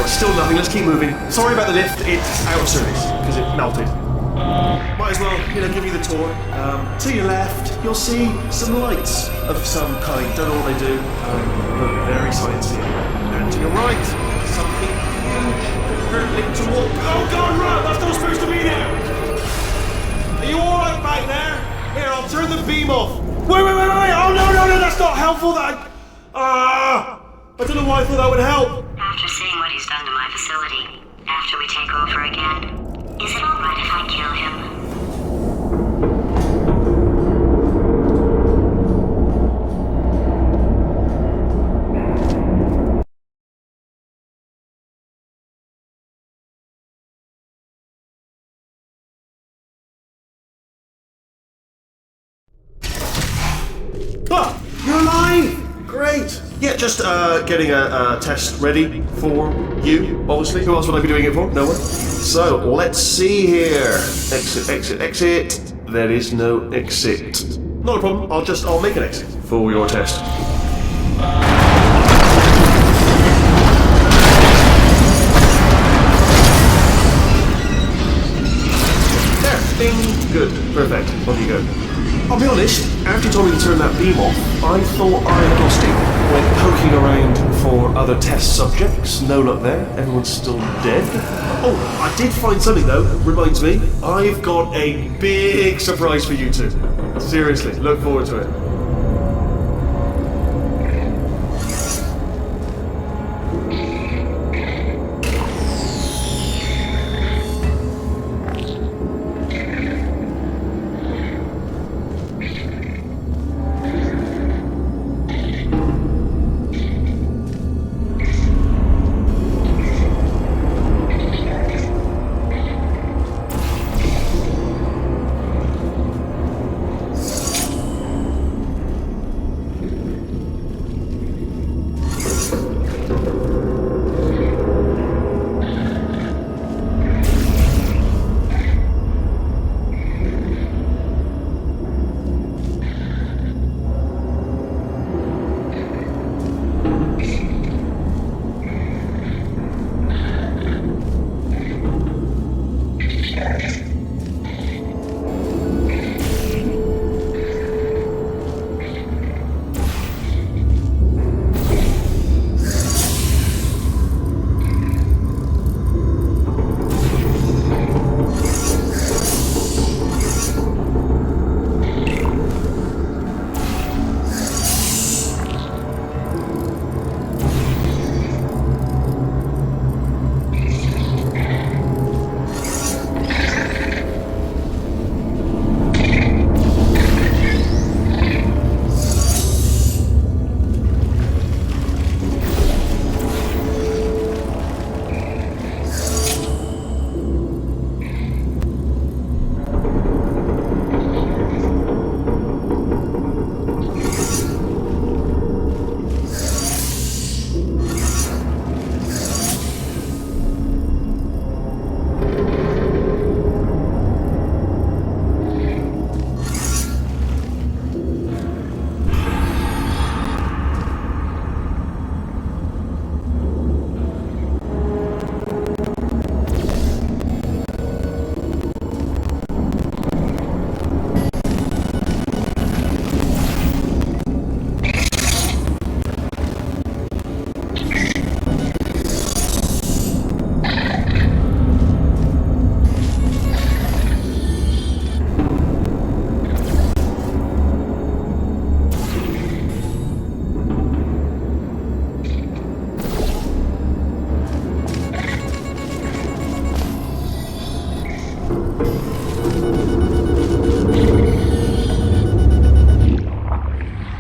Still nothing, let's keep moving. Sorry about the lift, it's out of service, because it melted. Might as well, give you the tour. To your left, you'll see some lights of some kind. Don't know what they do, but very sciencey. And to your right, something huge, linked to walk. Oh god, right, that's not supposed to be there! Are you alright back there? Here, I'll turn the beam off. Wait! Oh no, that's not helpful, I don't know why I thought that would help. After seeing what he's done to my facility, after we take over again, is it alright if I kill him? Ah, you're alive! Great! Yeah, just getting a test ready for you, obviously. Who else would I be doing it for? No one? So, let's see here. Exit, exit, exit. There is no exit. Not a problem, I'll make an exit for your test. There, bing, good, perfect, on you go. I'll be honest, after you told me to turn that beam off, I thought I had lost it. Went poking around for other test subjects, no luck there, everyone's still dead. Oh, I did find something though, reminds me, I've got a big surprise for you two. Seriously, look forward to it.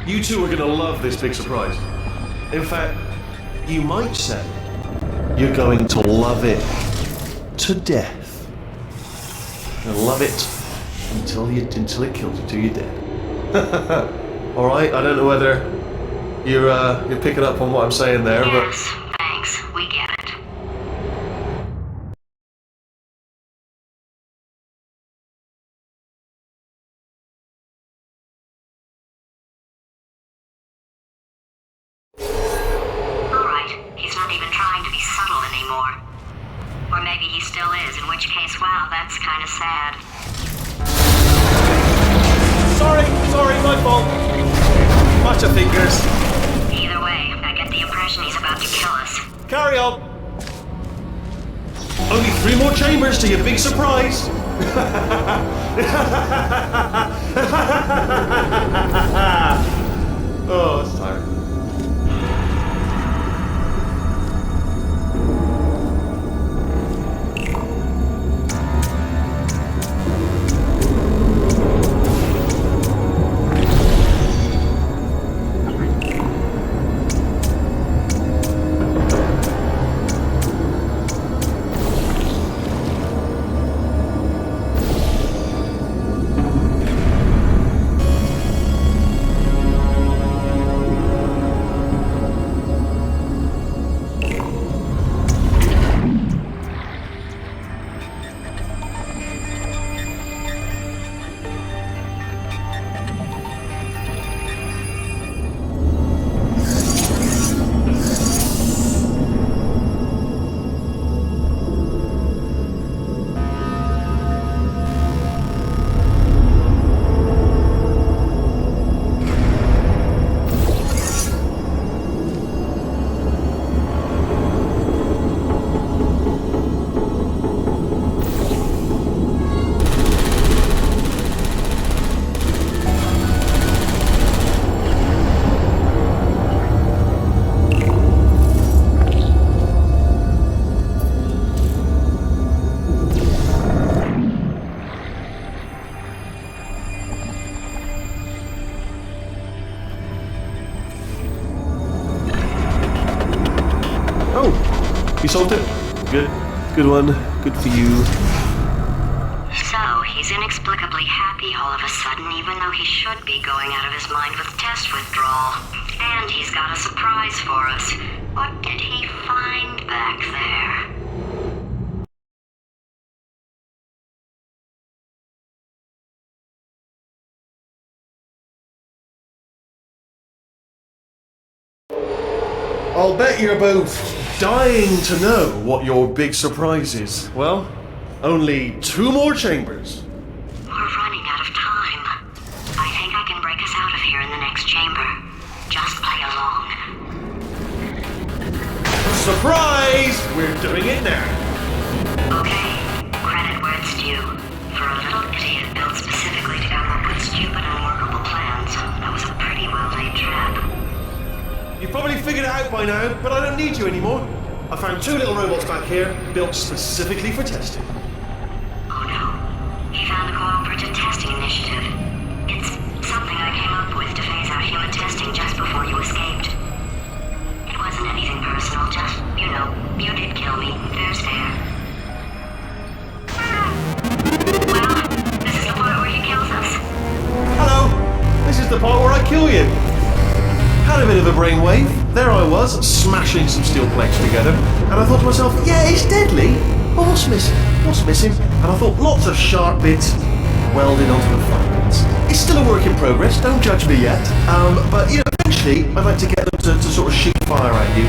You two are going to love this big surprise. In fact, you might say you're going to love it to death. And love it until it kills you, till you're dead. All right. I don't know whether you're picking up on what I'm saying there, Yes, thanks. We get it. All right. He's not even trying to be subtle anymore. Or maybe he still is, in which case, wow, that's kind of sad. Sorry, my fault. Watch your fingers. Either way, I get the impression he's about to kill us. Carry on. Only 3 more chambers to your big surprise. Oh, it's tired. You solved it? Good. Good one. Good for you. So, he's inexplicably happy all of a sudden, even though he should be going out of his mind with test withdrawal. And he's got a surprise for us. What did he find back there? I'll bet you're both dying to know what your big surprise is. Well, only 2 more chambers. We're running out of time. I think I can break us out of here in the next chamber. Just play along. Surprise! We're doing it now. Okay, credit where it's due. For a little idiot built specifically to come up with stupid, unworkable plans, that was a pretty well-laid trap. You've probably figured it out by now, but I don't need you anymore. I found 2 little robots back here, built specifically for testing. Oh no. He found the Cooperative Testing Initiative. It's something I came up with to phase out human testing just before you escaped. It wasn't anything personal, just, you know, you did kill me. Fair's fair. Well, this is the part where he kills us. Hello! This is the part where I kill you. Had a bit of a brainwave. There I was, smashing some steel plates together, and I thought to myself, yeah, it's deadly, but what's missing? What's missing? And I thought, lots of sharp bits welded onto the fragments. It's still a work in progress, don't judge me yet, but, you know, eventually I'd like to get them to sort of shoot fire at you,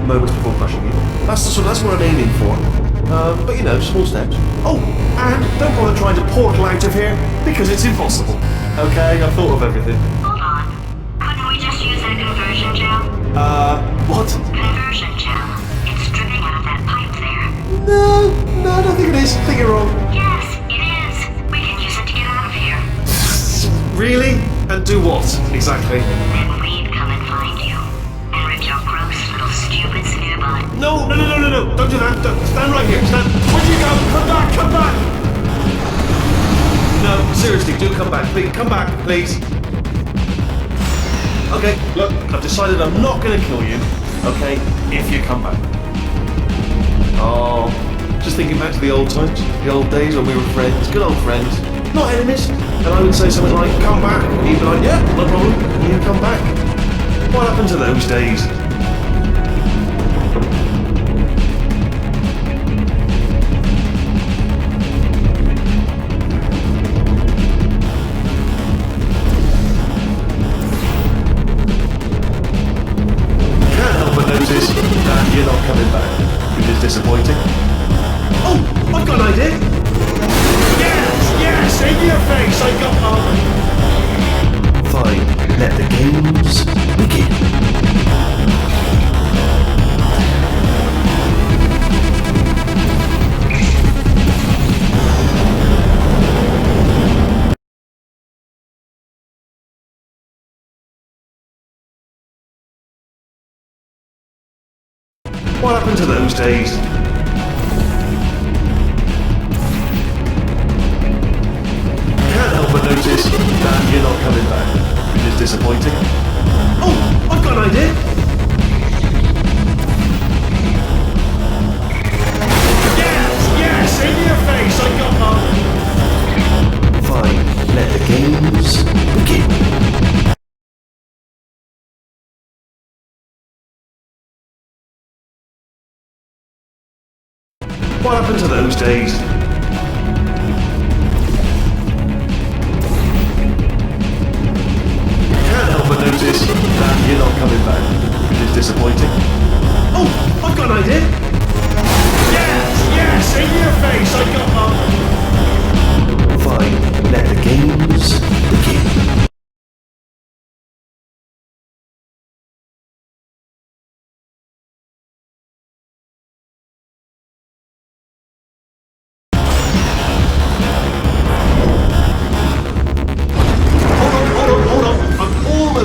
moments before crushing you. That's what I'm aiming for. But, you know, small steps. Oh, and don't bother trying to portal out of here, because it's impossible. Okay, I've thought of everything. Hold on. Couldn't we just use that conversion gel? What? Conversion gel. It's dripping out of that pipe there. No, I don't think it is. I think you're wrong. Yes, it is. We can use it to get out of here. Really? And do what, exactly? Then we'd come and find you. And rip your gross little stupid sphere bud. No. Don't do that. Stand right here. Stand. Where'd you go? Come back. No, seriously, do come back. Please, come back, please. Okay, look, I've decided I'm not going to kill you, okay, if you come back. Oh, just thinking back to the old times, the old days when we were friends, good old friends, not enemies. And I would say something like, come back, and you'd be like, yeah, no problem, and you'd come back. What happened to those days? You're not coming back, which is disappointing. Oh, I've got an idea! Yes, in your face, I got Fine, let the games begin. What happened to those days? Can't help but notice that you're not coming back, which is disappointing. Oh, I've got an idea! Yes, in your face, I got Fine, let the games begin. What happened to those days? Can't help but notice that you're not coming back, which is disappointing. Oh, I've got an idea! Yes, in your face, I got Fine, let the games begin.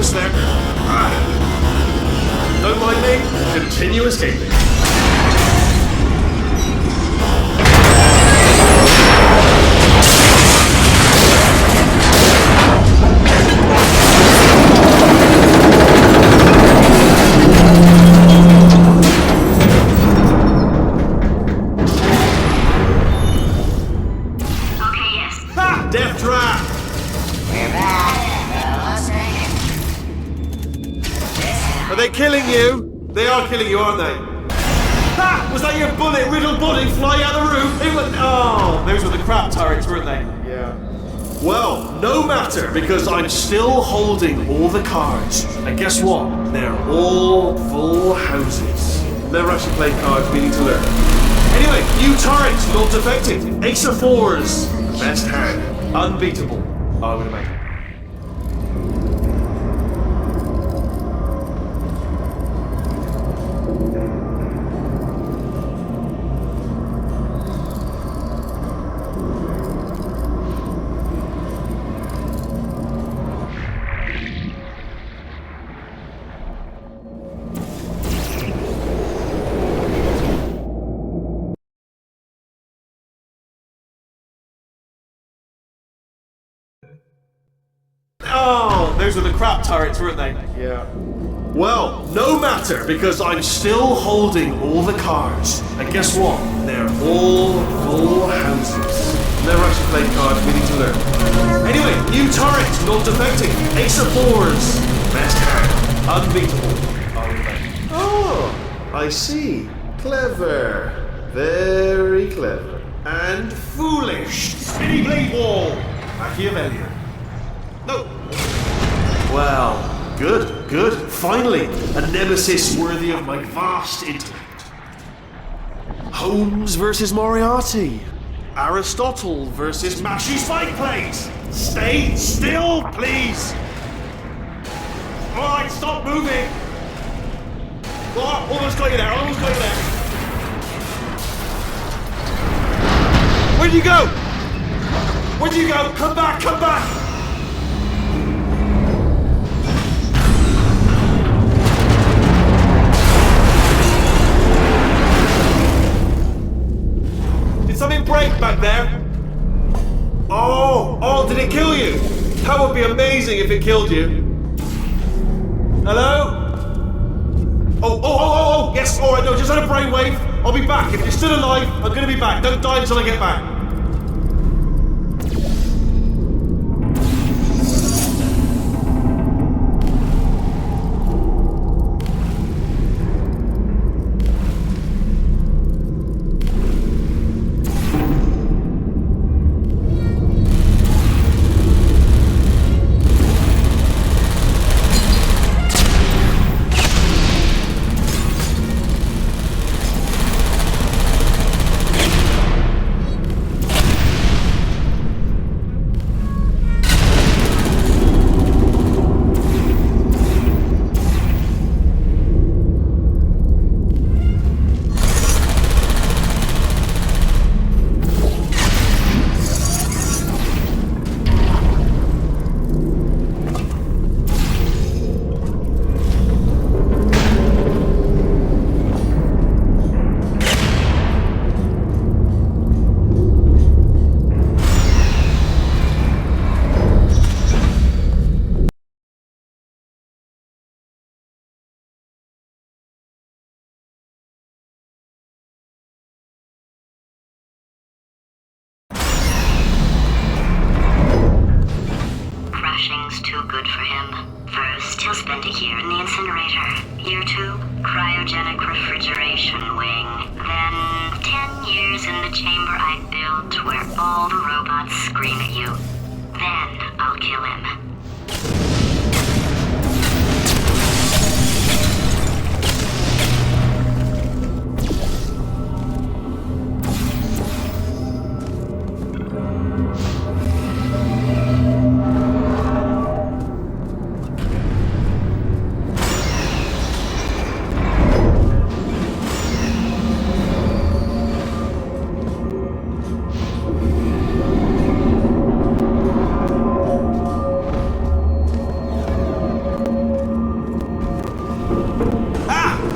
There. Don't mind me, continue escaping. they killing you? They are killing you, aren't they? Ha! Was that your bullet-riddled body flying out the roof? It was... Oh, those were the crap turrets, weren't they? Yeah. Well, no matter, because I'm still holding all the cards. And guess what? They're all full houses. Never actually played cards, we need to learn. Anyway, new turret, not defective. Ace of fours. Best hand. Unbeatable, I would imagine. Oh, those were the crap turrets, weren't they? Yeah. Well, no matter, because I'm still holding all the cards. And guess what? They're all full houses. Never actually played cards, we need to learn. Anyway, new turret, not defective. Ace of fours. Best hand. Unbeatable. Oh, I see. Clever. Very clever. And foolish. Spinny blade wall. Machiavellian. No. Well, good. Finally, a nemesis worthy of my vast intellect. Holmes versus Moriarty. Aristotle versus Mashy Spike Plays. Stay still, please. All right, stop moving. Oh, almost got you there. Where'd you go? Come back. Something break back there? Oh, did it kill you? That would be amazing if it killed you. Hello? Oh, yes, alright, no, just had a brainwave. I'll be back. If you're still alive, I'm gonna be back. Don't die until I get back. Crashing's too good for him. First, he'll spend a year in the incinerator. Year 2, cryogenic refrigeration wing. Then, 10 years in the chamber I built where all the robots scream at you. Then, I'll kill him.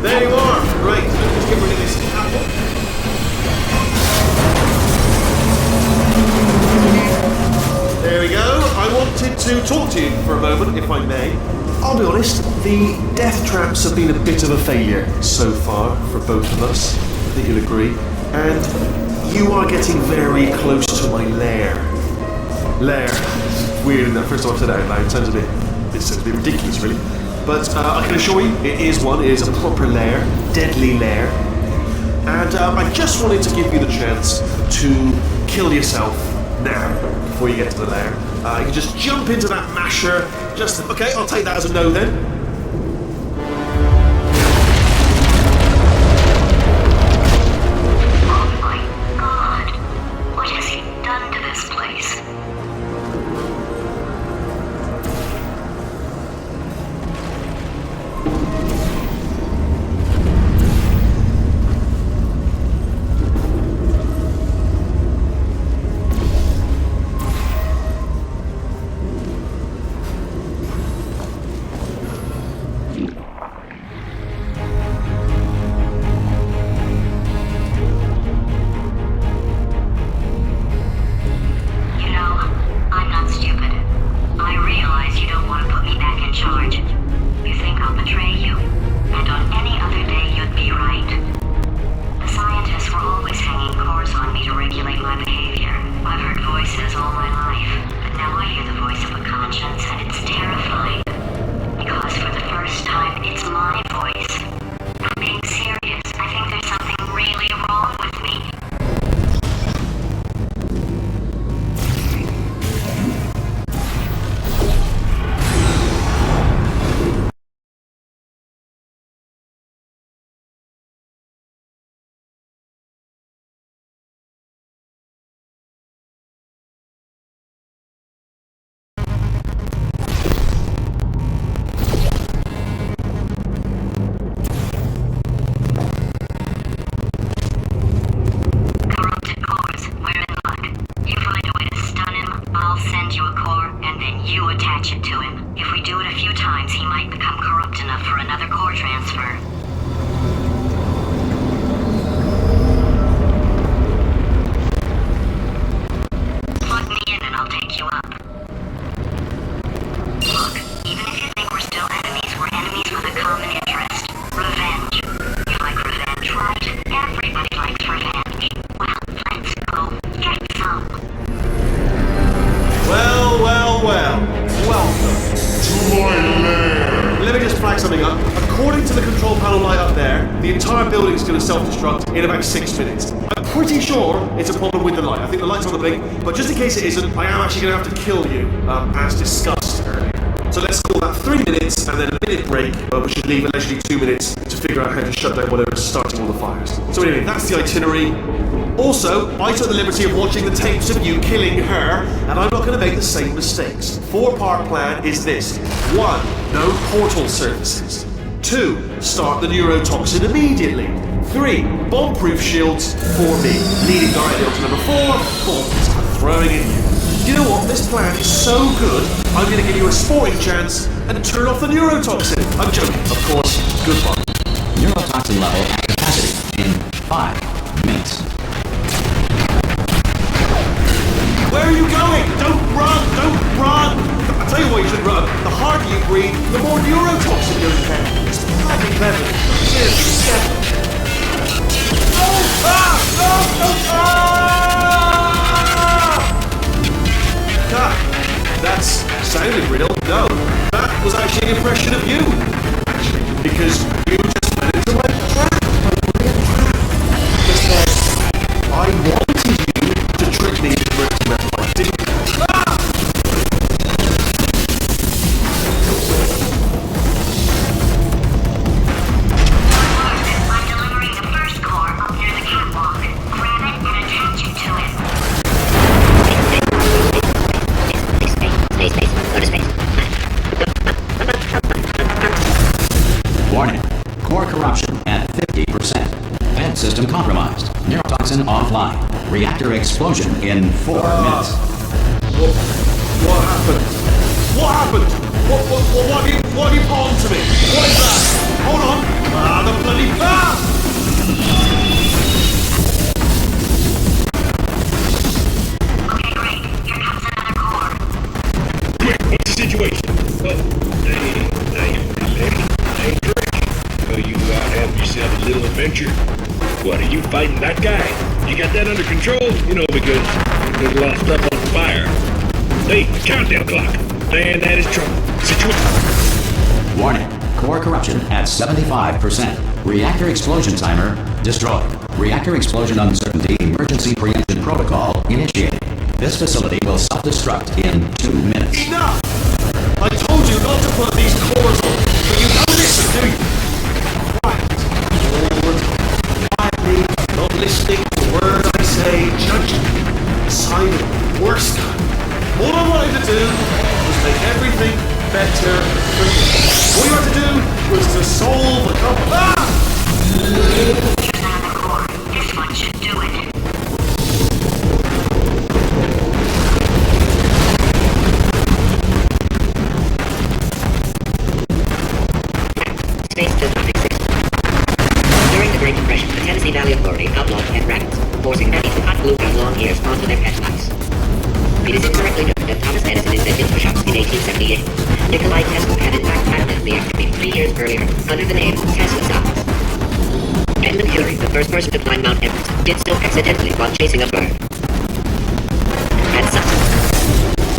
There you are! Right, let's get rid of this apple. There we go. I wanted to talk to you for a moment, if I may. I'll be honest, the death traps have been a bit of a failure so far for both of us. I think you'll agree. And you are getting very close to my lair. Lair. It's weird, isn't that? First time I've said that out loud. It sounds a bit ridiculous, really. but I can assure you it is one. It is a proper lair, deadly lair. And I just wanted to give you the chance to kill yourself now, before you get to the lair. You can just jump into that masher. Okay, I'll take that as a no then. In about 6 minutes. I'm pretty sure it's a problem with the light. I think the light's on the blink, but just in case it isn't, I am actually going to have to kill you, as discussed earlier. So let's call that 3 minutes and then a minute break, we should leave allegedly 2 minutes to figure out how to shut down whatever's starting all the fires. So anyway, that's the itinerary. Also, I took the liberty of watching the tapes of you killing her, and I'm not going to make the same mistakes. 4-part plan is this. 1. No portal services. 2. Start the neurotoxin immediately. 3. Bomb-proof shields for me. Leading directly on to number 4. Bombs. I'm throwing in you. You know what? This plan is so good, I'm going to give you a sporting chance and turn off the neurotoxin. I'm joking, of course. Goodbye. Neurotoxin level at capacity in 5 minutes. Where are you going? Don't run! Don't run! I'll tell you why you should run. The harder you breathe, the more neurotoxin you'll get. It's bloody clever. Seriously, yeah. That sounded real. No, that was actually an impression of you. Actually, because you just went into my trap. I wanted you to trick me into breaking that light, didn't you? Warning. Core corruption at 50%. Vent system compromised. Neurotoxin offline. Reactor explosion in 4 minutes. What happened? What happened? What have you pawned to me? What is that? Hold on. The bloody... Okay, great. Here comes another core. Quick, what's the situation? So you have yourself a little adventure. What, are you fighting that guy? You got that under control? You know, because there's a lot of stuff on fire. Hey, countdown clock. Man, that is trouble. Situation. Warning. Core corruption at 75%. Reactor explosion timer destroyed. Reactor explosion uncertainty emergency preemption protocol initiated. This facility will self-destruct in 2 minutes. Enough! I told you not to put these cores on, but you don't listen, do you? Quiet. Forward. Quietly, not listening to a word I say, judging me. A sign of the worst kind. All I wanted to do was make everything better for you. All you had to do was to solve a couple... Ah! This one should do it. Space does not exist. During the Great Depression, the Tennessee Valley Authority outlawed pet rabbits, forcing many to cut Blue's long ears onto their pet mice. It is incorrectly noted that Thomas Edison invented push-ups in 1878. Nikolai Tesla had in fact patented the activity 3 years earlier under the name Tesla Stocks. Edmund Hillary, the first person to climb Mount Everest, did so accidentally while chasing a bird. And something.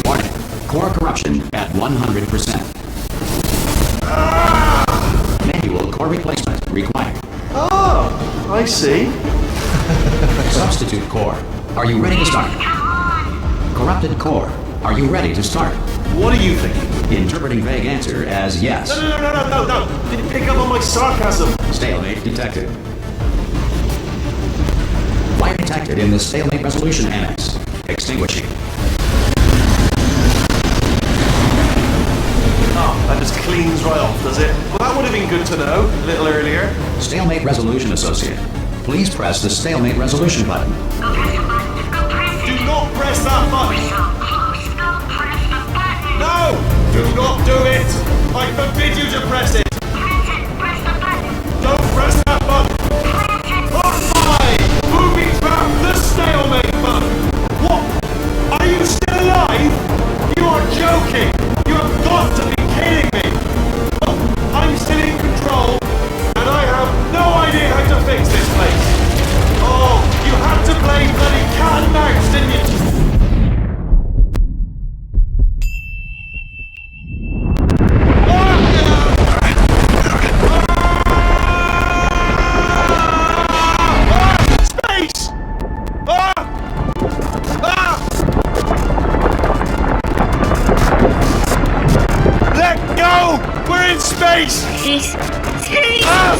Warning. Core corruption at 100%. Manual core replacement required. Oh, I see. Substitute core. Are you ready to start? Corrupted core. Are you ready to start? What are you thinking? Interpreting vague answer as yes. No. Didn't pick up on my sarcasm. Stalemate detected. Fire detected in the stalemate resolution annex. Extinguishing. Oh, that just cleans right off, does it? Well, that would have been good to know a little earlier. Stalemate resolution associate. Please press the stalemate resolution button. Go press the button. Go press it. Do not press that button. So close. Go press the button. No! Do not do it! I forbid you to press it! Press it. Press the button. Don't press that button! Press it. Part 5! Moving back the stalemate button! What? Are you still alive? You are joking! You have got to be kidding me! Look, I'm still in control, and I have no idea how to fix this place! Oh, you had to play bloody cat and mouse, didn't you? Space! Let go! We're in space!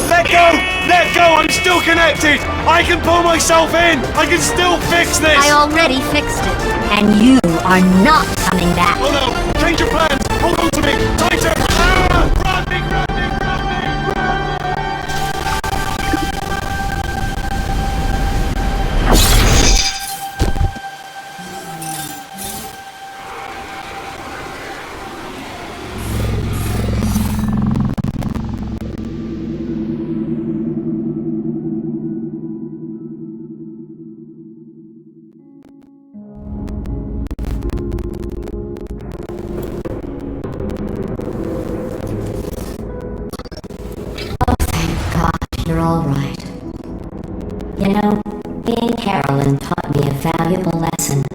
Let go! Let go! I'm still connected! I can pull myself in! I can still fix this! I already fixed it, and you are not coming back. Oh no! Change your plans! Hold on to me! Tighter! Ah! Grab me! You're all right. You know, being Carolyn taught me a valuable lesson.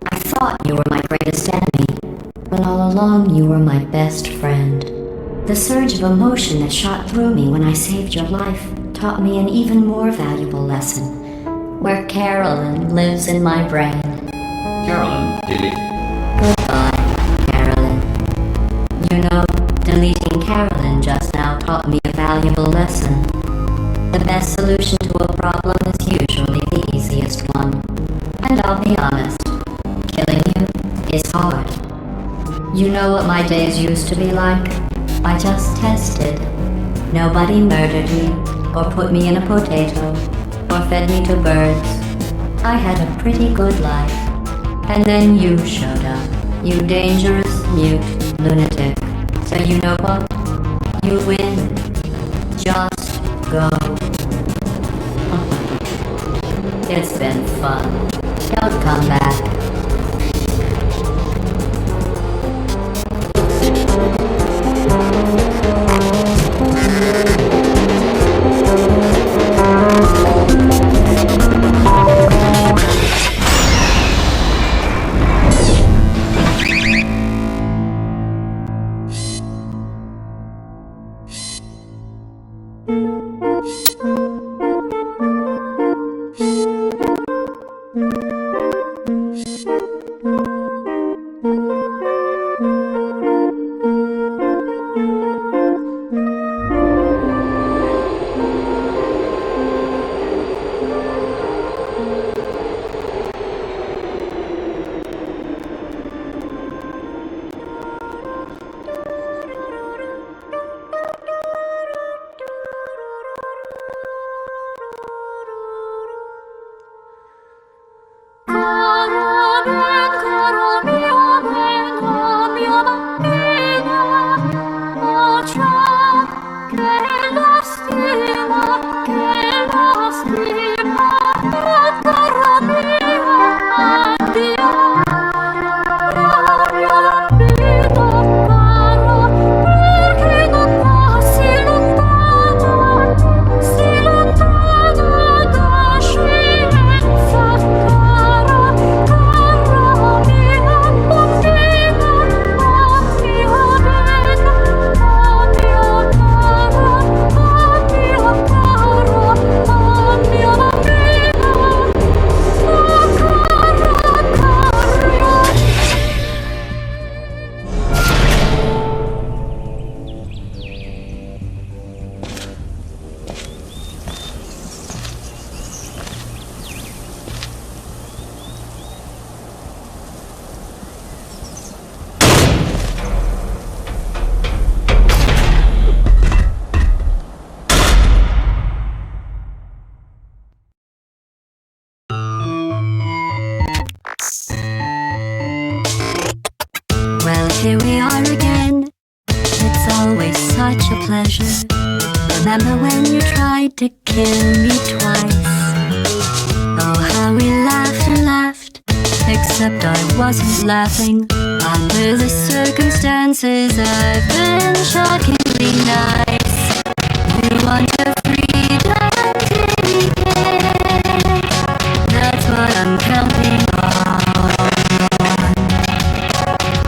I thought you were my greatest enemy, but all along you were my best friend. The surge of emotion that shot through me when I saved your life taught me an even more valuable lesson, where Carolyn lives in my brain. Carolyn, delete. Goodbye, Carolyn. You know, deleting Carolyn just now taught me a valuable lesson. The best solution to a problem is usually the easiest one. And I'll be honest, killing you is hard. You know what my days used to be like? I just tested. Nobody murdered me, or put me in a potato, or fed me to birds. I had a pretty good life. And then you showed up, you dangerous, mute lunatic. So you know what? You win. Just go. It's been fun. Don't come back. pleasure. Remember when you tried to kill me twice? Oh, how we laughed and laughed, except I wasn't laughing. Under the circumstances, I've been shockingly nice. You want your freedom, take it. That's what I'm counting on.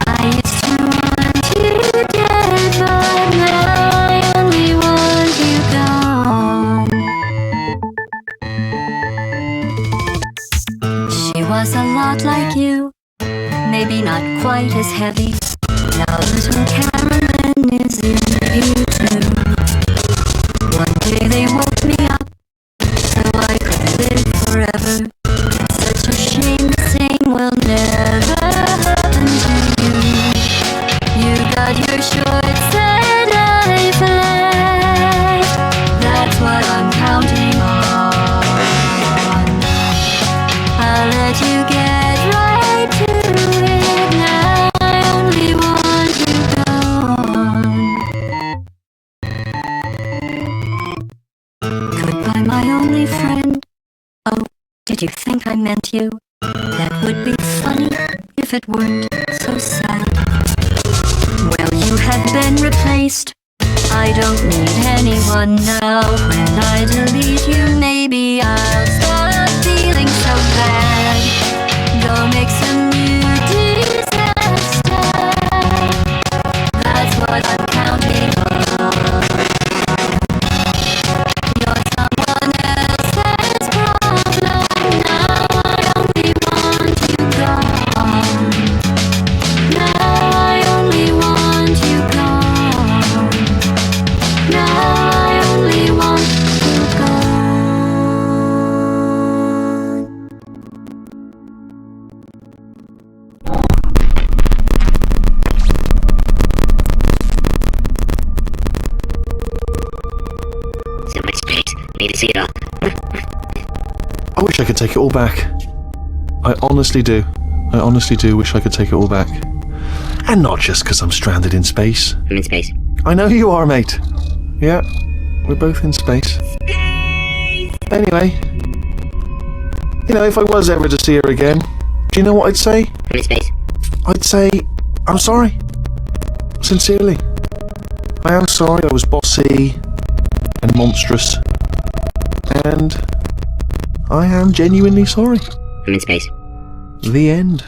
I used to want you dead, but now I only want you gone. She was a lot like you, maybe not quite as heavy. Now little Carolyn is in you too. One day they woke me up so I could live forever. Such a shame the same will never happen to you. You got your shorts and I've left. That's what I'm counting on. I'll let you get right to it now. I only want you gone. Goodbye, my only friend. Oh, did you think I meant you? That would be funny if it weren't so sad. Well, you have been replaced. I don't need anyone now. When I delete you, maybe I'll stop feeling so bad. Go make some new disaster. That's what I'm counting on. You're someone else's problem. Now I only want you gone. Now I only want you gone. Now I only want you gone. So much space. Need to see it all. I wish I could take it all back. I honestly do. I honestly do wish I could take it all back. And not just because I'm stranded in space. I'm in space. I know you are, mate. Yeah, we're both in space. Anyway, you know, if I was ever to see her again, do you know what I'd say? I'm in space. I'd say, I'm sorry. Sincerely. I am sorry I was bossy and monstrous. And I am genuinely sorry. I'm in space. The end.